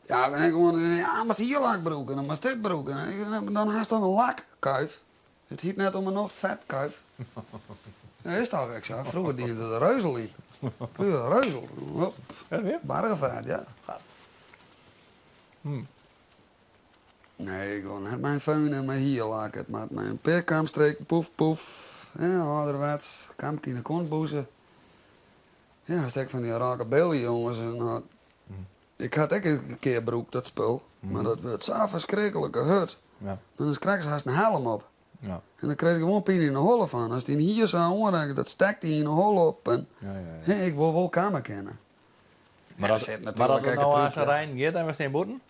Ja, dan denk ik gewoon, ja, maar hier lakbroeken, dan maar dit broeken. Dan haast dan een lakkuif. Het hiet net om een nog vetkuif. Ja, is toch ik zo. Vroeger diende de reuzel in. Puur reuzel. Hop. Ja, weer? Bargenvaart, ja. Hm. Nee, ik wil net mijn feun en mijn hier laken. Het maakt mijn peerkam streken, poef, poef. Ja, ouderwets. Kampje in de kontboezen. Ja, stek van die rockabilly jongens. En, ik had ook een keer broek, dat spul. Maar dat werd zo verschrikkelijke hut. Ja. Dan krijg ze haast een helm op. Ja. En dan kreeg ik gewoon pijn in de holle van. Als die hier zou horen, dat stekte hij in de holle op. En, Ja. hé, ik wil wel kamer kennen. Maar Ja, dat, er zit maar dat natuurlijk het ook nou een aan truc, zijn Rijn gaat en we staan boeten?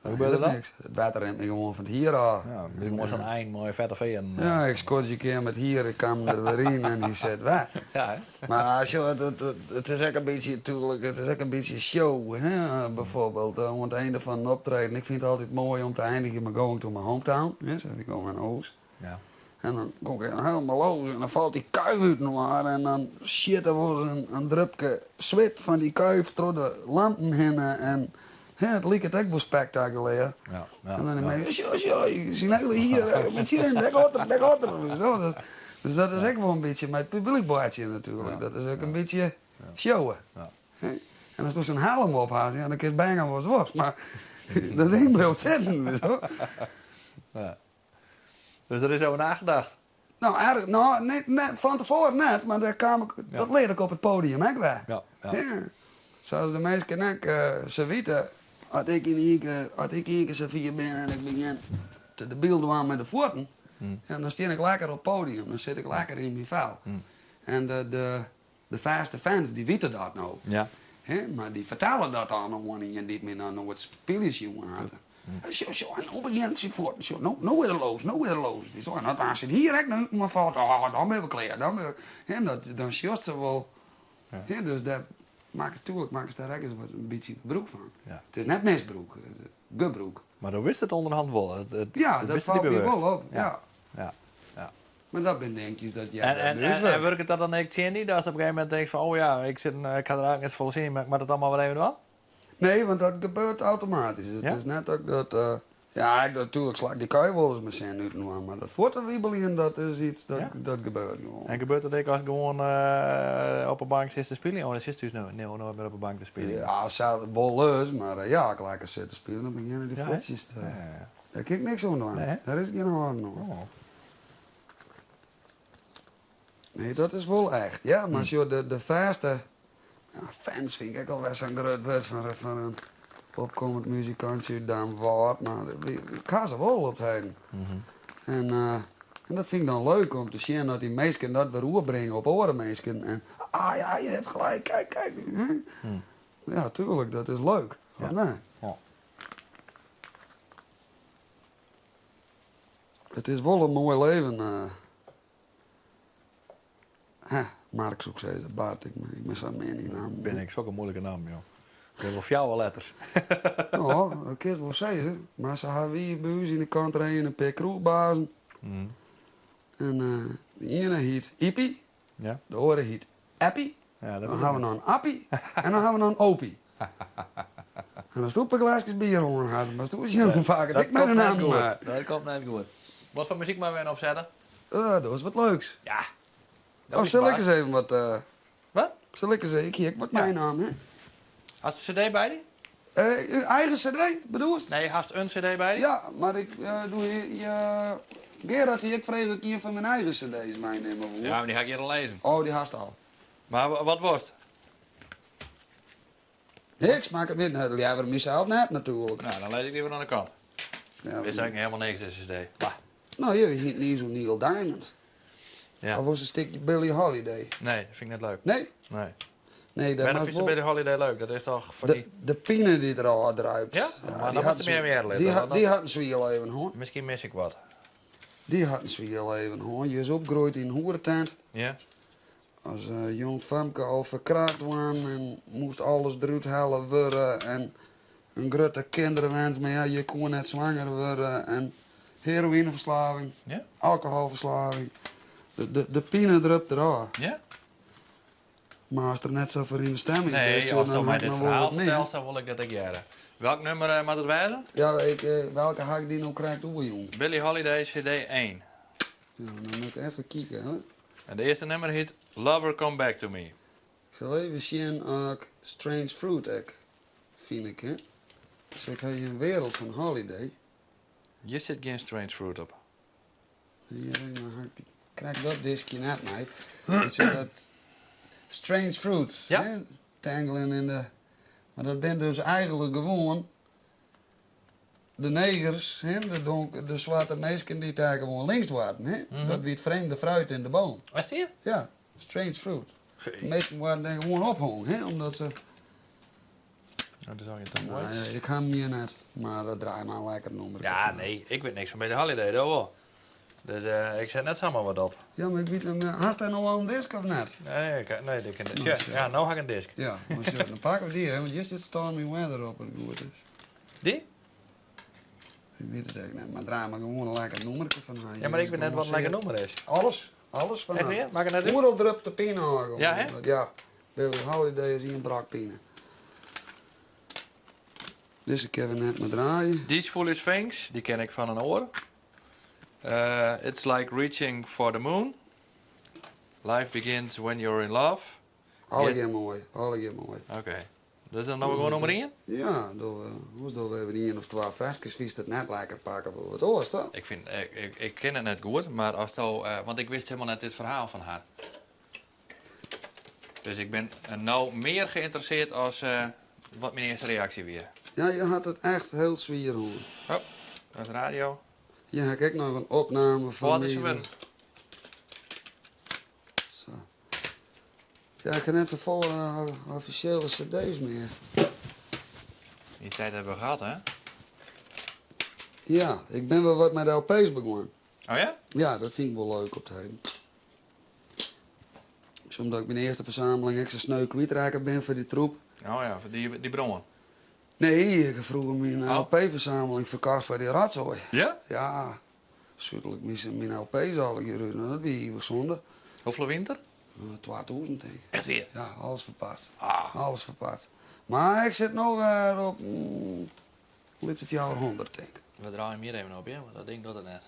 Wat gebeurt er dat dan? niks. Het water remt me gewoon van het hier af. Ja, dus gewoon zo'n eind, mooie vette veen. Ja, ik scoorde een keer met hier, ik kwam er weer in en die zit weg. Ja, hè? Maar het is ook een beetje, natuurlijk, het is ook een beetje show, hè? Bijvoorbeeld. Aan het einde van een optreden. Ik vind het altijd mooi om te eindigen met Going to my hometown. Ja, zo, ik kom naar Oost. Ja. En dan kom ik helemaal los en dan valt die kuif uit noir en dan shit, er wordt een drupje zwit van die kuif door de lampen heen en het liep het ook wel spectaculair. Ja. En dan denk ik, je ziet hele hier, met zin, daar gaat er. Zo, dus dat is ook wel een beetje met het publiekbaardje natuurlijk. Ja. Dat is ook een beetje showen. Ja. Hè? En als je zo'n helm ophaalt, ja, dan kun je bijna wat was. Maar dat ding blijft zitten. Zo. Ja. Dus er is over nagedacht. Nou, eigenlijk, nou net, van tevoren net, maar daar kwam ik, dat leerde ik op het podium ook weer. Ja. Ja. Zoals de meesten ook, ze weten, als ik in één keer Safia ben en ik begin te de beelden aan met de voeten, ja, dan sta ik lekker op het podium, dan zit ik lekker in mijn vel. En de vaste fans, die weten dat nou. Ja. Hè? Maar die vertellen dat aan nog niet en niet meer naar het spelers jongen hadden. Zo, en dan begint ze voort. Zo, nou weer loos. Zo, en als ze hier echt nu maar valt, dan ben we klaar. En dan sjost ze wel. Ja. Ja, dus daar natuurlijk maken ze daar ook eens wat een beetje broek van. Ja. Het is net misbroek, gebroek. Maar dan wist het onderhand wel. Ja, het dat wist valt niet me bewust. wel op. Ja. Ja. Maar dat ben denk ik dat jij En werkt het dat dan echt niet? Dat je op een gegeven moment denkt van, oh ja, ik ga er eigenlijk eens vol zin, maar ik moet het allemaal wel even doen? Nee, want dat gebeurt automatisch. Het Ja? is net ook dat... ja, natuurlijk slag die kan je wel eens met zijn uit nu aan, maar dat voortwiebelen, dat is iets dat, Ja? dat gebeurt gewoon. En gebeurt het ook als ik gewoon op een bank zit te spelen? Oh, dan zit je dus nooit meer op een bank te spelen. Ja, als het wel leuk, maar ja, ik lekker zitten spelen, dan beginnen die Ja, hè? flitsjes te... Ja. Daar kijk ik niks aan doen. Nee, hè? Daar is geen hoorn aan. Oh. Nee, dat is wel echt. Ja, maar als je de verste... Ja, fans vind ik ook wel zo'n groot woord van een opkomend muzikantje dan wat, maar ik ga ze wel op het heden. En dat vind ik dan leuk om te zien dat die mensen dat weer overbrengen op andere mensen. En, ja, je hebt gelijk, kijk. Hè? Ja, tuurlijk, dat is leuk. Ja. Nee. Ja. Het is wel een mooi leven. Mark zoekt ze, Bart, ik ben zo meer niet naam. Ben ik zo'n moeilijke naam, joh. Ik heb wel jouw letters. Ja, dat kan je wel zeggen. Maar ze hebben hier bij ons in de kant rijden een paar kroegbazen. En de ene heet Ippie, Ja? de andere heet Appie. Ja, Dan hebben we nog een Appie en dan hebben we nog een Opie. En dan stoppen glaasjes bier onder gaan, maar toen is je nog vaker. Ik ben een naam maar. Dat komt net goed. Wat voor muziek maar weer opzetten? Dat is wat leuks. Ja. Dat Of is zal ik waar. eens even wat... Wat? Zal ik eens even... Kijk, wat mijn naam, hè? Hast je een cd bij die? Eigen cd, bedoel je? Nee, hast een cd bij die? Ja, maar ik doe Gerard, ik vrees dat ik hier van mijn eigen cd's meenemen. Ja, maar die ga ik eerder lezen. Oh, die haast al. Maar wat was het? Niks, maak het niet. Nou, ja, we mezelf net natuurlijk. Nou, dan leid ik liever aan de kant. Ja, Wist eigenlijk helemaal niks tussen SSD. Bah. nou, je ziet niet zo'n Neil Diamond. Ja. Of was een stukje Billie Holiday. Nee, dat vind ik net leuk. Nee? Nee. Nee, dat Maar was dat vind je bij de Holiday leuk. Dat is toch van die... de pine die er al druipt. Ja? Maar dan had moet er meer die, letten. die had een zwieleven hoor. Misschien mis ik wat. Die had een zwieleven hoor. Je is opgegroeid in een hoerentent. Ja? Als jong famke al verkraakt was en moest alles eruit halen worden. En een grote kinderwens, maar ja, je kon net zwanger worden. En heroïneverslaving, Ja? alcoholverslaving. De pine drupt eraf. Ja? Maar als er net zo voor in de stemming Nee, is, als dan je mij had dit ik nog wel verhaal wat meer. vertelt, dan wil ik dat ik jaren. Welk nummer moet het wijzen? Ja, welke hak die nou krijgt hoe jong? Billie Holiday CD 1. Ja, dan moet ik even kijken. Hè. En de eerste nummer heet Lover Come Back To Me. Ik zal even zien ook Strange Fruit ek, vind ik hè. Dus ik heb hier een wereld van Holiday. Je zit geen Strange Fruit op. Hier, dan krijg dat discje net mee. Het is dat Strange Fruit. Ja. Hè? Tangling in de... Maar dat ben dus eigenlijk gewoon de negers, hè? De zwarte meisjes die daar gewoon links waren. Hè? Dat wie het vreemde fruit in de boom. Echt hier? Ja, Strange Fruit. De meesten waren er gewoon ophangen, hè? Omdat ze... Nou, dat zou je toch Nou, nooit. ik ga hem hier net, maar dat draai maar een lekker nummer. Ja, nee, ik weet niks van Billie Holiday, dat wel. Dus ik zet net samen wat op. Ja, maar ik weet hem... Hast hij nog wel een disc of net? Nee, nee, die kan ja, nou ga ik een disc. Ja, maar zo, dan pakken we die, hè, want hier zit Stormy Weather op het goed is. Die? Ik weet het eigenlijk niet, maar draai maar gewoon een lekker nummertje van haar. Ja, maar ik weet net wat een lekker nummer is. Alles van Echt haar. weer? Maak ik net doen? Overal drupt de pine aan. Ja, hè? Ja, Billie Holiday is hier een brakpine. Deze kunnen we net maar draaien. These Foolish Things, die ken ik van een oor. It's like reaching for the moon. Life begins when you're in love. Alle keer mooi, alle keer mooi. Oké. Dus dan nou gewoon nummer 1? Ja, hoe doen we even 1 of 2 versjes, vies het net lekker pakken voor wat oors, toch? Ik ken het net goed, maar als want ik wist helemaal net dit verhaal van haar. Dus ik ben nou meer geïnteresseerd als wat mijn eerste reactie weer. Ja, je had het echt heel zwier hoor. Oh, dat is radio. Ja, heb ik nog een opname van Wat is die- er? Zo. Ja, ik heb net zo vol officiële cd's meer. Die tijd hebben we gehad, hè? Ja, ik ben wel wat met LP's begonnen. Oh ja? Ja, dat vind ik wel leuk op het heden. Omdat ik mijn eerste verzameling ik zo sneu kwijtraken ben voor die troep. Oh ja, voor die bronnen. Nee, ik heb vroeger mijn Oh. LP-verzameling verkocht voor die ratzooi. Ja? Ja, schuttelijk mijn LP's al hier. Dat wie hier zonde. Hoeveel winter? 2000 denk ik. Echt weer? Ja, alles verpast. Ah. Alles verpast. Maar ik zit nu weer op... Litse 400 denk ik. We draaien hem hier even op, ja? Want dat ding doet het net.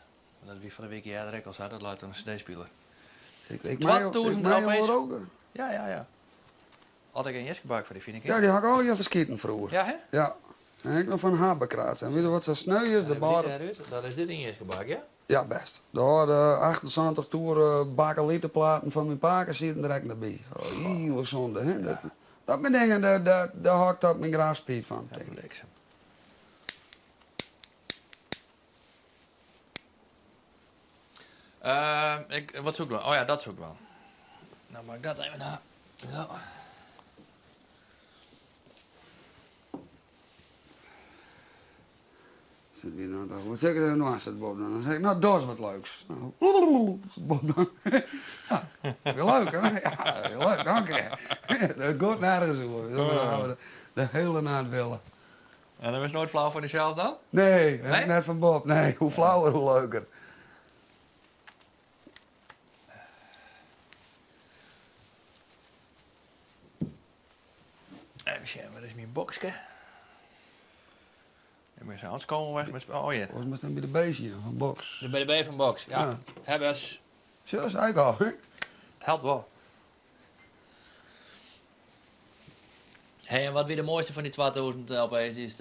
Dat wie van de week jaar direct al zei, dat laat een cd-speler. Ik 2000 mij LP's? hoor ook. Ja. Had ik een jesgebak voor die vind ik. Ja, die had ik al even verschieten vroeger. Ja, hè? Ja. En ik nog van haberkraat. En weet je wat zo sneu is? De bar... Dat is dit een jesgebak, ja? Ja, best. Daar de 78 toeren bakelietenplaten van mijn paken zitten direct naar bij. Oh, hier was zonde, hè? Dat ben dingen, daar hakt dat mijn graafspiet van. Ja, denk ik. bliksem. Wat zoek ik wel? Oh ja, dat zoek ik wel. Nou, maak ik dat even na. Zo. Zit weer nou, wat zeg je nou als het Bob dan? Dan zeg ik, nou, dat is wat leuks. Nou, is het Bob dan? Ja, weer leuk, hè? Ja, weer leuk, dank je. Dat gaat nergens over. Dat we de hele nacht willen. En dan is nooit flauw voor jezelf dan? Nee, Nee? net van Bob. Nee, hoe flauwer, hoe leuker. Even zien, waar is mijn boxje? En mijn anders komen weg met oh ja. Volgens mij staan bij de beestje, een box. De BDB van box, ja. Ja. Hebben ze. Zo is het eigenlijk al, hè? Het helpt wel. Hey, en wat weer de mooiste van die 2000 LP's is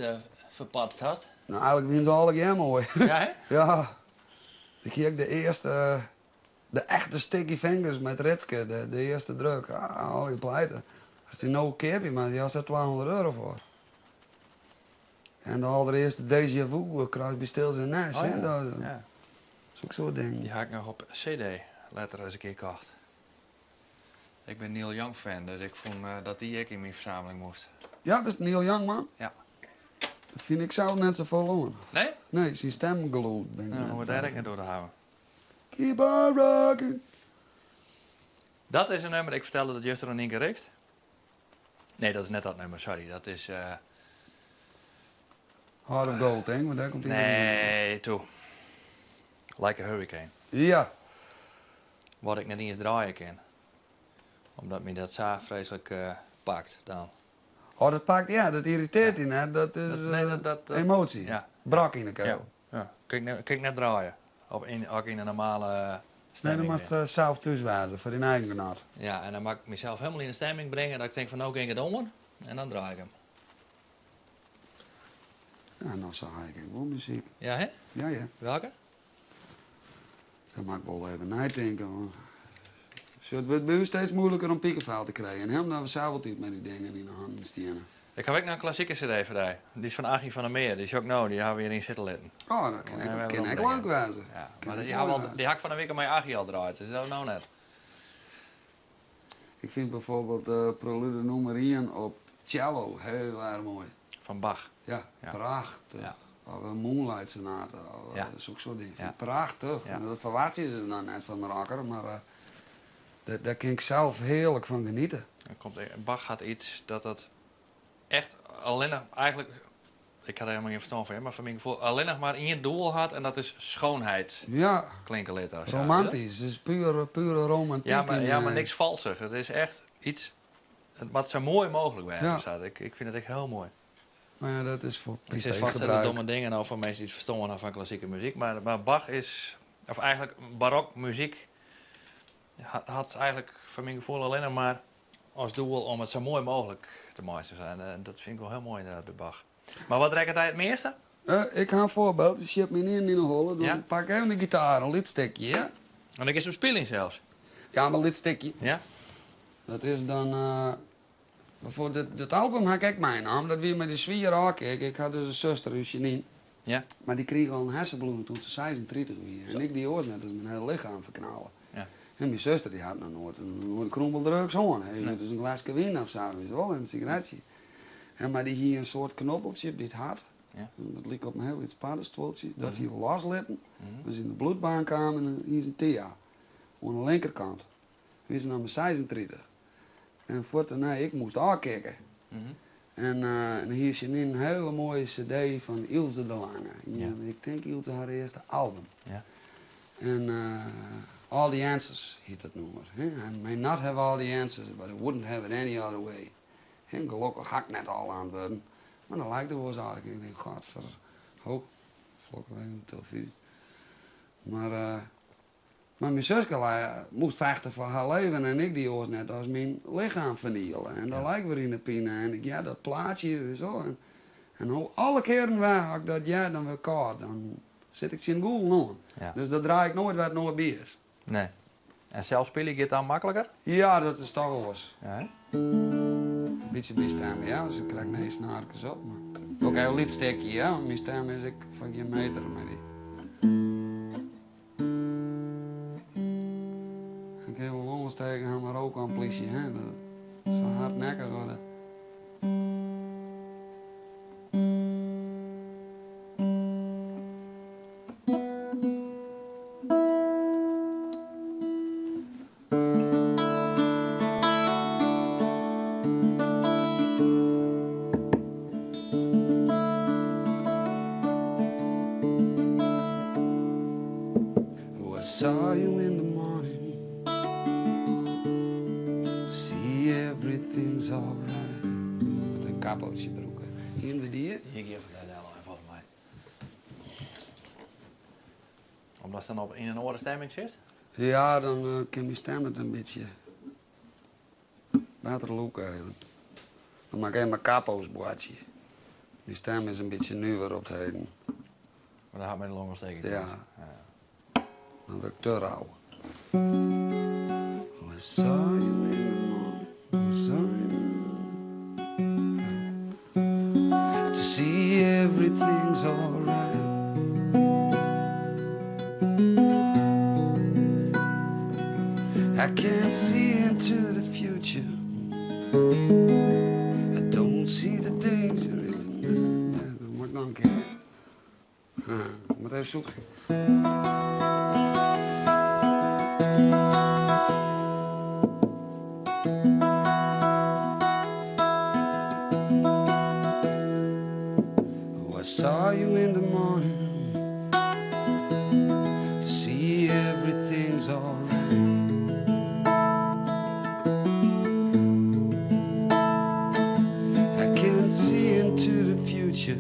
verpatst had? Nou, eigenlijk winnen ze alle keer mooi. Ja, hè? Ja. Ik heb de eerste de echte sticky fingers met Ritske, de eerste druk, al je pleiten. Als die nou een keerpje maakt, die had er €200 voor. En de allereerste Déjà Vu, Crosby, Stills en Nash. Oh, hè, ja. dat Ja. is ook zo'n ding. Die had ik nog op CD later eens een keer gekocht. Ik ben Neil Young fan, dus ik vond dat die ik in mijn verzameling moest. Ja, dat is Neil Young, man. Ja. Dat vind ik zelf net zo verloren. Nee? Nee, zijn stem geloofd. Ben ik Nou, net hoe daar ik net door te houden. Keep on rocking. Dat is een nummer, ik vertelde dat juist er nog een keer richt. Nee, dat is net dat nummer, sorry. Dat is... Heart of Gold, hè? Want daar komt hij. nee, toe. Like a Hurricane. Ja. Wat ik net niet eens draaien kan. Omdat me dat zo vreselijk pakt dan. Oh, dat pakt, ja, dat irriteert je net. Dat is dat emotie. ja. Brak in de Ja. keel. Ja. Kan ik net draaien. Ook in een normale Nee, dan stemming. moet je zelf thuiswijzen voor je eigen genot. Ja, en dan mag ik mezelf helemaal in de stemming brengen. Dat ik denk van nou kan ik het om. En dan draai ik hem. Ja, nou zag ik wel muziek. Ja, hè? Ja, ja. Welke? Dat mag ik wel even nadenken. Want het wordt bij u steeds moeilijker om piekenvaal te krijgen. En helemaal we zelf altijd met die dingen in de handen stenen. Ik heb ook nog een klassieke cd voor die. Die is van Achie van der Meer. Die is ook nou, die hebben we hierin zitten letten. Oh, dat kan Ja, we ik hebben leuk wijzen. Ja, Kan maar ik die, wel, hebben die had ik van de week aan mijn Achie al draait. Dus dat is nou net. Ik vind bijvoorbeeld Prelude nummer 1 op cello heel erg mooi. Van Bach. Ja, Ja. prachtig. Ja. Of een Moonlight Sonata, of, Ja. dat is ook zo'n ding. Ja. Prachtig. Ja. En dat verwacht je ze dan net van de rakker, maar daar kan ik zelf heerlijk van genieten. Bach had iets dat echt alleen nog, eigenlijk, ik had er helemaal geen verstand van, maar van mijn gevoel alleen nog maar één doel had en dat is schoonheid. Ja, Klinken lid als romantisch. Het is pure romantiek. Ja, maar, in, maar niks valsig. Het is echt iets wat zo mooi mogelijk bij Ja. staat. Ik vind het echt heel mooi. Maar ja, dat is voor Ik zeg vast hele domme dingen over mensen die het verstonden van klassieke muziek. Maar Bach is, of eigenlijk barokmuziek, had eigenlijk van mijn gevoel alleen nog maar als doel om het zo mooi mogelijk te maken te zijn. En dat vind ik wel heel mooi inderdaad bij Bach. Maar wat rekent hij het meeste? Ik ga een voorbeeld. Dus je hebt me niet in de holen. Dan Ja. pak ik even een gitaar, een lidstikje. Ja? En ik is op speling zelfs. Ja, een lidstikje. Ja? Dat is dan... bijvoorbeeld dit album heb ik mijn naam. Dat weer met die zwier ook. Ik had dus een zuster, Janine. Ja? Maar die kreeg al een hersenbloeding toen ze 36 was. En ik die oors net als mijn hele lichaam verknallen. Ja. En mijn zuster die had nog nooit een krombeldrugs hoor. Hij Nee. dus een glasje wien of zo, weet je wel, en een sigaretje. En maar die hier een soort knoppeltje op dit hart. Ja. En dat liep op een heel iets paddenstoeltje. Dat hier loslitten. Mhm. Dus in de bloedbaan kwamen en hier is een Thea. Aan de linkerkant. Hier is nummer 36. En voor daarna, ik moest aankijken. Mhm. En hier is een hele mooie cd van Ilse de Lange. Ja. Ik denk Ilse haar eerste album. Ja. En All the Answers heet dat nummer. I may not have all the answers, but I wouldn't have it any other way. En gelukkig had ik net al aan worden. Maar dan lijkt het wel eens eigenlijk. Ik denk, god, vlokken wij op televisie. Maar mijn zusje moest vechten voor haar leven en ik die oors net als mijn lichaam vernielen. En dan lijkt weer in de pine. En ik, ja, dat plaatje zo. En alle keren waar ik dat ja, dan weer kaart, dan zit ik zijn goel nog. Ja. Dus dat draai ik nooit wat nog bij is. Nee. En zelf speel je het dan makkelijker? Ja, dat is toch wel eens. Ja, hè? Een beetje bij stemmen, ja, dus ik krijg nee snaartjes op. Maar ook heel lidstekje, ja, want mijn stem is ik van geen meter met die. Ik heb wel anders tegen hem maar ook aan politie, hè. Dat is zo hardnekkig worden. Oh, I saw you in the morning. See everything's alright. Met een capootje broeken. Hier bij die. Hier geef ik dat al volgens mij. Omdat ze dan in een oren stemming zit? Ja, dan kan mijn stem het een beetje beter loeken hebben. Dan maak ik mijn capo's boadje. Mijn stem is een beetje nuwer op het heden. Maar dan gaat mijn longontsteking. Ja. Dan word ik te rauw. Oh, I saw you in the morning. Oh, I saw you to see everything's alright. I can't see into the future. I don't see the danger in it. Dat moet nog een keer. Ik moet even zoeken. Oh, I saw you in the morning to see everything's alright. See into the future.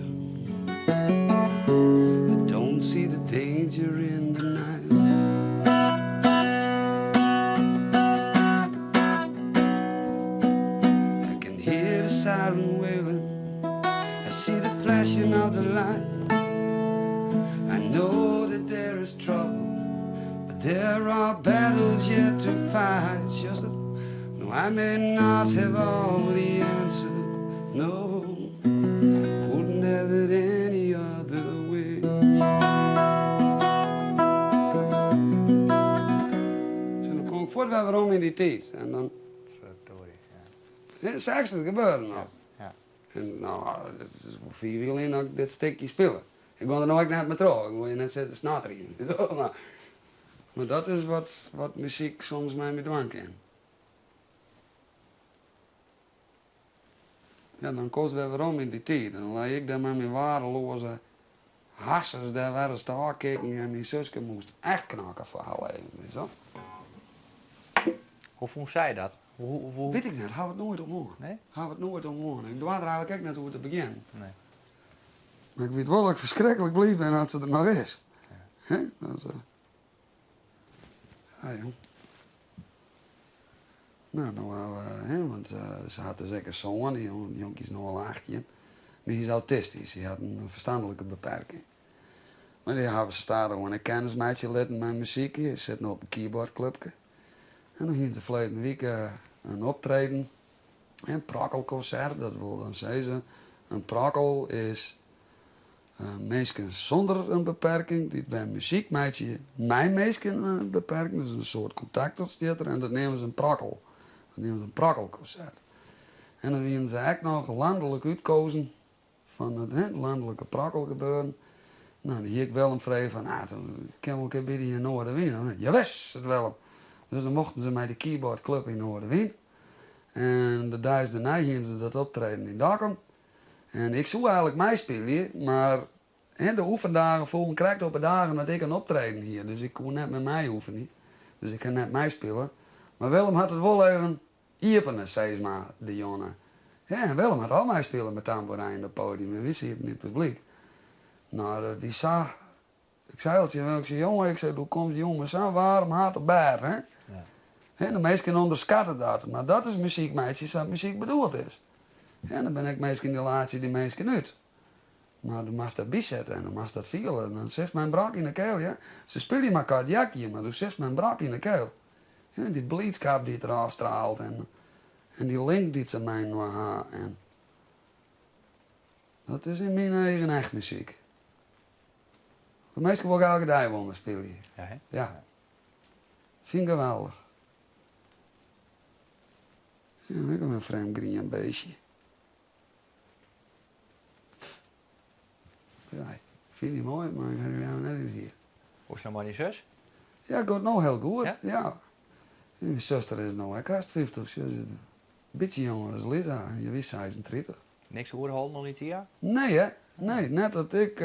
I don't see the danger in the night. I can hear the siren wailing. I see the flashing of the light. I know that there is trouble, but there are battles yet to fight. Just that, no, I may not have all the answers. No, wouldn't have it any other way. Zo, dan kom ik voort weer waarom in die tijd. En dan... Verdorie, Ja, het ergste gebeuren nog. Ja. En nou, dat is voor 4 wiel in dat ik dit stukje spelen. Ik wil er nooit net met trouw. Ik wil je net zetten snater in. Maar dat is wat muziek soms mij met dwang kan. Ja, dan koos we weer om in die tijd. En dan lag ik daar met mijn waardeloze hassers daar weer eens te aankijken en mijn zusje moest echt knaken voor haar leven. Weet je wel? Hoe vond zij dat? Hoe... Weet ik niet, gaan we het nooit omhoog. Nee? Gaan we het nooit omhoog. Ik doe er eigenlijk ook net hoe te beginnen. Nee. Maar ik weet wel dat ik verschrikkelijk blij ben dat ze er nog is. Ja. Hè? Dat, ja, joh. Nou, want ze had dus ook een zoon, die jonkie is nog wel 18. Die is autistisch, die had een verstandelijke beperking. Maar die hebben ze daar gewoon een kennismeidje litten met muziek. Ze zit nog op een keyboardclubje. En dan gingen ze verleden week een optreden. Een prakkelconcert, dat wil dan zeggen. Een prakkel is mensen zonder een beperking, die bij een muziekmeidje mijn mensen een beperking, dus een soort contact ontstaat er en dat nemen ze een prakkel. Dat nemen ze een prakkelconcert. En dan willen ze ook nog landelijk uitkozen van het landelijke prakkelgebeuren. Nou, dan hier ik wel een vrij van, dan kan we ook een beetje in Noorderwien. Ja, wist het wel. Dus dan mochten ze mij de keyboardclub in Noorderwien. En de dag daarna gingen ze dat optreden in Dokkum. En ik zou eigenlijk meespelen, maar de oefendagen volgen krijgt op de dagen dat ik een optreden hier. Dus ik kon net met mij oefenen. Dus ik kan net meespelen. Maar Willem had het wel even iepenen, zei ze maar, de jongen. Ja, en Willem had al meespelen met tamboerijn op het podium. En wie ziet het in het publiek. Nou, die zag... Ik zei al, ik zei, jongen, hoe komt die jongen zo warm hart op bed, hè? Ja. En de meesten onderschatten dat. Maar dat is muziek, meisjes, wat muziek bedoeld is. En dan ben ik meestal in de laatste die meestal uit. Maar dan mag dat bizetten en dan mag dat vielen. Dan zegt mijn brak in de keel, ja. Ze spelen maar cardiacje, maar dan zegt mijn brak in de keel. Ja, die blijdschap die het eraf straalt en die link die ze mij nog hebben. En dat is in mijn eigen echt muziek. De meesten wil ik elke dag wel spelen. Ja, hè? Ja. Vind ik geweldig. Ja, ik heb een vreemd green beestje. Ja, ik vind die mooi, maar ik heb die nou net eens hier. Hoe is nou maar die zus? Ja, gaat nou heel goed, Ja? ja. En mijn zuster is nou ook haast 50, ze is een beetje jonger als Lisa, je wist 36. Niks oorhol nog niet hier? Nee hè, nee, net dat ik,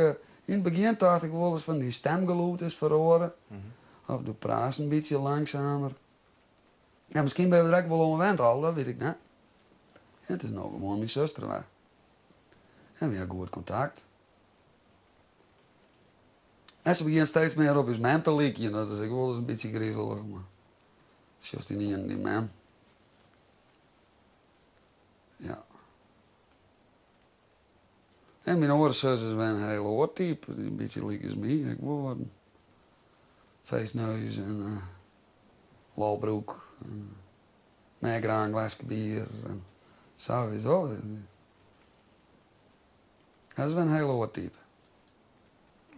in het begin dacht ik wel eens van die stemgeluid is verloren. Of de praat een beetje langzamer. Ja, misschien ben we er ook wel onwend al, dat weet ik niet. Ja, het is nou gewoon mijn zuster waar. En we hebben goed contact. En ze begint steeds meer op zijn man te likken. Dat is ook wel eens een beetje griezelig, maar... Zoals die niet in die man. Ja. En mijn andere zus is wel een hele oortype. Een beetje like als mij. Ik wil worden feestneus en Walbroek. Mij graag een glasje bier. En sowieso. Dat is wel een heel oud type.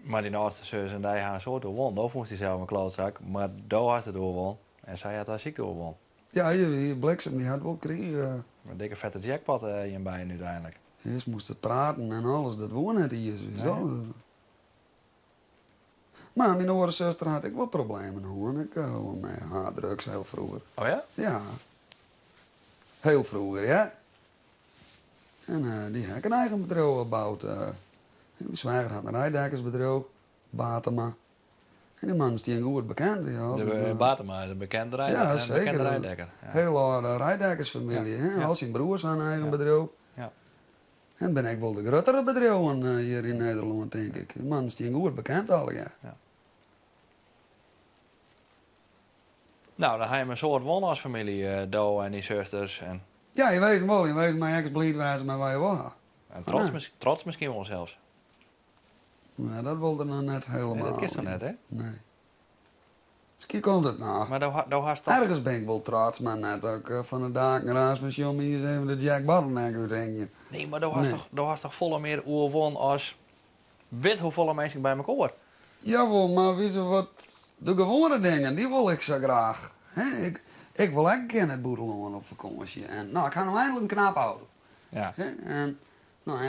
Maar die oudste zus en die gaan zo doorwon. Daar vond hij zelf een klootzak. Maar daar had ze doorwon. En zij had haar ziek doorwon. Ja, hier Bliksem die had wel gekregen. Een dikke vette jackpot hierbij nu uiteindelijk. Eerst moest het praten en alles, dat woon het hier sowieso. Nee. Maar mijn oudere zuster had ik wel problemen hoor. Ik wel met harddrugs heel vroeger. Oh ja? Ja. Heel vroeger, ja. En die had ik een eigen bedrijf gebouwd. Mijn zwager had een rijdekkersbedrijf, Batema. En die man is die goed bekend. Ja, De Batema is een bekende rijdekker. Ja, zeker. Bekende rijdekker. Ja. Heel oude rijdekkersfamilie. Hè? Ja. Al zijn broers aan een eigen Ja. bedrijf. Ja. En ben ik wel de grotere bedrijven hier in Nederland, denk ik. De man is die goed bekend al, ja. Nou, dan ga je een soort won als familie, Do en die zusters. En Ja, je weet hem wel. Je weet mij ergens blij wijzen met waar je was. trots misschien wel zelfs. Maar dat wilde nog net helemaal. Nee, dat is toch net, hè? Nee. Misschien komt het nog. Maar daar had toch... Ergens ben ik wel trots, maar net ook van de daken raas van John hier eens even de Jack Bottleneck uithengje. Nee, maar daar was toch volle meer oerwon als... Weet hoeveel mensen bij elkaar. Jawel, maar wie zo wat... De gewone dingen, die wil ik zo graag. Hè? Ik wil echt een keer het boedelon op vakantie. En nou, ik ga nou eindelijk een knap houden. Ja. Hè? En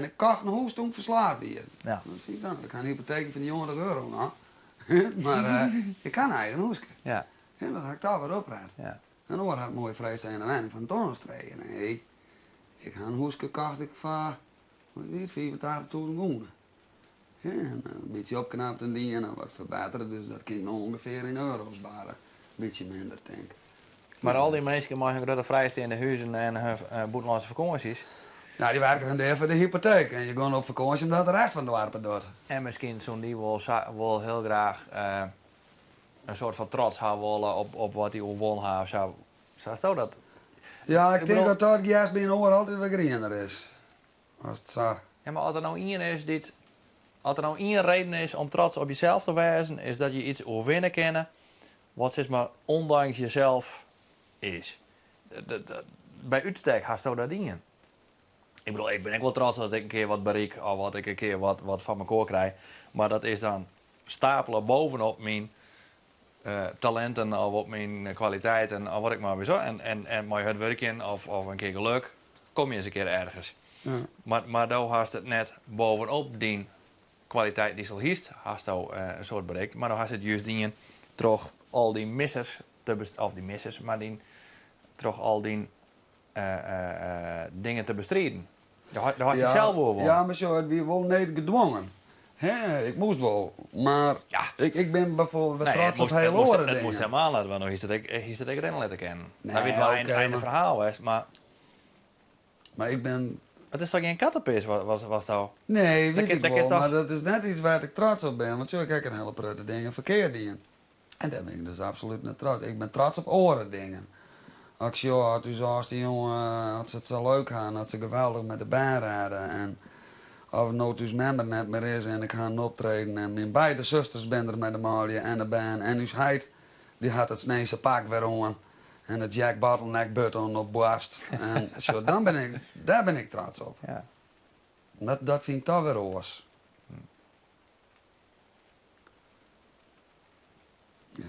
ik kocht een huis toen ik verslaafd weer. Ja. Dat zie ik dan. Ik ga een hypotheek van die jongen de euro nou. Maar ik kan een eigen huis. Ja. En dan ga ik daar weer oprijden. Ja. En dan wordt het mooi vrees aan de weinig van Tonnestreden. Nee, ik ga een huis gekocht, ik vaar, weet 85.000 wonen. Ja, en een beetje opknapt en die en dan wat verbeteren, dus dat ging nog ongeveer in euro's baren. Een beetje minder, denk ik. Maar al die mensen mogen grote vrijstaande huizen en hun buitenlandse vakanties. Nou, die werken hun even de hypotheek en je gaat op vakantie omdat de rest van de dorpen doet. En misschien zo'n die wil heel graag een soort van trots gaan willen op wat hij won heeft. Zou dat? Ja, ik Ik denk bedoel- dat dat juist bij een oor altijd wat griener is. Als het zo. Ja, maar als er nou één is als er nou één reden is om trots op jezelf te wijzen, is dat je iets overwinnen kan, wat zeg maar ondanks jezelf is. Bij uitstek haast je dat dingen. Ik bedoel, ik ben ook wel trots dat ik een keer wat bereik of wat ik een keer wat van mijn koor krijg. Maar dat is dan stapelen bovenop mijn talenten of op mijn kwaliteiten of wat ik maar weer zo. En mooi het werken of een keer geluk, kom je eens een keer ergens. Ja. Maar dan haast het net bovenop die kwaliteit die al hiest, haast je een soort bereikt. Maar dan haast het juist dingen toch al die missers, of die missers, maar die toch al die dingen te bestrijden. Daar had je zelf wel. Ja, maar zo, het weer wel niet gedwongen. Hè, ik moest wel, maar Ja. ik ben bijvoorbeeld trots op heel het andere moest dingen. helemaal laten, want nog is het erin laten kennen. Nee, Dat weet wel oké, een einde maar- verhaal is, maar Maar ik ben... het is toch geen kattenpis was dat? Nee, weet ik dat wel, is toch- maar dat is net iets waar ik trots op ben. Want zo heb ik een hele prutte dingen verkeerd in. En daar ben ik dus absoluut niet trots. Ik ben trots op oren dingen. Als ik zie, toen zoals die jongen, had ze het zo leuk gaan, had ze geweldig met de baan rijden. En of nou dus member net meer is en ik ga een optreden. En mijn beide zusters ben er met de malje en de baan. En dus hij, die had het Sneese pak weer aan. En het Jack Bottleneck button op borst. En zo, daar ben ik trots op. Ja. Dat vind ik toch weer oors. Ja.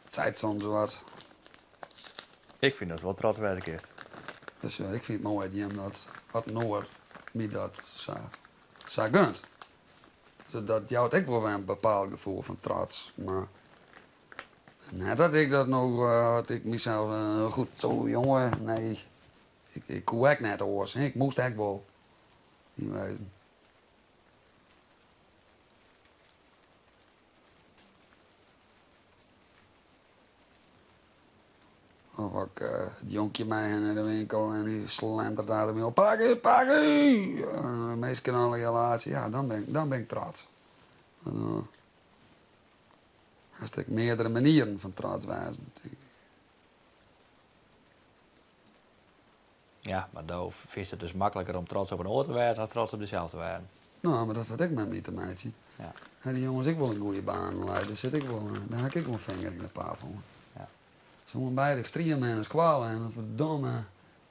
Het zei het soms wat. Ik vind dat wel trots wijs is. Dus ja, ik vind het mooi dat Jim dat wat Noor me dat zo gunt. Dus dat jouwt ik wel een bepaald gevoel van trots. Maar net dat ik dat nog, had ik mezelf goed zo jongen, nee. Ik kon echt net oors. Ik moest echt wel. Niet wezen. Of ook het jonkje mij in de winkel en die slentert daar ermee op. Pakkie! De meeste kanalen relatie, ja, dan ben ik trots. Er zijn meerdere manieren van trots wezen, denk ik. Ja, maar dan vind je het dus makkelijker om trots op een oor te werden dan trots op jezelf te werden. Nou, maar dat had ik met me te meidje. Ja. Die jongens, ik wil een goede baan leiden, daar heb ik wel een vinger in de paal van. Ja. Zo'n beide extreem en squallen en verdomme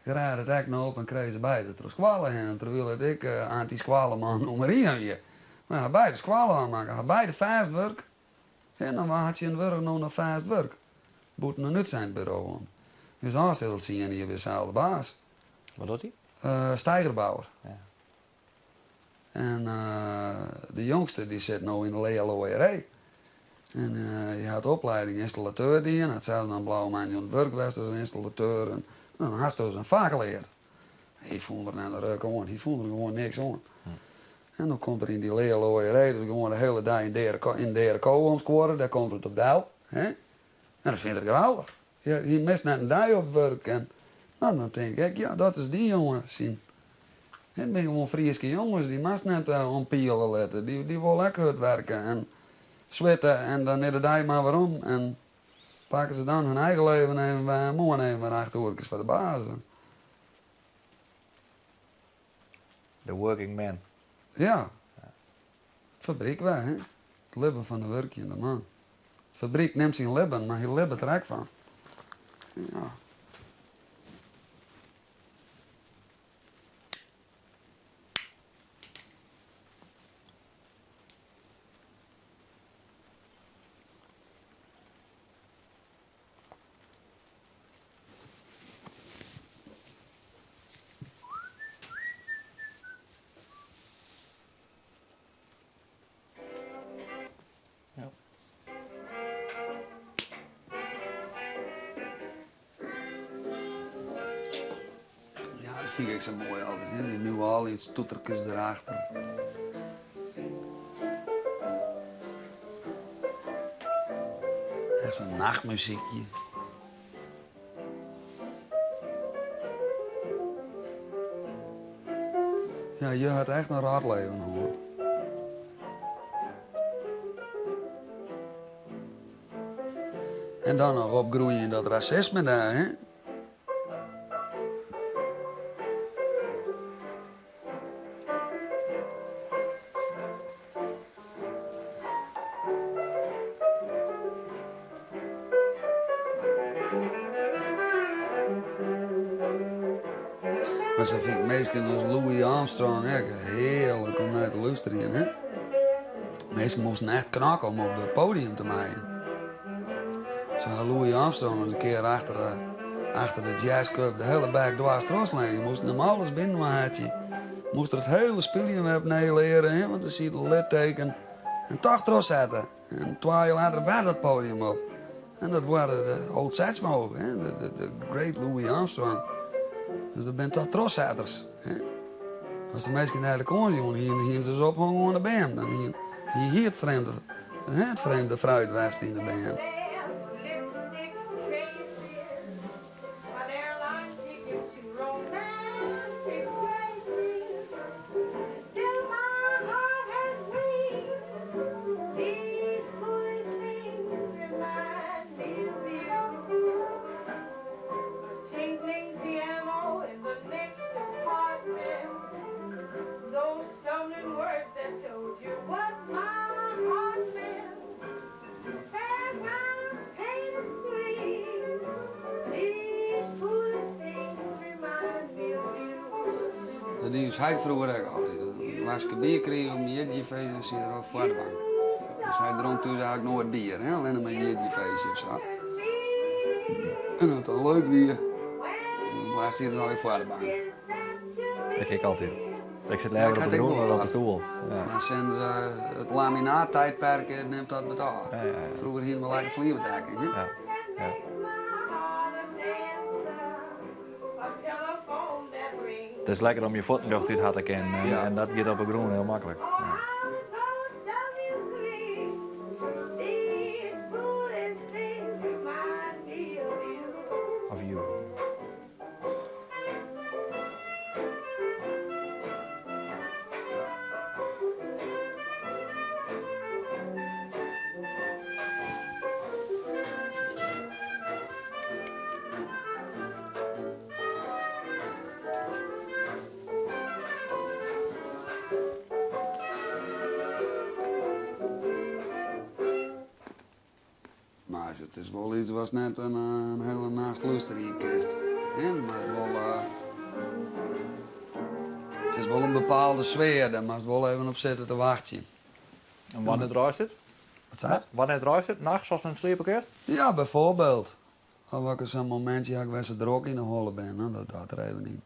graag het hek nou op en kreeg ze beide terug squallen en terwijl het ik anti-squallen man nummer 1 weer. Maar ja, beide squallen aanmaken, ga beide vast werk en dan had je een werk nog vast werk. Boeten een uitzendbureau aan. Dus aanstelt zie je hier weer dezelfde baas. Wat doet hij? Steigerbouwer. Ja. En de jongste die zit nu in de LORE. En je had opleiding installateur die en had zelfs een blauwe man aan het werk was als installateur. En dan had hij dus een vak geleerd. Hij vond er naar de ruk aan, hij vond er gewoon niks aan. En dan komt er in die LORE, dus gewoon de hele dag in de kool omscoren, daar komt het op deel. En dat vind ik geweldig. Je mist net een dag op werk en nou, dan denk ik, ja, dat is die jongen zien. Het zijn gewoon Friese jongens, die mast net ompielen letten. Die willen lekker hard werken en zwitten en dan is de dag maar waarom. En pakken ze dan hun eigen leven even bij morgen even maar 8 uur voor de baas. The working man. Ja. Het fabriek weg, hè. Het leven van de werkje in de man. Het fabriek neemt zijn leven, maar hij leeft er ook van. Ja. Ja, dat vind ik zo mooi altijd. Hè? Die New Orleans toetertjes erachter. Dat is een nachtmuziekje. Ja, je had echt een raar leven hoor. En dan nog opgroeien in dat racisme daar, hè? Maar zo vind ik meestal als Louis Armstrong echt heerlijk om naar te luisteren, hè? Meestal moesten echt knakken om op het podium te maken. Zo Louis Armstrong eens een keer achter de jazzclub de hele berg dwars terugleggen. Je moest hem alles binnenmaatje. Moest er het hele spulje weer opnieuw leren, hè? Want dan zie je het litteken en toch terugzetten. En 2 jaar later werd het podium op. En dat waren de old Satsmogen, hè? De great Louis Armstrong. Dus dat zijn toch troszetters. Als de mensen naar de koning jongen, hier ze ophangen aan de band. Dan hier het vreemde fruit was in de band. Die is hij vroeger ook altijd. Als ik een bier kreeg om je feestje, dan zit er op voor de bank. Dus hij dronk toen eigenlijk nooit bier, hè? Alleen maar je feestje of zo. En dat dan leuk weer. Dan was hij dan al voor de bank. Dat kijk ik altijd. Ik zit lekker op de grond of op de stoel. Ja. Maar sinds het laminaattijdperk neemt dat betaald. Ja, ja, ja. Vroeger hingen we lekker vlierbedekking, hè? Ja. Ja. Het is lekker om je voeten door het hart te kennen Ja. en dat gaat op een groen heel makkelijk. Ja. Of you. Maar als het is wel iets was net een hele nacht luisteren in kist. Maar het is wel... het is wel een bepaalde sfeer, daar mag je wel even op zitten te wachten. En wanneer draait het? Wat zei je? Wanneer draait het? Nachts als een sliepenkist? Ja, bijvoorbeeld. Of ik zo'n momentje heb waar ze er ook in de holle ben, nou, dat gaat er even in.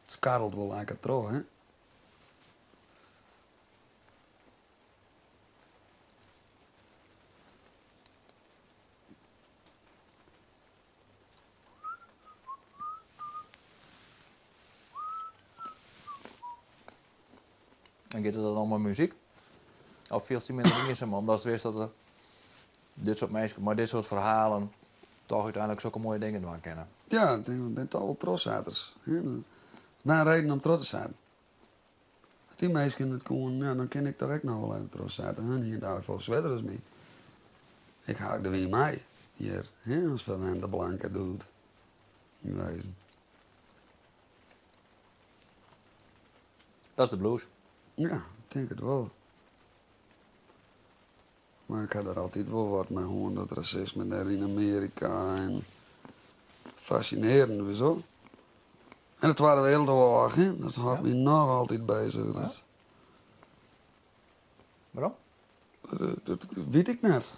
Het skarrelt wel lekker terug, hè? En gaat het dan allemaal muziek? Of veel te minder dingen, omdat ze wist dat er dit soort mensen, maar dit soort verhalen toch uiteindelijk zulke mooie dingen doen kennen. Ja, ik ben toch wel trotsaters. Mijn reden om trots te zijn. Als die mensen het komen, ja, dan ken ik toch ook nog wel even trots zijn. En hier daar veel zwedder als mij. Ik haak er weer mee. Hier, als verwende blanke doet. In wezen. Dat is de blues. Ja, ik denk het wel. Maar ik had er altijd wel wat mee horen, dat racisme daar in Amerika en fascinerend weer zo. En het waren Wereldoorlog, hè? Dat houdt me nog altijd bezig. Ja. Dat, Waarom? dat weet ik net.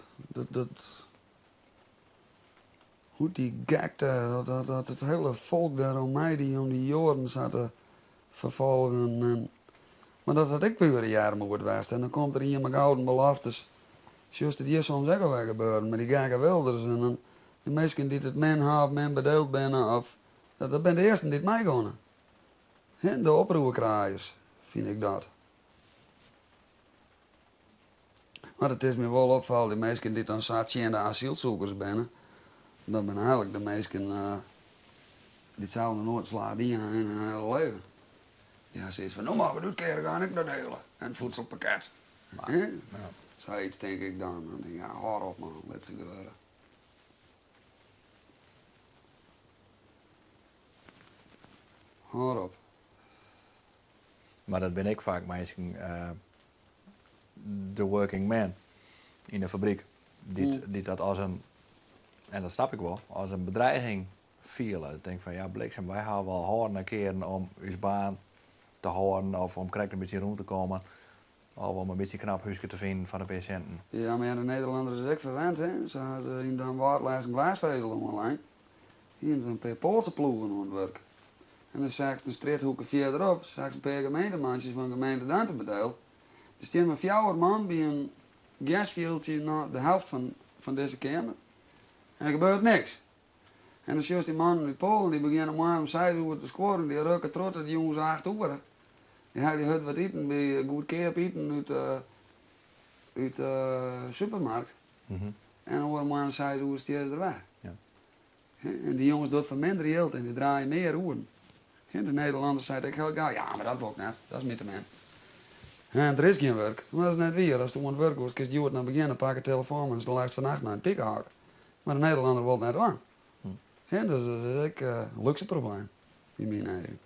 Hoe die gekte, dat het hele volk daar om mij die om die jaren zaten vervolgen. Maar dat had ik puur jaren moet geweest. En dan komt er hier met gouden beloftes. Juist het hier soms ook wel gebeuren, maar die gekke wilders. En dan, de mensen die het men hebben, men bedeeld binnen, of dat ben de eerste die het mij gaan. De oproerkraaiers, vind ik dat. Maar het is me wel opvallen, de mensen die dan de asielzoekers binnen, dat zijn eigenlijk de mensen die zouden nooit slaan in hun hele leven. Ja, ze is van, nou maar we doen keren gaan ik dat delen. En het voedselpakket. Maar, Ja. ja. Zoiets denk ik dan. Dan denk ik, ja, hoor op man, let ze gebeuren. Hoor op. Maar dat ben ik vaak mensen, de working man in de fabriek. Die dat als een, en dat snap ik wel, als een bedreiging vielen. Ik denk van ja, bliksem, wij gaan wel horen een keer om uw baan te horen of om correct een beetje rond te komen. Of om een beetje knap huisje te vinden van de patiënten. Ja, maar ja, de Nederlanders is ook verwend, hè. Ze hadden in Dan Waardlijst een glasvezel online. Hier zijn een paar Poolse ploegen aan het werk. En dan zag ik een streethoeken verderop, zag ik een paar gemeentemannetjes van gemeente Dantebedeel. Er staan maar 4 man bij een gasveldje naar de helft van deze kamer. En er gebeurt niks. En dan zie je die mannen uit Polen, die beginnen maar om 6 uur te scoren, die rukken trotten die jongens 8 uur. Ja, die had wat eten bij goed keer eten uit de supermarkt. En dan worden maar 6 uur stier erbij. Ja. En die jongens doen van minder geld en die draaien meer uren. De Nederlanders zeiden ik heel gauw, ja, maar dat wil ik net, dat is niet de man. En er is geen werk, maar dat is net weer. Als er aan het werk was, kun je het naar beginnen, pak een telefoon en is de lijst vannacht naar een pikkenhak. Maar de Nederlander wil het net aan. Dus dat is ook een luxe probleem, in mijn eigen.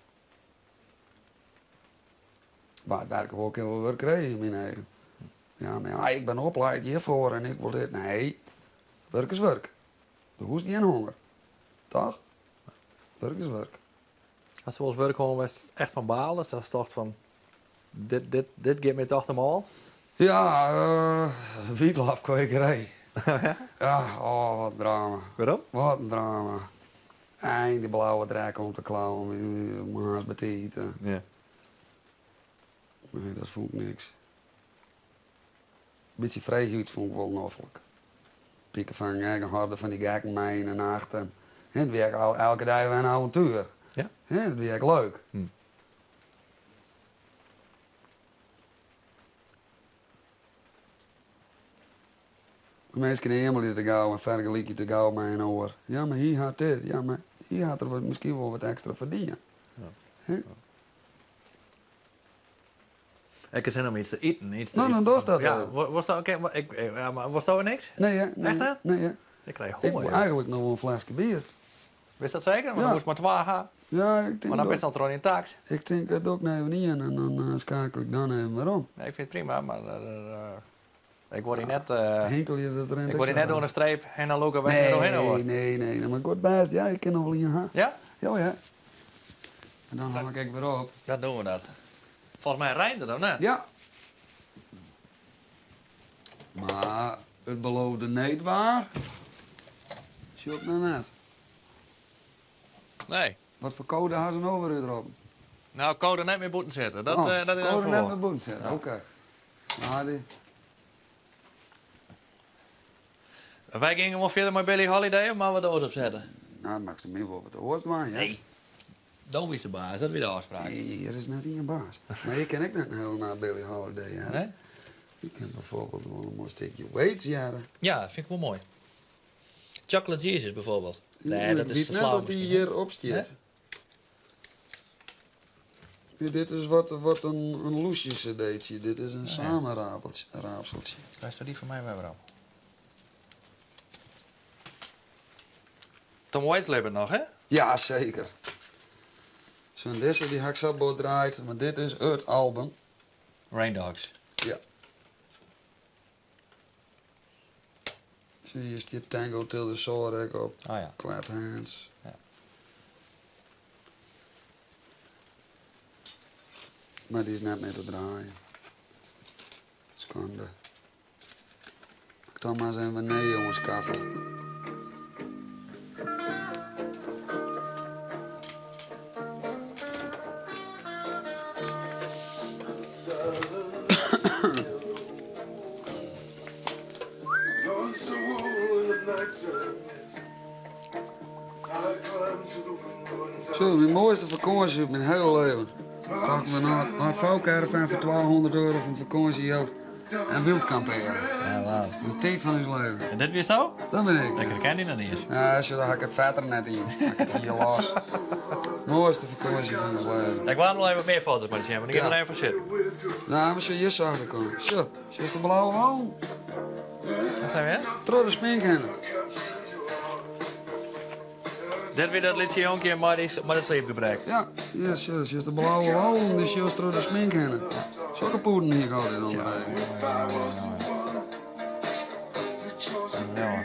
Maar daar kan ik ook heel veel werk krijgen in mijn eigen. Ja, maar ja, ik ben opgeleid hiervoor en ik wil dit. Nee, werk is werk. Er hoeft geen honger. Toch? Werk is werk. Als we ons werk gewoon was echt van balen, dus dat is toch van dit geeft me toch allemaal. Ja, wietlaafkwekerij. Ja? Ja, oh, wat drama. Waarom? Wat een drama. En die blauwe drek om te klauwen, maas betieten. Ja. Nee, dat vond ik niks. Beetje vrijheid vond ik wel noffelijk. Pieken van eigen harde van die gekken mij in de nacht. En het werkt elke dag weer een avontuur. Ja? Het werkt leuk. De mensen in Emily te gauw en vergelijken te gauw met een oor. Ja, maar hier had dit. Ja, maar hier had er misschien wel wat extra verdienen. Ja. Ik heb zin om iets te eten. Iets te Nou, dan doe dat ja, wel. was dat oké? Maar was dat weer niks? Nee, hè? Nee, Echt, hè? Nee, hè? Ik krijg Ik honger. wil joh. eigenlijk nog wel een flesje bier. Wist dat zeker? Maar Ja. dan moest maar 2 gaan. Ja, ik denk Maar dan dat. best dat er al in tax. Ik denk dat ook even niet in en dan schakel ik dan even weer om. Nee, ik vind het prima, maar Ik word hier net, Hinkel je dat erin? ik word hier net door een streep en dan loop ik weg en doorheen hoor. Nee. Maar goed best. Ja, ik ken nog wel in. Ja? Ja. En dan hang ik weer op. Dan doen we dat. Volgens mij rijdt het dan net. Ja. Maar het beloofde niet waar. Shop nou net. Nee. Wat voor code had ze nou weer erop? Nou, code net meer boeten zetten. Dat, Oh, dat is code net ook met boen zetten, Ja. oké. Nou, die... Wij gingen wel verder met Billy Holiday, of maar we doos opzetten? Nou, dan mag ze meer wel wat de hoorst doen, ja. Nee. Dan is de baas, dat is weer de afspraak. Nee, hier is net een baas. Maar je ken ik net heel naar Billy Holiday, ja. Nee? Je kan bijvoorbeeld wel een mooi stukje Waits jaren. Ja, dat vind ik wel mooi. Chocolate Jesus bijvoorbeeld. Nee, dat is Weet te net flauw dat hij misschien. hier opstaat. Ja, dit is wat een loesje cd'tje. Dit is een samenraapseltje. Waar staat die van mij weer op? Tom Waits leeft het nog, hè? Ja, zeker. Zo'n deze die heb ik zo draait, maar dit is het album. Rain Dogs. Ja. Zie je, is die Tango Till the Zorek op. Oh ja. Clap Hands. Ja. Maar die is net meer te draaien. Schande. Ik dan maar eens even nee jongens, kaffe. Zo, mijn mooiste vakantie op mijn hele leven. Kocht me nog een vouwcaravan voor 1200 euro van vakantiegeld en wild kamperen. Ja, wauw. De tijd van ons leven. En dit weer zo? Dat ben ik. Ik ken die nog niet eens. Ja, zo, dan ga ik het verder net in. Dan ga ik het hier los. Mooiste vakantie van ons leven. Ik wou nog even meer foto's met je, maar ik heb Ja. er even zitten. Nou, maar zo hier zag ik komen. Zo is de blauwe wal. Wat zijn we hè? Trouw de spinkhennen. Dit weer dat liedje jonkie maar dat sleepgebrek. Ja, zo is de blauwe wal en dus zo is trouw de spinkhennen. Zulke poeden hier gehad in onder Ja.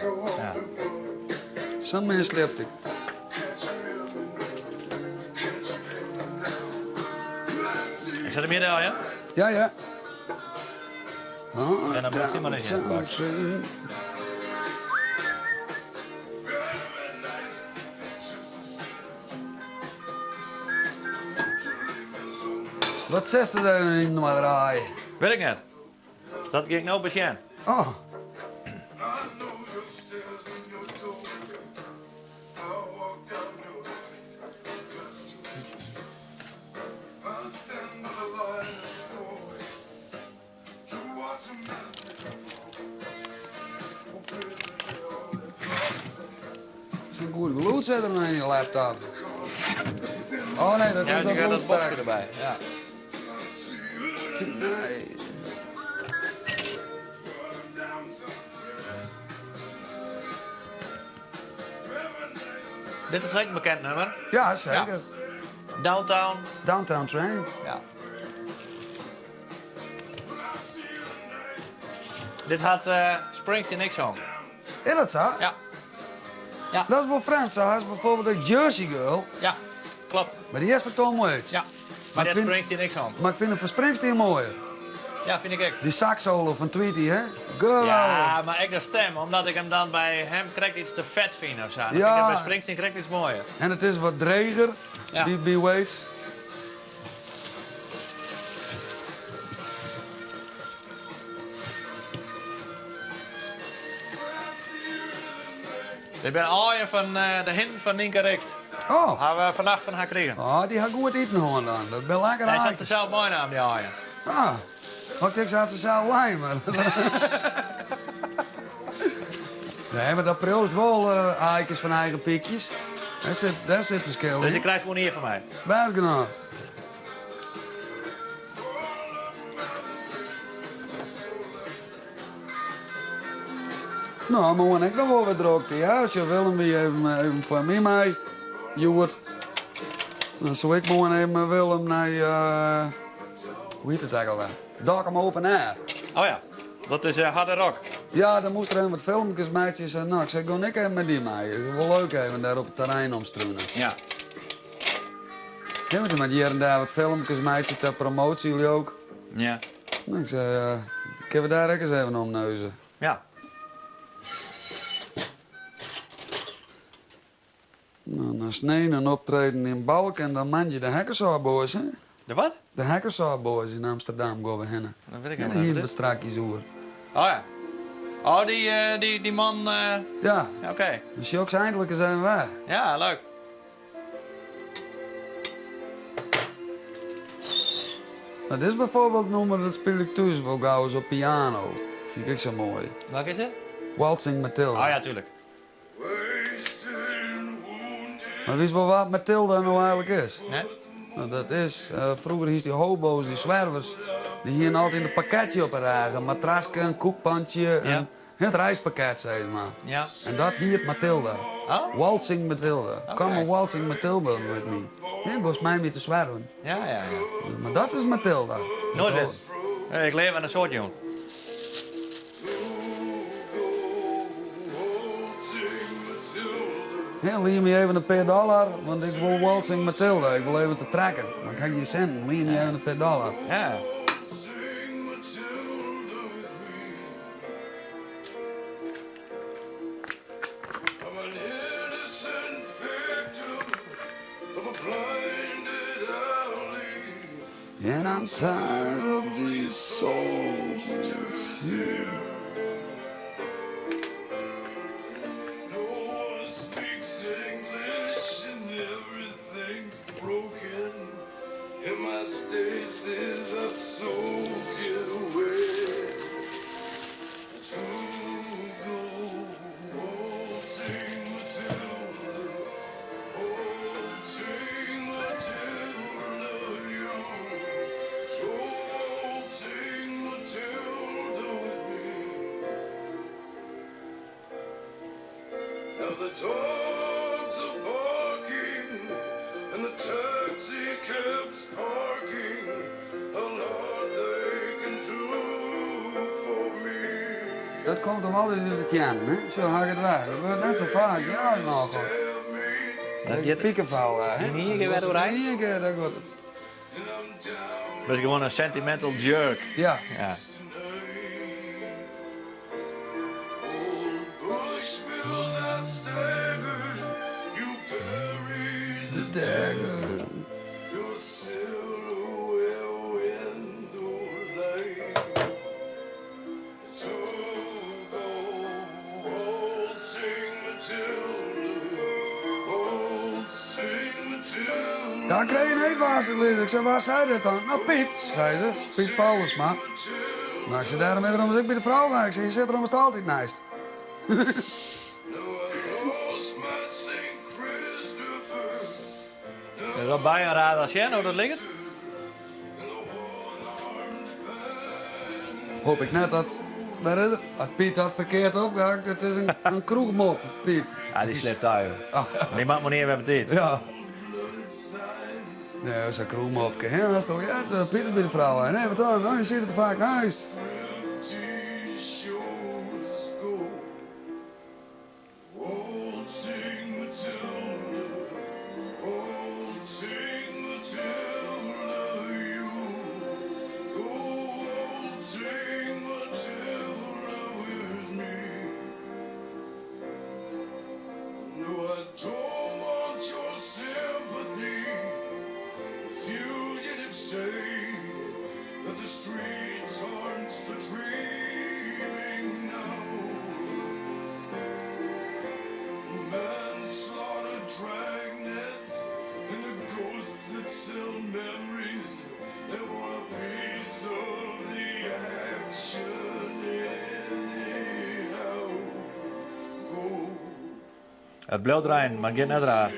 Zo'n mens leeft ik. Ik zet hem hier daar, ja? Ja. Oh, En dan moet hij maar eens in het Wat zegt er dan in de draai? Weet ik net. Dat ging nou begin. Oh. Zo'n goede geluidzetter aan je laptop. Oh nee, dat Ja, is die dat gaat dat boxje loodspek. erbij. Ja. Nee. Dit is een bekend nummer. Ja, zeker. Downtown. Downtown Train. Ja. Dit had Springsteen niks aan. Is dat zo? Ja. Dat is wel vreemd. Zo is bijvoorbeeld de Jersey Girl. Ja, klopt. Maar die is van Tom Waits. Ja. Maar Maar dit ik vind- Springsteen niks aan. Maar ik vind hem van Springsteen mooier. Ja, vind ik ook. Die saxsolo van Tweety, hè? Geweldig. Ja, maar ik de stem, omdat ik hem dan bij hem krijg iets te vet vind of zo. Dan vind ik Ja. hem bij Springsteen krijg iets mooier. En het is wat dreger, Ja. die Waits. Ik ben aaien van de hin van Nienke Richt. Oh. Hebben we vannacht van haar gekregen. Oh, die gaat goed eten gewoon dan. Dat ben lekker Hij zet aan. zichzelf mooi naam, die aaien. Ah. Want ik zat ze zelf lijn, maar. Nee, maar dat proost wel eikens van eigen pikjes. Daar zit verschil Dus in. die krijgt gewoon hier van mij. Best genoeg. Nou, maar wanneer ik nog wel wat dronken, ja, als je wil hem weer even van mij mee, Joert. Dan zou ik gewoon even Willem naar, hoe heet het eigenlijk alweer? Darkham Open Air. Oh ja. Dat is harde rock. Ja, dan moest er even wat filmpjes meidjes en nou, ik zei, ga ik even met die mee. Het is wel leuk even daar op het terrein omstruinen. Ja. Ja, met hier en daar wat filmpjes meidjes ter promotie, jullie ook. Ja. Nou, ik zei, kunnen we daar ook eens even omneuzen. Ja. Nou, na sneen en optreden in Balk en dan man je de Hackersaw Boys, hè? De wat? De Hackersaw Boys in Amsterdam gaan we heen. Dat weet ik Ja, helemaal hier niet. wat strakjes over. Oh ja. Oh, die man... Ja, Ja, oké. dus je ook eindelijk eens even weg. Ja, leuk. Nou, dit is bijvoorbeeld een nummer dat speel ik thuis wel gauw eens op piano. Vind ik zo mooi. Welke is het? Waltzing Matilda. Oh ja, tuurlijk. Maar wist wel wat Matilda nou eigenlijk is? Nee? Nou, dat is, vroeger hieß die hobo's, die zwervers, die hier altijd een pakketje op ragen. Een matrasje, een koekpandje, Ja. het reispakket, zeg maar. Ja. En dat hier Matilda. Oh? Waltzing Matilda. Oké. Come on, waltzing Matilda with me. Ja, volgens mij met te zwerven. Ja, ja, ja. Maar dat is Matilda. Nooit wist. Ik leef aan een soort jongen. Ja, leen me even een paar dollar, want ik wil waltzing Matilda. Ik wil even te trekken. Dan krijg je centen. Leen me even een paar dollar. Ja. And I'm tired of these soldiers here. No one speaks English and everything's broken. And my stasis are soaking wet. To go waltzing Matilda, waltzing Matilda, you. Waltzing Matilda with me. Now the dogs are barking and the taxi cabs parking. A lot they can do for me. Dat komt hem altijd in de tjan, hè? Zo ga ik het weg. Dat wordt net zo vaak. Ja, nog. Tell me, Dat Je je piekenval, hè? En hier weer doorheen? Hier keer, dat wordt het. and I'm down Dat is gewoon een sentimental jerk. Ja. Ja. old Bushmills are staggered. You buried the Dagger. your silhouette window light. So go waltzing Matilda, waltzing Matilda, Ja, ik kreeg een eetwaarste. Ik zei, waar zei dat dan? Nou, Piet, zei ze. Piet Paulusma. Matilda. Nou, ik zei, daarom even omdat ik bij de vrouw ga. Ik zei, je zit er anders altijd naast. Though I lost my St. Christopher, Dat is wel bij een raad als jij, hoe dat ligt. Hoop ik net dat... Daar is het. Had Piet dat verkeerd opgehakt. Het is een kroegmop, Piet. Ja, die slept daar, joh. Die maakt me niet even tijd. Ja. Nee, dat is een kroegmopje. Ja, dat is toch... Ja, Piet is bij de vrouw. hè. Nee, wat dan? Nou, je ziet het vaak naast. shores go waltzing Matilda, waltzing Matilda, you go waltzing Matilda with me. No, I don't want your sympathy. Fugitives say that the streets aren't for dreaming now. Manslaughter, dragnets, and the ghosts that sell memories. They want a piece of the action anyhow. Go. Het bloot rein, maar geen net raar.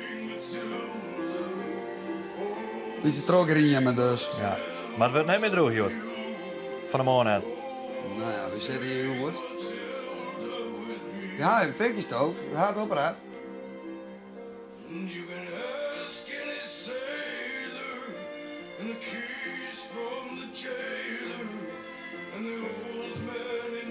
Die is de trokker in je met dus. Ja. Maar het wordt niet meer droog, joh. Van de morgen uit. Nou ja, we zitten hier, jongens. Ja, een fikje stook. Hard op, raad. You can ask any sailor, and the keys from the jailer, and the old man in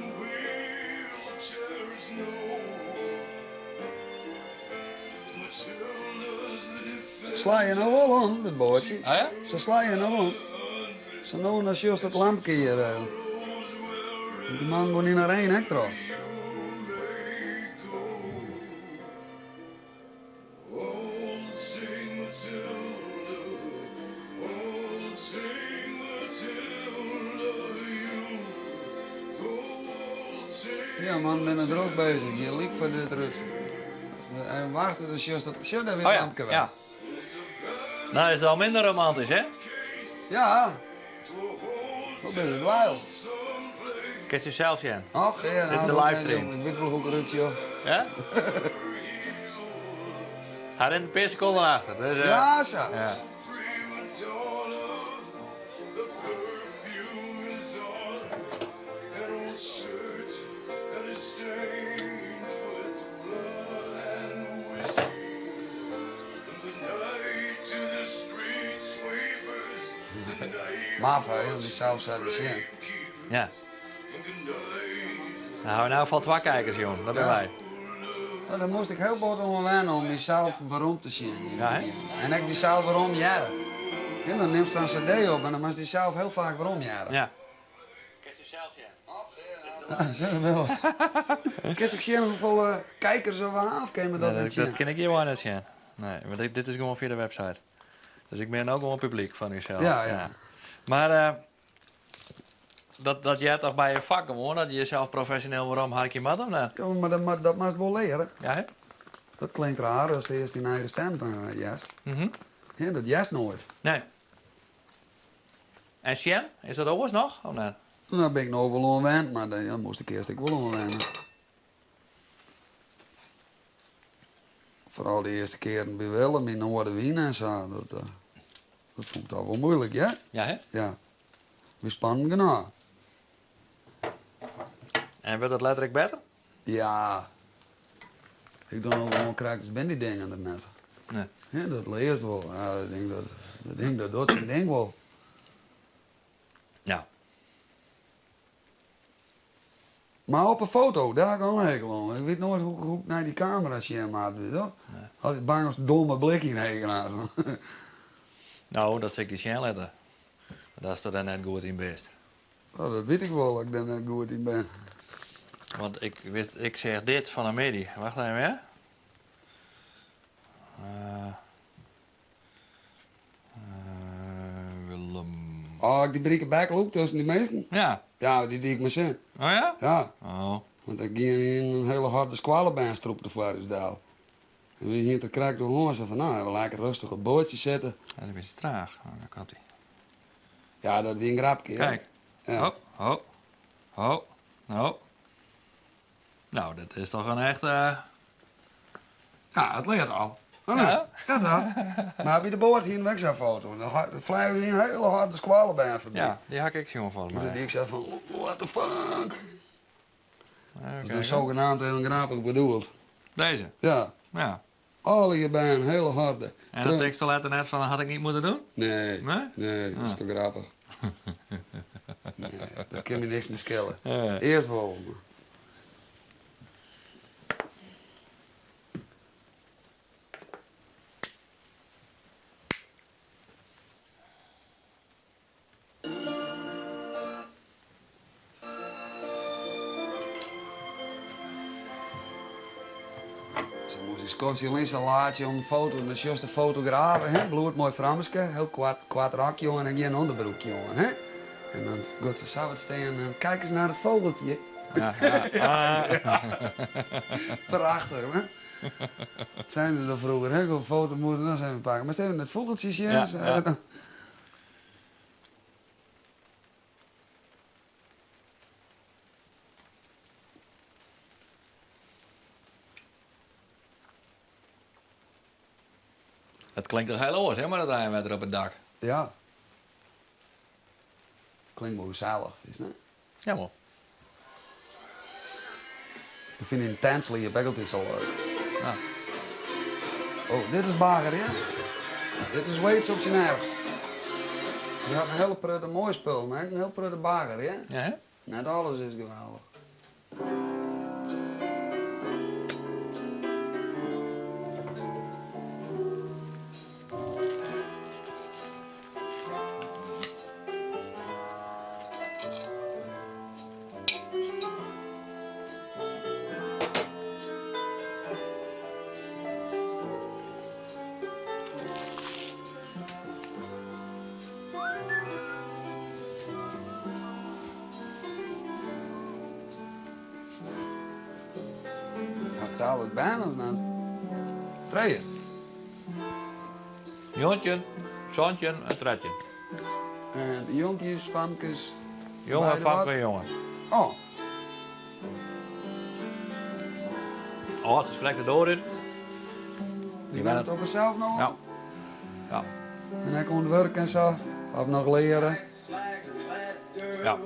Ze sla je nou wel om, dat bootje. Oh ja? Ze sla je nou om. Ze nou als juist dat lampje hier. Die man gewoon niet naar één hek erop. Ja man, ben er ook bezig. Je liep voor dit terug. En wachten dus juist dat shirt daar weer Oh een ja, lampje weg. ja. Nou is het al minder romantisch, hè? Ja. Wat ben je wild. Kijk je zelf, Jan. Ach, ja. Dit is de livestream. Ik weet wel hoe het joh. Ja? Hij rent een paar seconden achter. Dus, Ja, zo. ja. Maf, hè, die zelf zei de shit. Ja. Nou, nou valt twee kijkers, jongen. Dat ben wij. Nou, dan moest ik heel boos om wennen om mezelf waarom te zien. Ja, hè? En ik die zelf waarom jaren. Ja, dan neemt ze een cd op en dan moest die zelf heel vaak waarom jaren. Ja. Kijk je zelf, Jan. Ja, zeg wel. Kist ik zien hoeveel kijkers er wel afkomen dat Nee, niet dat zien. ken ik hier wel net zien. Nee, maar dit is gewoon via de website. Dus ik ben ook gewoon publiek van uzelf. Ja, ja. Maar dat jij toch bij je vak gewoon, dat je jezelf professioneel waarom had je mat of net? Ja, maar dat moest wel leren. Ja, hè? Dat klinkt raar als de eerst in eigen stem juist. Mhm. Ja, dat juist nooit. Nee. En Sjen, is dat alles nog? Of net? Toen ben ik nog wel onwend, maar dan moest ik eerst wel onwennen. Vooral de eerste keer bij Willem in Noorderwien en zo. Dat vond ik toch wel moeilijk, ja? Ja, hè? Ja. We spannen genoeg. En wordt dat letterlijk beter? Ja. Ik doe nog gewoon krakers ben die dingen er net. Nee. Ja, dat leest wel. Ja, ik denk dat doet zijn ding wel. Ja. Maar op een foto, daar heb ik al een hekel aan. Ik weet nooit hoe ik naar die camera's hier maat, weet je wel. Altijd bang als een domme blikje heen gaat. Nou, dat zeg ik Sjen letter. Dat is toch dan net goed in best. Oh, dat weet ik wel, dat ik daar net goed in ben. Want ik zeg dit van een medie. Wacht even, hè? Willem. Oh, ik die brieken bekkel tussen die mensen. Ja. Ja, die ik me zin. Oh ja? Ja, Oh. want ik ging in een hele harde squalenbaanstroep de Varusdaal. En we hier te krijgen door horen ze van, nou, we lekker rustig op bootje zitten. Ja, dat is traag. Oh, daar komt hij. Ja, dat is een grapje. hè? Kijk. Ja. Oh. Nou, dat is toch een echt... Ja, het leert al. Oh, nee. Ja? Ja, dan. Maar bij de boord hier een wegzafoto. Dan vliegen we een hele harde squalenbaan voorbij. Ja, die hak ik jongen van Dus mij. ik zei van, what the fuck? Even Dat is kijken. zogenaamd heel grappig bedoeld. Deze? Ja, Ja. alle je bij een hele harde. En dat tekst al net van, had ik niet moeten doen? Nee, Nee? nee, dat is toch grappig. Nee, daar kan je niks meer schillen. Ja. Eerst wel. Zo moest ik scotch om de foto, dus juist de fotograaf, hè, bloedmooi vrouwtje, heel kwaad rakje jongen en geen onderbroek jongen, hè. En dan gaat ze zo wat staan en kijk eens naar het vogeltje. Ja. Prachtig, hè? Dat zijn ze er vroeger, hè? Een foto moesten we nog even pakken. Maar steven het vogeltjes hier. Ja, zo, ja. dan- Het klinkt toch heel oors, hè, maar dat rijden wij er op het dak. Ja. Klinkt wel gezellig, is het? Ja, man. Ik vind Intensely heb ik altijd zo leuk. Ja. Oh, dit is Bager, ja? Dit is Waits op zijn ergst. Je had een hele prutte mooi spul, maar een heel prutte Bager, ja? Ja, hè? Net alles is geweldig. zou ik bijna dan. Treien. Jongetje, zoontje en tretje. En de jonkjes, famkes. Jongen, beide wat? Famke, jongen. Oh, Als het gelijk erdoor is. die gaan het ook zelf nog? Ja. Ja. En hij kon werken en zo. Of nog leren. Ja.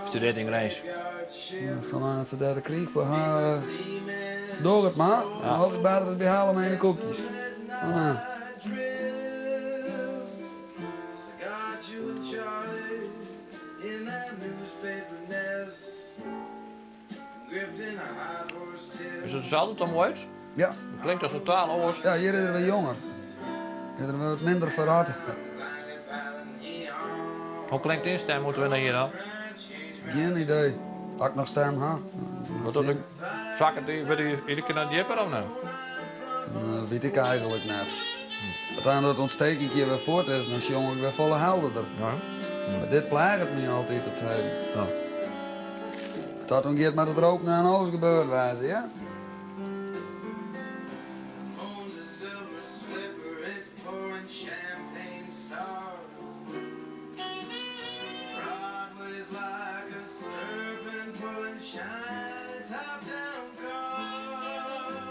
Studeert in Grijs. Ja, vanaf dat ze daar de krieg voor haar. Door het maar. Dan hoop ik bij het behalen met de koekjes. Vanaf. Got you and Charlie in that newspaper nest. Gripped in a hot horse tail. Is het hetzelfde Tom Waits? Ja. Dat klinkt als totaal anders. Ja, hier is we jonger. Hier is we wat minder verraad. Hoe klinkt die stem? Moeten we naar hier dan? Geen idee. Als ik nog stem ha. Wat doe ik? Zak het iedere keer naar die jipper of nou? Dat weet ik eigenlijk net. Uiteindelijk dat ontsteking hier weer voort is, dan is de jongen weer volle helderder. Ja. Maar dit plaagt het niet altijd op tijd. Ja. Dat dan gaat met het roken en alles gebeurd wijzen, ja? Owns a silver slipper, is pouring champagne stars. Broadway's like a serpent pulling shiny top-down cars.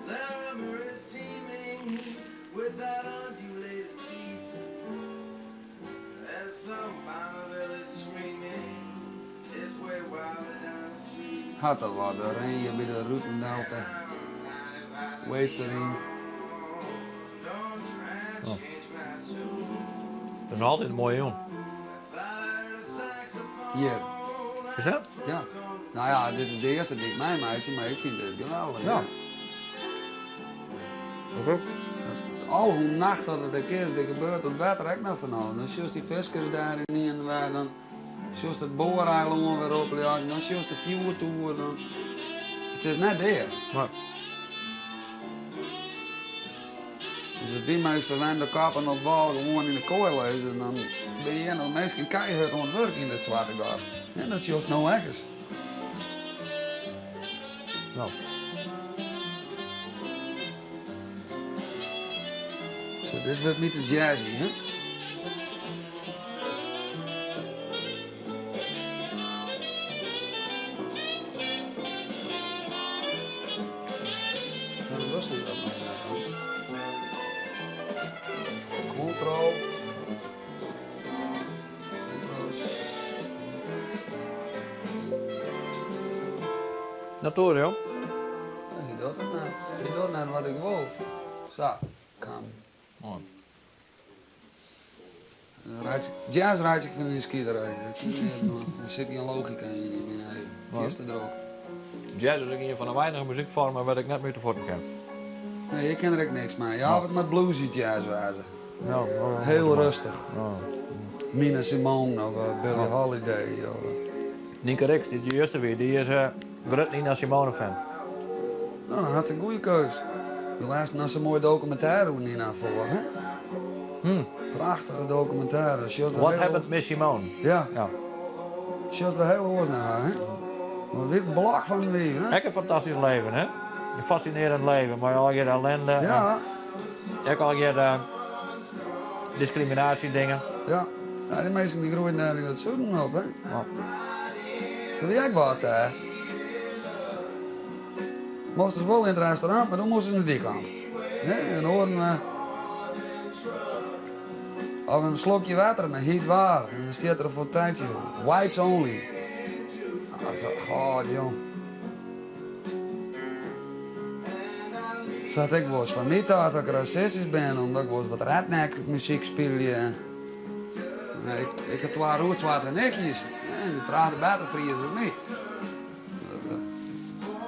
Larimer is teeming with that undulated beat. As some Bonneville is screaming, this way wildly down the street. Had dat wat, daar ren je bij de Rutendelta. Weet ze niet. Don't try and change my tune. Dat is nog altijd een mooie jongen. Hier, Is dat? ja. Nou ja, dit is de eerste die ik mij meidje, maar ik vind dit geweldig. Ja. Ook. Al hoe nacht dat het een is, er gebeurt het water ook nog van al. Dan zie die viskers daar niet en waar, dan zie je het booreiland weer op, ja, dan zie je de vuur toe. Dan... Het is net daar. Maar, Dus als die mensen verwende kappen op wal gewoon in de kooi lezen, dan ben je nog meestal keihard aan het werk in dit zwarte gat. En dat is juist nou ergens. nou. Zo, dit wordt niet te jazzy, hè? Nou, lustig dat nog wel. Control. Natuurlijk, joh. Je doet het nou. Je doet net wat ik wil. Zo, kan. Mooi. Jazz rijd ik van een skiederij. Er zit geen logica in. Wat? Eerste er ook. Jazz is ook een van de weinige muziekvormen waar ik net mee te voort ken. Nee, je kent er ook niks mee. Je had het met bluesy jazz wijzen. Ja, Heel rustig. Ja. Nina Simone of Billie Holiday. Nienke Rix, die eerste weer, die is groot Nina Simone fan. Nou, dan had ze een goede keus. De laatste naar zo'n mooie documentaire hoe Nina voor, hè? Prachtige documentaire. What happened Miss Simone? Ja, Ja. je had wel heel oors naar haar, hè? Wat dit blok van wie, hè? Echt een fantastisch leven, hè? Een fascinerend leven, maar al je ellende. Ja, En al je discriminatie dingen. ja. Ja, die mensen die groeien daar in het zuiden op, hè? Ja. Dat weet ik wat, hè? Moesten ze wel in het restaurant, maar dan moesten ze naar die kant. Ja, en horen we... Of een slokje water met heet waar. En dan staat er een fonteintje. Whites only. Dat is god, jong. Zat ik wel eens van niet uit dat ik racistisch ben, omdat ik wel eens wat redneck muziek speel. Ja. Ik heb 2 rootswater nekjes. En die praten beter vriezen dan mij.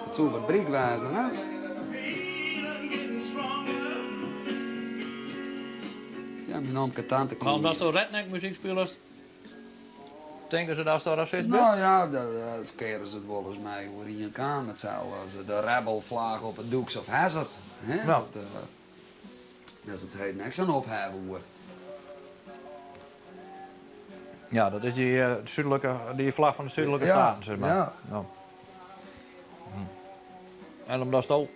Het zou wat brik wijzen, hè? Ja, mijn naam tante Maar omdat je redneck muziek speelt, denken ze dat je racist bent? Nou ja, dat keren ze het wel eens mee hoe in je kamer met z'n de rebel-vlag op het Dukes of Hazzard. Hè? Ja. Dat is het heet niks aan opheffen hoor. Ja, dat is die vlag van de zuidelijke Ja, staten, zeg maar. ja. Ja. En omdat je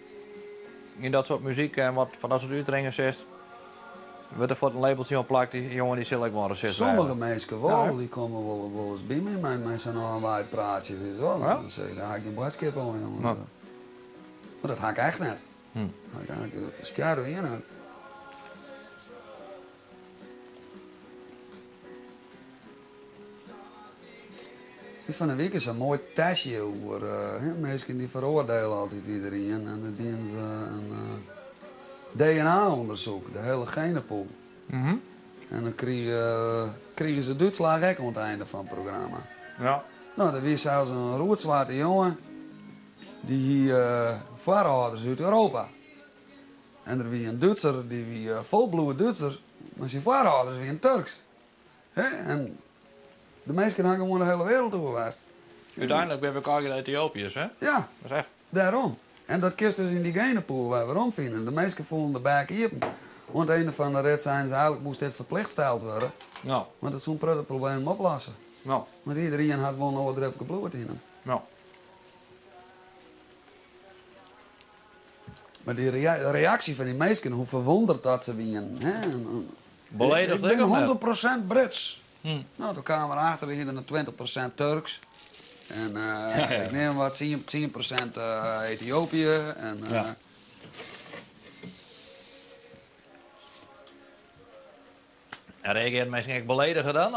in dat soort muziek en wat van dat soort uitdringen zit, wordt er voor een labeltje op plakt, die jongen die zal ik wel racist Sommige mensen wel, Ja. die komen wel eens bij me met zo'n aanwaard praatje. Weet je wel. Ja? Dan zeg ik, daar ga ik een boodschap aan, jongen. Ja. Maar dat ga ik echt net. Hm. Dat ga ik spjaar er in uit. Van de week is een mooi tasje over. Mensen die veroordelen altijd iedereen. En dan doen ze een DNA-onderzoek, de hele genenpool. Mhm. En dan kregen ze Duitsland ook aan het einde van het programma. Ja. Nou, er was zelfs een rood-zwarte jongen die voorouders uit Europa. En er was een Duitser, die was volbloed Duitser, maar zijn voorouders waren Turks. En de mensen hangen gewoon de hele wereld over geweest. Uiteindelijk ben we elkaar in Ethiopiërs, hè? Ja, Dat is echt. daarom. En dat kist dus in die genenpool waar we rondvinden. De meesten voelen de bek hier. Want een van de red zijn ze eigenlijk moest dit verplicht gesteld worden. Nou, Want dat is zo'n prettig probleem oplossen. nou, Want iedereen had gewoon nog wat druppige bloed in hem. nou. Maar die reactie van die meesten, hoe verwonderd dat ze waren. Beledigd ik ik of ben net? 100% Brits. Hm. Nou, toen kwamen we erachter, we hadden een 20% Turks. En ik neem wat 10% Ethiopië. En, Ja. En reageert mensen echt beledigen dan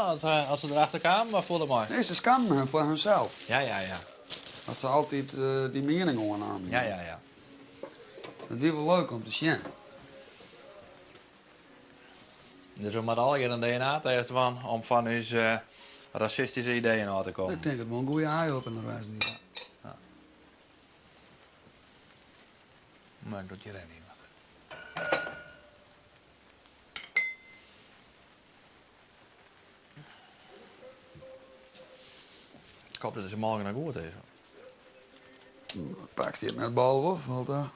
als ze erachter kwamen? Maar voel het maar. Nee, ze scannen voor hunzelf. Ja, ja, ja. Dat ze altijd die mening aannemen. Ja, ja, ja. Dat is wel leuk om te zien. Dus we moeten al hier een DNA-test van om van hun racistische ideeën aan te komen. Ik denk dat het wel een goede eye-opener was. Ja. Maar ik doe het hier niet. Ik hoop dat het morgen nog goed is. Pak je het met bal of valt dat?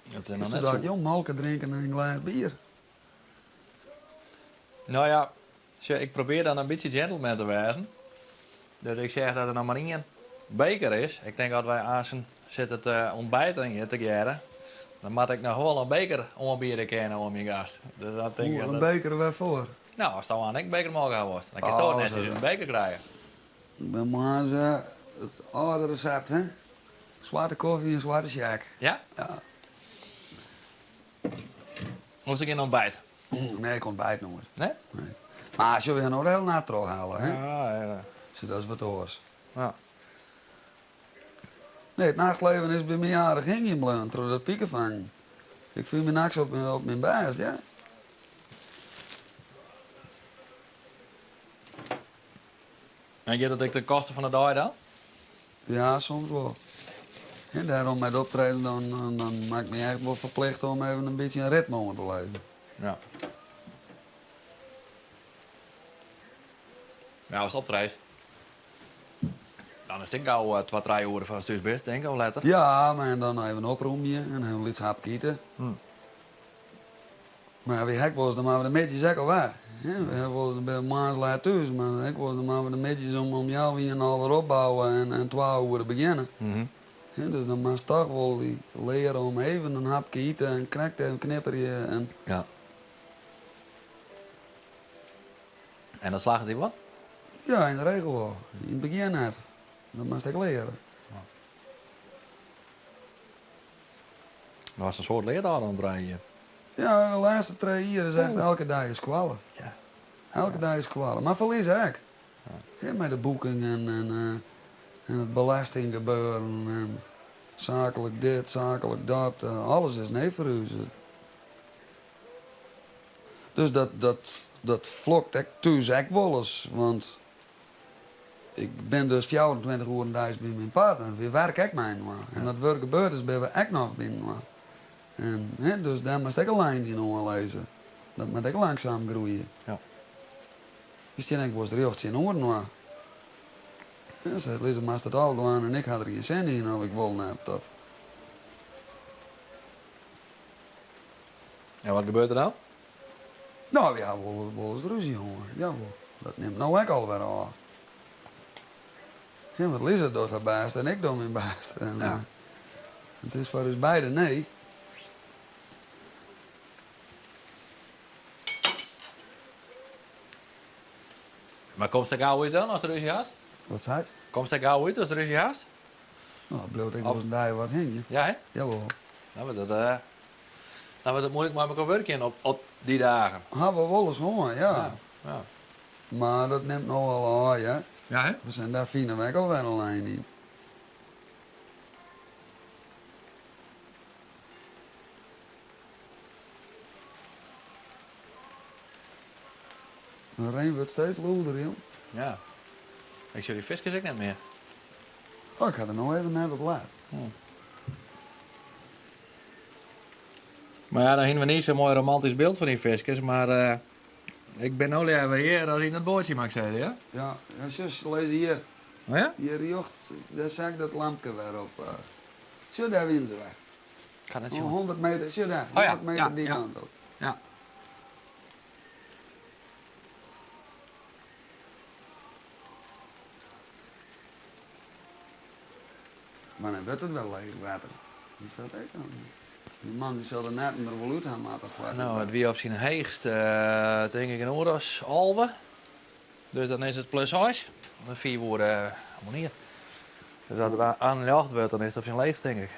Dat is Is nog net dat zo. jong malken drinken en een glas bier? Nou ja, ik probeer dan een beetje gentleman te werden. Dus ik zeg dat er nog maar één beker is. Ik denk dat wij Azen zitten het ontbijten te geren. Dan moet ik nog wel een beker ombieden kennen om je gast. Dus dat denk ik Hoe, een dat... beker weer voor. Nou, als dat aan ik beker mogen gaan wordt, dan kan je Oh, toch net zo. eens een beker krijgen. Bij mij het oude recept, hè? Zwarte koffie en zwarte shack. Ja? Ja. Moest ik in een ontbijt? Nee, ik ontbijt nog maar. Nee? Nee. Maar als je weer nog heel na terughalen, hè? Ja, ja. Zo, dat is wat hoors. Ja. Nee, het nachtleven is bij mij aardig ingebleven door dat pieken van. Ik viel me niks op mijn best, ja. En je dat ik de kosten van de dag dan? Ja, soms wel. En daarom met optreden dan maak ik me echt wel verplicht om even een beetje een ritme te leven. Ja. Ja, als het optreedt. Dan is het gauw 2-3 uur van stuurs best, denk ik, of later. Ja, maar en dan even een oproemje en even iets hap kieten. Maar wie hek was, dan maken we de midjes ook al weg. Ja, we hebben wel eens een beetje maand laat thuis, maar ik was dan maken we de midjes om jou weer een half uur opbouwen en 12 uur beginnen. Mhm. Ja, dus dan moet je toch wel leren om even een hapje eten en knakt even knipperje. En Ja. En dan slaagt hij wat? ja, in de regel wel. In het begin net. Dat moest ik leren. Dat was een soort leerdaar aan het rijden. Ja, de laatste 3 jaar is echt elke dag is kwallen. Ja. Elke dag is kwallen. Maar verlies ook. Ja, met de boeking en het belastinggebeuren en zakelijk dit, zakelijk dat. Alles is nee voor u. Dus dat vlokt ik thuis ook wel eens. Want ik ben dus 24 uur een dag bij mijn partner. We werken ook mee. En dat werk gebeurt is ben we ook nog binnen. En dus daar moest ik een lijntje nog lezen. Dat moet ik langzaam groeien. Ja. Dus toen ik was er 18 uur nog. Ja, ze lezen maar het al doen en ik had er geen zin in of ik wil net. Of. En wat gebeurt er dan? Nou ja, wel eens ruzie jongen. Ja, wel. Dat neemt nou ook alweer aan. Ja, want Lisa doet haar baast en ik doe mijn baast. En, Ja. het is voor ons beiden nee. Maar komt ze gauw uit dan als er ruzie haast? Wat zei het? Komt ze gauw uit als er ruzie haast? Nou, het bloot ik Of- was een daar wat heen. Ja, hè? Jawel. Nou, dat wordt het moeilijk met elkaar werken op die dagen. Hebben we wel eens honger, ja. Ja. Maar dat neemt nog wel aan, ja. Ja, hè? We zijn daar fine weg al wel alleen in. De reen wordt steeds loerder, joh. Ja. Ik zie die visjes ook niet meer. Oh, ik ga er nog even net op laat. Maar ja, dan hebben we niet zo'n mooi romantisch beeld van die visjes, maar ik ben nou even hier als in het bootje mag zeggen, ja? Ja, zus, lees hier. Oh ja? Hier jocht, daar zag ik dat lampje weer op. Zo, daar winnen ze weg. Ik ga net Oh, zien. 100 meter, zo daar. Oh ja, 100 meter ja, die ja. kant op. Ja. Maar dan wordt het wel leeg water. Is dat ook dan? Die man die zal er net een revoluut aan maken voor. Nou, het wie op zijn heegst, denk ik in Oeras, Alve. Dus dan is het plus huis. Dan 4 woorden abonneer. Dus als het aan de jacht wordt, dan is het op zijn leegst, denk ik.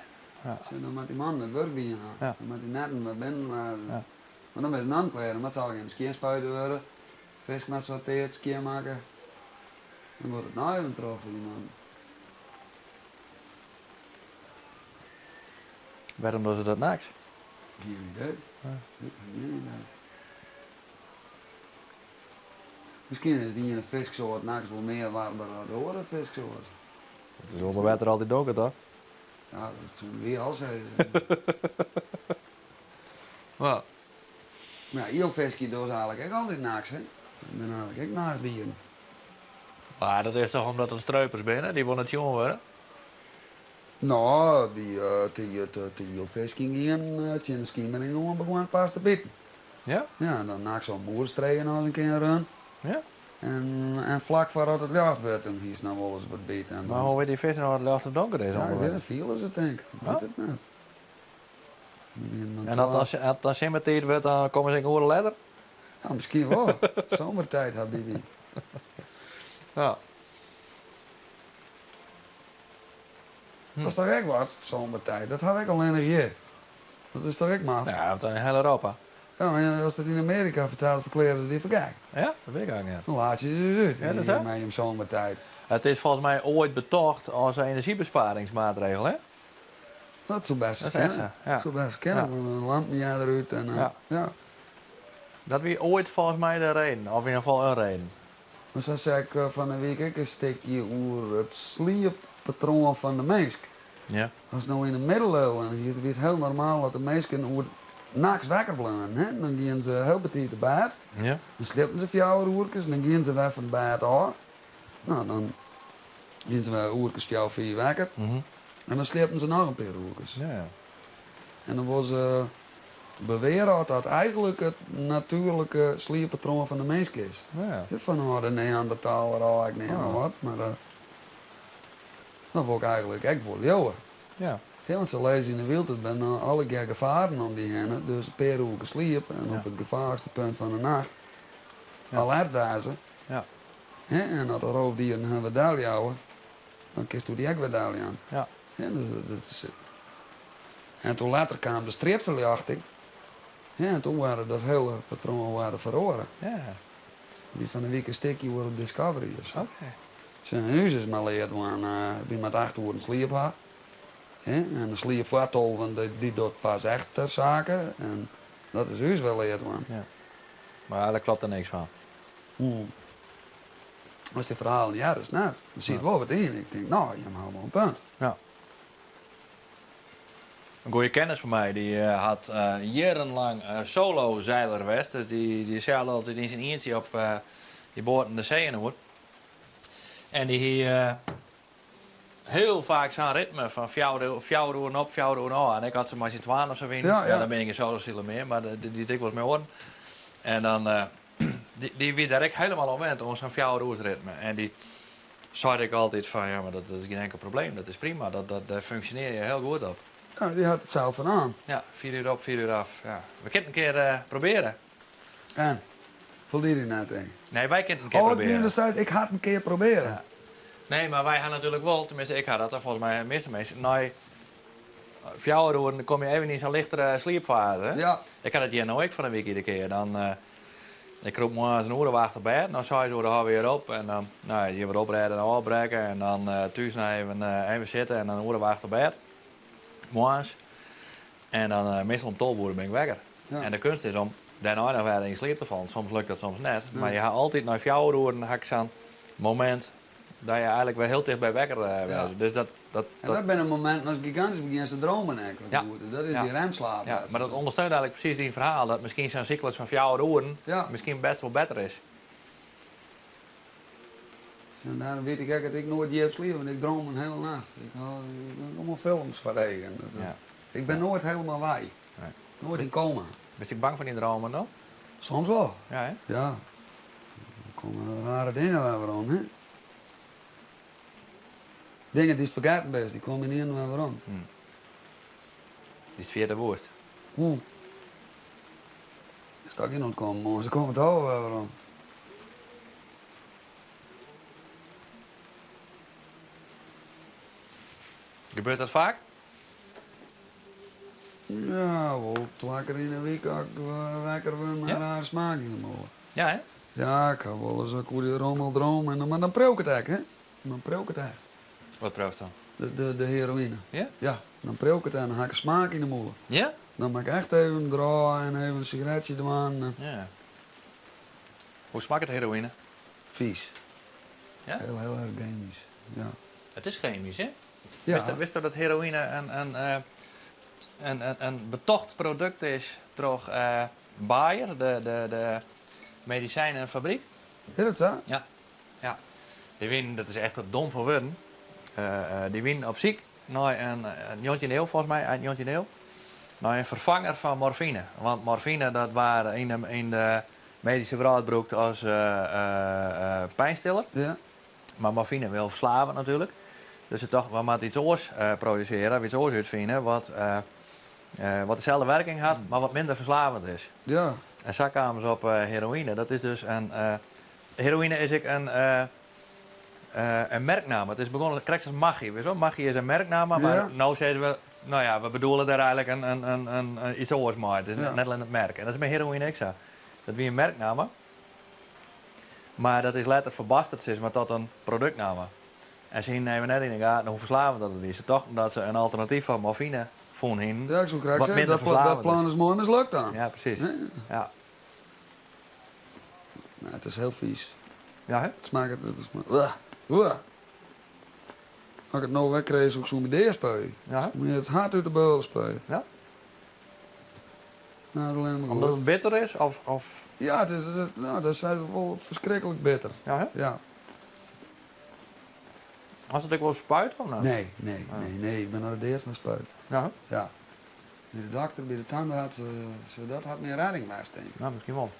Zo, dan met die man het werk bij je aan. Ja. Dan met die netten met binnen. Maar, Ja. maar dan met een aankleden, dat zal geen skiën spuiten worden. Vis met sorteerd, skiën maken. Dan wordt het nou even terug voor die man. Waarom doen ze dat niks? Geen idee. Ja. Ik heb geen idee. Misschien is die in een vissoort niks wel meer waard dan de andere vissoort. Het is onder water altijd donker, toch? Ja, dat zullen we al zeggen. Ja. Maar ja, heel visje doet eigenlijk ook altijd niks, hè. Ik ben eigenlijk ook naakdieren. Maar dat is toch omdat het struipers binnen, die willen het jongen worden? Nou, die heel visje gingen, het zijn de skimmering gewoon begonnen pas te bitten. Ja? Ja, dan naak zo'n boerenstreken als een keer run. Ja? En vlak voordat het licht werd, dan is nou wel eens wat beter. En Maar dan hoe weet die vis nou dat het achter donker is? ja, ik onder weet water? het, veel is het denk ik. Ik Ja? weet het net. En als het dan simmertijd wordt, dan komen ze in een ledder? Ja, misschien wel. Zomertijd, habibi. Ja. Dat is toch echt wat, zomertijd. Dat had ik alleen nog hier. Dat is toch echt maar. Ja, dat in heel Europa. Ja, maar als dat in Amerika vertelt, verklaren ze die voor kijk. Ja? Dat weet ik eigenlijk niet. Dan laat je ze eruit. Ja, dat is zo? Mee om zomertijd. Het is volgens mij ooit betocht als een energiebesparingsmaatregel, hè? Dat zou best Dat is kennen. echt zo, ja. Dat zou best kennen. Ja. Van een lampje eruit en Ja. ja. Dat wie ooit volgens mij de reden, of in ieder geval een reden. Maar zo zeg ik van de week ook een stukje over het slierpatroon van de mens. Ja. Als nou in de middeleeuwen, hier is het heel normaal dat de mensen over nachts wakker blijven. Hè? Dan gaan ze heel betiet te bed. Ja? Dan slippen ze 4 uurtjes, dan gaan ze weer van het bed af. Nou, dan gaan ze weer uurtjes 4 wakker. Mhm. En dan slippen ze nog een paar uurtjes. Ja. En dan was beweren dat eigenlijk het natuurlijke slierpatroon van de mens is. Ja. Van de Neandertaler al, ik neem maar wat. Maar dat wil ik eigenlijk echt wel jouwen. Ja. Ja, want ze lezen in de wereld, het zijn alle keer gevaren om die heen. Dus een paar uur sliep en Ja. op het gevaarlijkste punt van de nacht Ja. alert wijzen. Ja. Hè, en dat de roofdieren hun medaille houden, dan kiest u die ook medaille aan. Ja. Hè, dus, dat is het. En toen later kwam de streetverlichting. Ja, en toen waren dat hele patroon waren verloren. Ja. Die van de week een stukje worden Discovery of zo. Oké. Zo, en nu is het maar leerd, want wie met 8 uur een sliep had. En de sliepvartol, want die doet pas echt ter zaken. En dat is dus wel leerd, man. Maar daar klopt er niks van. Als die verhalen ja, dat is net. Dan zie je wel wat in. Ik denk, nou, je hebt helemaal een punt. Ja. Een goede kennis van mij, die had jarenlang solo-zeiler geweest. Dus die zeilde altijd in zijn eentje op die boten de zee in hoor. En die heel vaak zijn ritme van 4 uur op, 4 uur aan. En ik had ze maar z'n 12 of zo in. Ja, ja. Dan ben ik in solo meer, maar die ik was mee horen. En dan, die wie daar ik helemaal op went, om zo'n 4 uur ritme. En zei ik altijd van, ja, maar dat is geen enkel probleem. Dat is prima. Daar functioneer je heel goed op. Ja, die had het zelf aan. Ja, 4 uur op, 4 uur af. Ja. We kunnen een keer proberen. En? Voldoet hij net een? Nee, wij kunnen een keer Oh, ik proberen. ben de ik had een keer proberen. Ja. Nee, maar wij gaan natuurlijk wel, tenminste ik had dat, en volgens mij de meeste mensen, na 4 uur dan kom je even in zo'n lichtere sliepfase. Hè? Ja. Ik had het hier nou ook van een week iedere keer. Dan, ik roep morgens een uur wacht op bed, dan zei ze dan weer op en dan je weer oprijden en opbreken en dan thuis nog even zitten en dan een uur wacht op bed. Morgens. En dan meestal om 12 uur ben ik wekker. Ja. En de kunst is om daarna nog weer in slaap te vallen. Soms lukt dat, soms net. Ja. Maar je gaat altijd na 4 uur dan heb ik zo'n moment dat je eigenlijk weer heel dicht bij wekker bent. Dus dat En dat ben een moment als gigantisch begint te dromen. Ja. Dat is Ja. die remslaap. ja, maar dat ondersteunt eigenlijk precies die verhaal. Dat misschien zo'n cyclus van 4 uur Ja. misschien best wel beter is. En daarom weet ik ook dat ik nooit die heb sliepen, want ik droom een hele nacht. Ik heb allemaal films van regen. Ja. Ik ben nooit helemaal wij. Nee. Nooit in coma. Ben je bang voor die dromen dan? Soms wel. Ja, hè? Ja. Er komen rare dingen waarom, hè? Dingen die het vergeten best, die komen niet in waarom. Die is 40 woord. Is dat geen ontkomen, man. Ze komen het houden waarom. Gebeurt dat vaak? Ja, wel 2 keer in de week wekker we met Ja? rare smaak in de molen. Ja, hè? Ja, ik ga wel eens een goede rommel dromen, maar dan preuk het echt, hè? Dan preuk het echt. Wat proost dan? De heroïne. Ja? Ja, dan preuk het en dan ga ik een smaak in de molen. Ja? Dan maak ik echt even draaien en even een sigaretje eraan. Ja. Hoe smaakt het heroïne? Vies. Ja? Heel erg chemisch. Ja. Het is chemisch, hè? Ja. Wist je dat heroïne een betocht product is door Bayer, de medicijnenfabriek? Is het zo? Ja. Ja. Die winnen, dat is echt wat dom voor woorden. Die winnen op ziek naar een 19e eeuw, volgens mij, eind 19e eeuw. Naar een vervanger van morfine. Want morfine, dat waren in de medische wereld gebruikt als pijnstiller. Ja. Maar morfine wil verslaven natuurlijk. Dus ze dachten, we moeten iets oors produceren, iets oors uitvinden, wat dezelfde werking had, maar wat minder verslavend is. Ja. En zo kwamen ze op heroïne. Dat is dus heroïne is ik een merknaam. Het is begonnen, krijg als magie. Weet je wel? Magie is een merknaam, maar Ja. nou zeggen we, nou ja, we bedoelen daar eigenlijk een iets oors mee. Het is Ja. net alleen het merk. En dat is bij heroïne ook zo. Dat wie een merknaam. Maar dat is letterlijk verbasterd is, maar tot een productnaam. En ze nemen net in de gaten hoe verslavend dat het is. Toch omdat ze een alternatief van morfine vonden. Ja, ik zou graag Wat zeggen, minder dat verslavend plan is mooi mislukt dan. Ja, precies. Ja. Ja. Nee, het is heel vies. Ja, hè? Het smaakt, het is maar... Als ik het nou wegkreeg, zou ik zo'n idee spuien. Ja, hè? Moet je het hart uit de beulen spuien. Ja? Nou, dat is alleen maar Omdat goed. het bitter is? Of... Ja, dat is wel verschrikkelijk bitter. Ja, hè? Ja. Als het ook wel spuit of nou? Nee. Ik ben naar de eerste van spuit. Ja, hè? Ja. Bij de dokter, bij de tandarts, zodat had meer redding naast denk ik. Nou, misschien wel.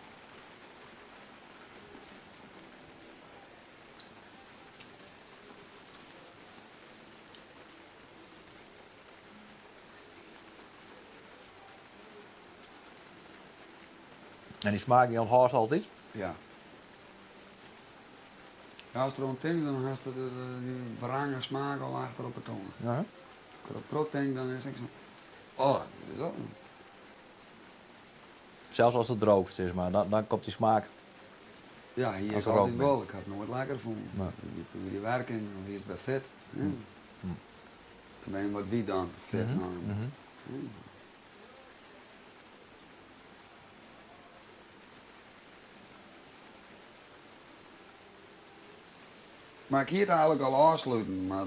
En die smaak die onthoort altijd? Ja. Ja, als er aan denkt, dan heeft het die verrangen smaak al achter op het tong. Ja, hè? Als ik erop terug denk, dan is ik zo... Oh, dit is ook... Zelfs als het droogst is, maar dan komt die smaak. Ja, hier Als is er altijd ook wel. Ik heb het nooit lekker gevonden. Nee. Die werking, dan is het bij vet. Ja. Tenminste, wat wie dan? Vet nou. Ja. Maar ik hier het eigenlijk al afsluiten, maar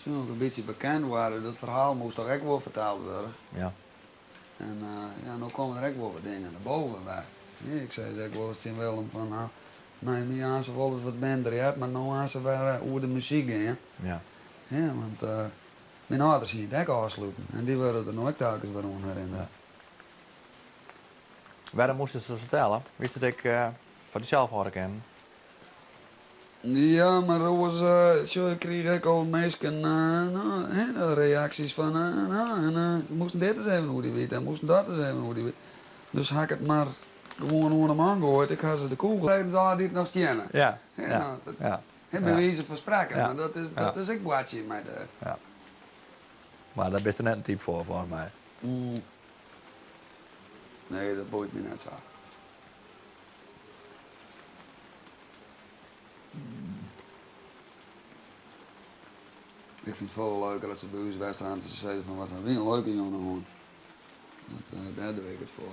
toen ook een beetje bekend waren, dat verhaal moest toch echt wel verteld worden. Ja. En ja, nu komen er echt wel wat dingen naar boven bij. Ja, ik zei dat ik wel eens in Willem van, nou, nee, mij aan ze wel eens wat minder, ja, maar nu aan ze weer over de muziek gaan. Ja. Ja, want mijn ouders zien het ook afsluiten en die worden er nooit telkens weer aan herinneren. Waarom moesten ze dat vertellen? Wist dat ik van die zelf horen kennen? Ja, maar zo kreeg ik al mensen reacties van, ze moesten dit eens even hoe die weet en moesten dat eens even hoe die weet. Dus had ik het maar gewoon onder hem aangegooid. Ik had ze de kogel. Leden ze dit nog stenen. Ja. Ja, Ja. nou, dat Ja. hebben wezen van sprake, Ja. maar dat is ik boetje met de. Ja. Maar daar ben je net een type voor, volgens mij. Nee, dat boeit me net zo. Ik vind het veel leuker dat ze bij ons weg staan en ze zeiden van wat zijn we een leuke jongen gewoon. Daar doe ik het voor.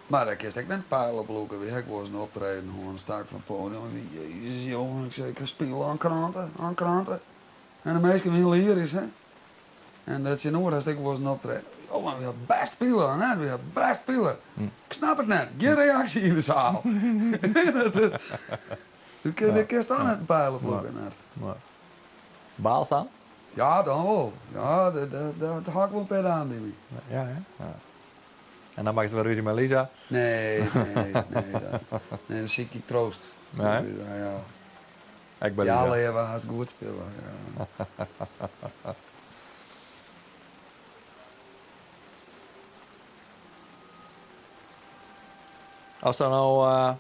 Maar dan kist ik net pijl oplopen. Wie ik was een optreden gewoon sta ik van het podium. Jezus jongen, ik zei ik ga spelen aan kranten. En de meesten heel lyrisch hè. En dat je nooit als ik was een optreden. Jongen, we hebben best spelen, hè? We hebben best spelen. Ik snap het net, geen reactie in de zaal. Je kist dan net een pijl oplopen net. Maar. Baal staan? Ja, dan wel. Ja, dat hak wel per aan bij me. Ja, hè? Ja. En dan maak je wel ruzie met Lisa. Nee, dat zie ik troost. Nee? Ja. Ik ben Ja, Lisa. alleen we gaan goed spelen. Ja. Als dan nou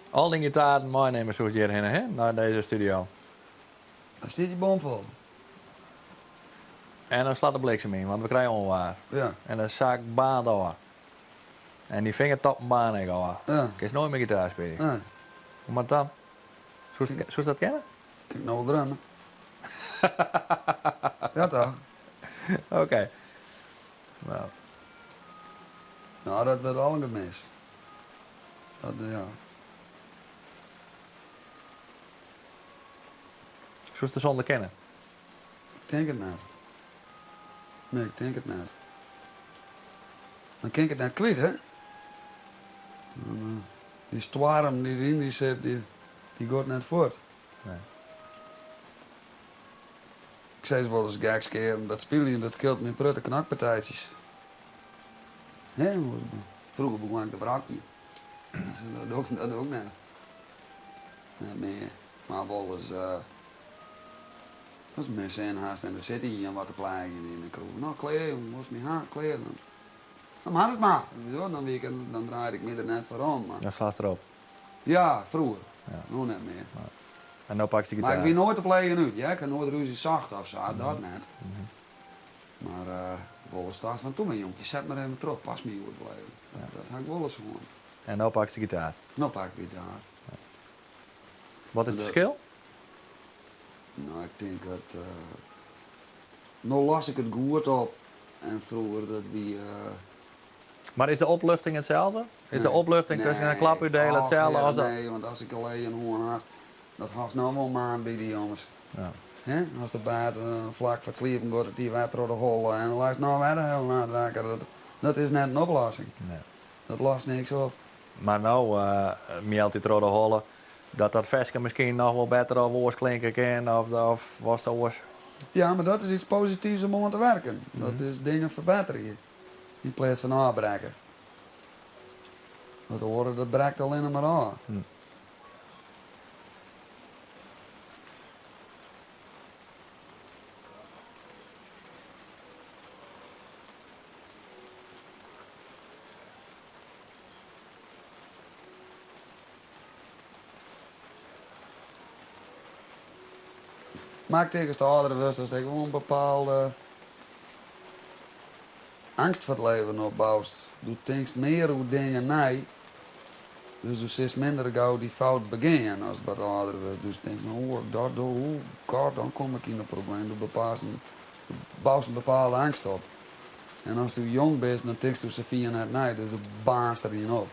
al die gitaren meenemen zoals hierheen, hè? Naar deze studio. Dan staat die bom vol. En dan slaat de bliksem in, want we krijgen onwaar. Ja, En dan zaak baan door. En die vingertop een baan ik al. ja. Ik is nooit meer gitaar spelen. Ja. Hoe moet dat? Zou je dat kennen? Kan ik nou wel drummen? Ja toch? Oké. Nou, Nou, dat werd al een mis. Dat, ja. zou je de zonder kennen? Ik denk het net. Nee, ik denk het net. Dan kan ik het net kwijt, hè? Dan, die stwarm die erin die zit, die gaat net voort. Nee. Ik zei ze wel eens gekskeren, dat spelen dat scheelt met prutte knakpartijtjes. Hè? Vroeger begon ik de brakje. Dat ook net. Net meer. Maar wel eens, als mensen in haast en dan zit hij en wat te plagen in de kroeg. Nou, kleren, moest me haar kleren. Dan had het maar. Dan draaide ik me er net voor om. Maar. Dan slaat erop. Ja, vroeger. Ja. Nu net meer. En dan pak je de Maar gitaar. ik ben nooit te plegen uit. Ja, ik heb nooit ruzie zacht of zo, dat net. Maar wel staat van toen, jonkie, zet maar even terug, pas me goed blijven. Dat heb ik wel eens gewoon. En dan pak je de gitaar. Nou pak ik het daar. Wat is het Dat- verschil? Nou, ik denk dat. Nou las ik het goed op. En vroeger dat die. Maar is de opluchting hetzelfde? Is de opluchting tussen een klap delen hetzelfde als dat? Nee, want als ik alleen een hoorn haast, dat haast nou wel maar bij die jongens. Ja. Hè? Als de baard vlak voor het sliepen gaat, dat die water door de hol en dan luistert nou weer de hele nacht wakker. Dat is net een oplossing. Nee. Dat lost niks op. Maar nou, meldt hij door de holle dat versje misschien nog wel beter of woord klinken kan of was dat woord? Ja, maar dat is iets positiefs om aan te werken. Dat is dingen verbeteren. In plaats van aanbreken. Dat horen, dat breekt alleen maar aan. Maar ik tegen de oudere wist dat ik gewoon een bepaalde angst voor het leven opbouwt. Doe denkt meer hoe dingen nee. Dus je zit minder gauw die fout beginnen als het wat ouder was. Dus je denkt, nou, dat doe, oh god, dan kom ik in een probleem. Je bouwt een bepaalde angst op. En als je jong bent, dan denk je ze via net nee, dus je baast erin op.